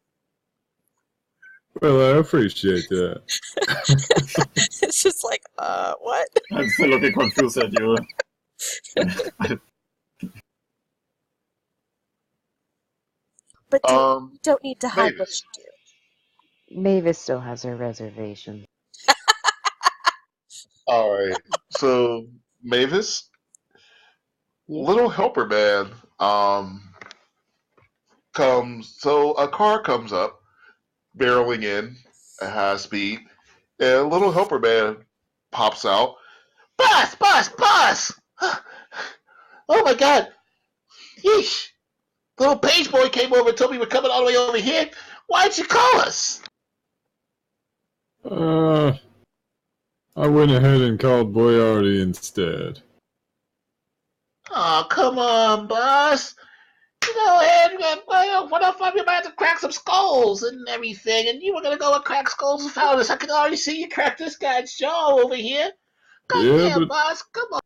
Well, I appreciate that. It's just like, what? I'm still looking confused at you. But you don't need to hide what Mavis. you do. Mavis still has her reservation. Alright, so Mavis, Yeah. little helper man, so a car comes up, barreling in at high speed, and little helper man pops out. Boss, boss, boss! Oh my god! Yeesh! Little page boy came over and told me we're coming all the way over here. Why'd you call us? I went ahead and called Boyardi instead. Oh, come on, boss. You know, what if I'm about to crack some skulls and everything, and you were gonna go and crack skulls and found us? I can already see you crack this guy's jaw over here. Yeah, Goddamn, but boss, come on.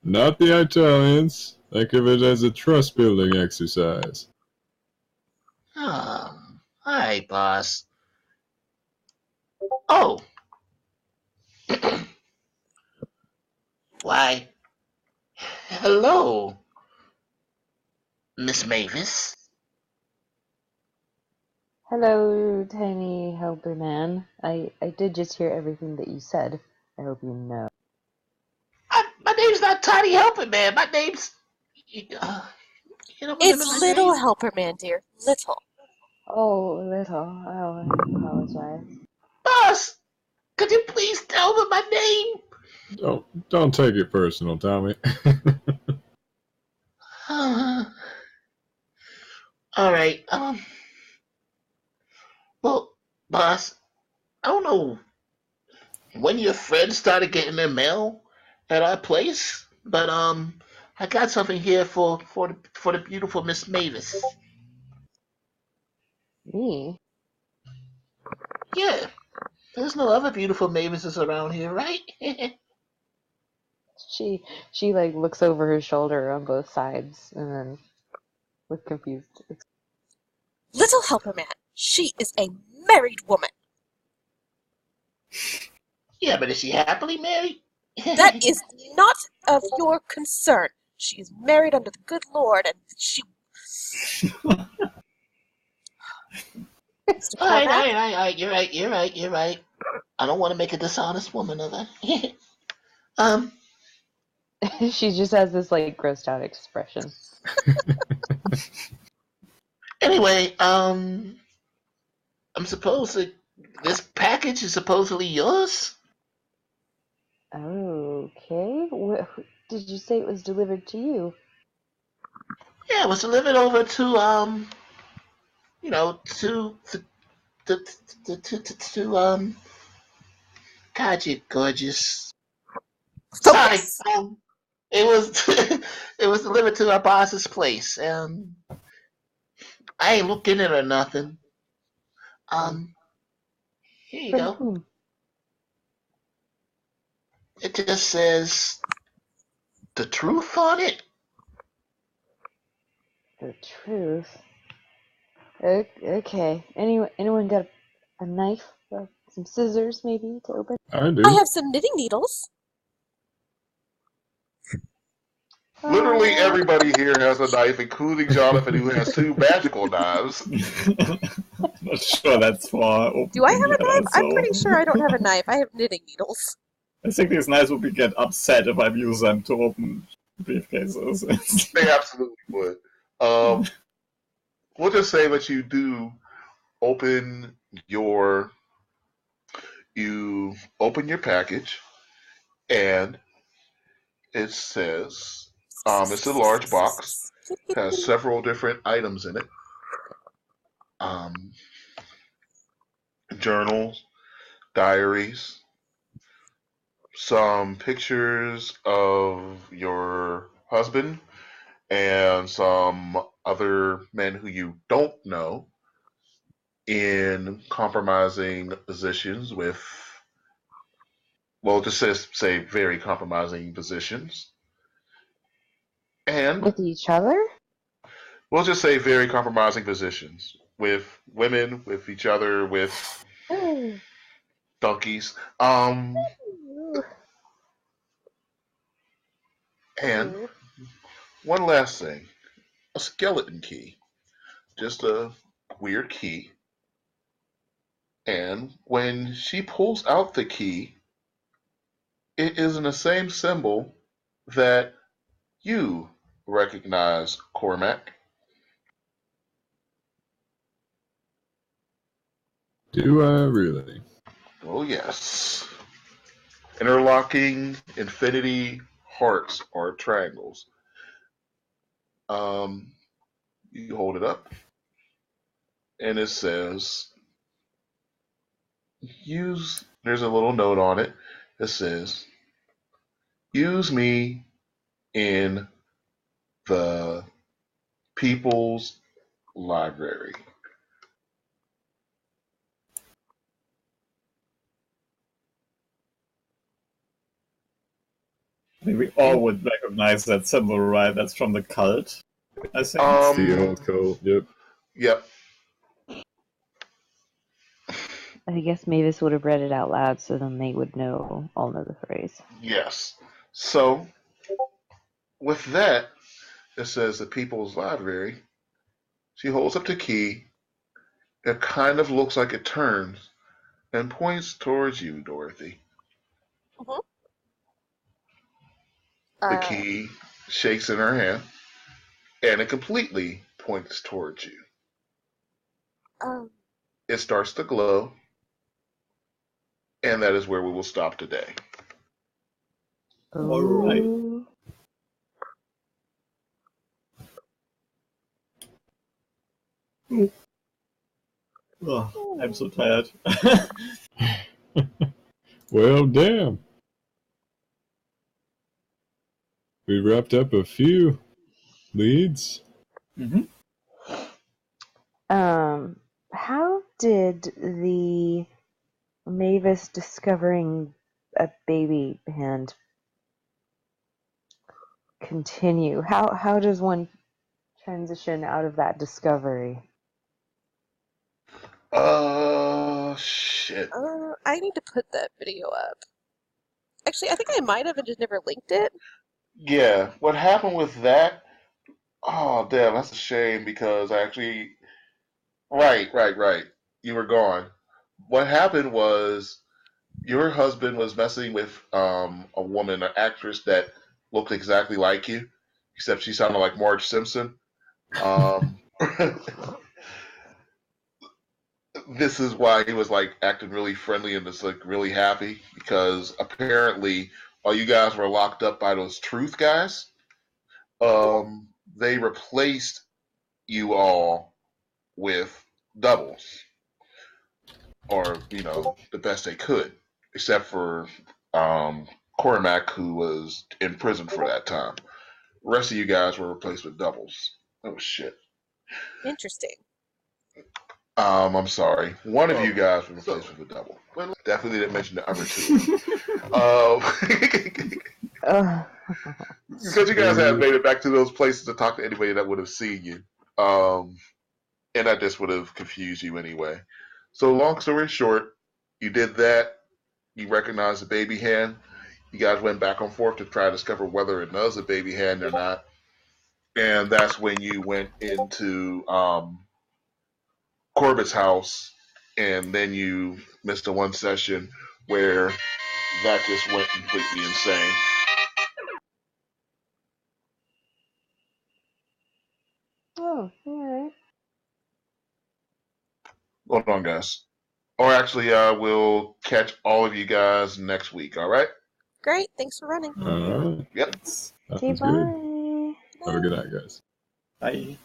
not the Italians. Think of it as a trust-building exercise. Alright, boss. Oh. Why, hello, Miss Mavis. Hello, tiny helper man. I did just hear everything that you said. I hope you know. My name's not Tiny Helping Man. My name's... You don't remember It's my little name? helper man, dear. Little. Oh, little. Oh, I apologize. Boss, could you please tell them my name? Don't take it personal, Tommy. Alright, well, boss, I don't know when your friends started getting their mail at our place, but, I got something here for the beautiful Miss Mavis. Me? Yeah, there's no other beautiful Mavises around here, right? She like looks over her shoulder on both sides and then look confused. Little helper man. She is a married woman. Yeah, but is she happily married? That is not of your concern. She is married under the good Lord, and she Mr. All right, all Cormac? right, all right. You're right. I don't want to make a dishonest woman of her. um. She just has this like grossed out expression. Anyway, I'm supposed to. This package is supposedly yours. Okay. Did you say it was delivered to you? Yeah, it was delivered over to to God, you gorgeous. Sorry, Focus! it was it was delivered to our boss's place. I ain't looking at it or nothing. Um, here you From go. whom? It just says the truth on it. The truth. Okay. Anyone got a knife? Some scissors, maybe, to open? I I do. have some knitting needles. Literally Uh, everybody here has a knife, including Jonathan, who has two magical knives. Not sure that's for Do I opening have a yet, knife? I'm also. pretty sure I don't have a knife. I have knitting needles. I think these knives would be get upset if I use them to open briefcases. They absolutely would. We'll just say that you do open your you open your package, and it says it's a large box, has several different items in it. Um, Journals, diaries, some pictures of your husband, and some other men who you don't know in compromising positions with, well, just say very compromising positions. And with each other? we'll just say very compromising positions with women, with each other, with Oh. donkeys. And one last thing, a skeleton key, just a weird key. And when she pulls out the key, it is in the same symbol that you recognize, Cormac. Do I really? Oh, yes. Interlocking infinity hearts or triangles. Um, you hold it up, and it says, use, there's a little note on it that says, use me in the People's Library. I think we all would recognize that symbol, right? That's from the cult, I think. It's the old code. Yep. Yep. I guess Mavis would have read it out loud, so then they would all know the phrase. Yes. So, with that, it says the People's Library. She holds up the key. It kind of looks like it turns and points towards you, Dorothy. Mhm. The key shakes in her hand, and it completely points towards you. Um, It starts to glow, and that is where we will stop today. All right. Ooh. Oh, I'm so tired. Well, damn. We wrapped up a few leads. Mm-hmm. How did the Mavis discovering a baby hand continue? How does one transition out of that discovery? Shit. I need to put that video up. Actually, I think I might have and just never linked it. Yeah, what happened with that? Oh, damn, that's a shame because I actually. Right. You were gone. What happened was your husband was messing with a woman, an actress that looked exactly like you, except she sounded like Marge Simpson. Um, this is why he was like acting really friendly and just like really happy because apparently while you guys were locked up by those truth guys, they replaced you all with doubles, or the best they could, except for Cormac, who was in prison for that time. The rest of you guys were replaced with doubles. Oh shit. Interesting. I'm sorry. One of you guys was replaced with a double. Definitely didn't mention the other two. Ugh. Because you guys had made it back to those places to talk to anybody that would have seen you. And that just would have confused you anyway. So long story short, you did that. You recognized the baby hand. You guys went back and forth to try to discover whether it was a baby hand or not. And that's when you went into Corbett's house, and then you missed the one session where that just went completely insane. Oh, alright. Hold on, guys. Or actually, we'll catch all of you guys next week, all right? Great. Thanks for running. All right. Yep. Okay, Sounds good. bye. Have a good night, guys. Bye.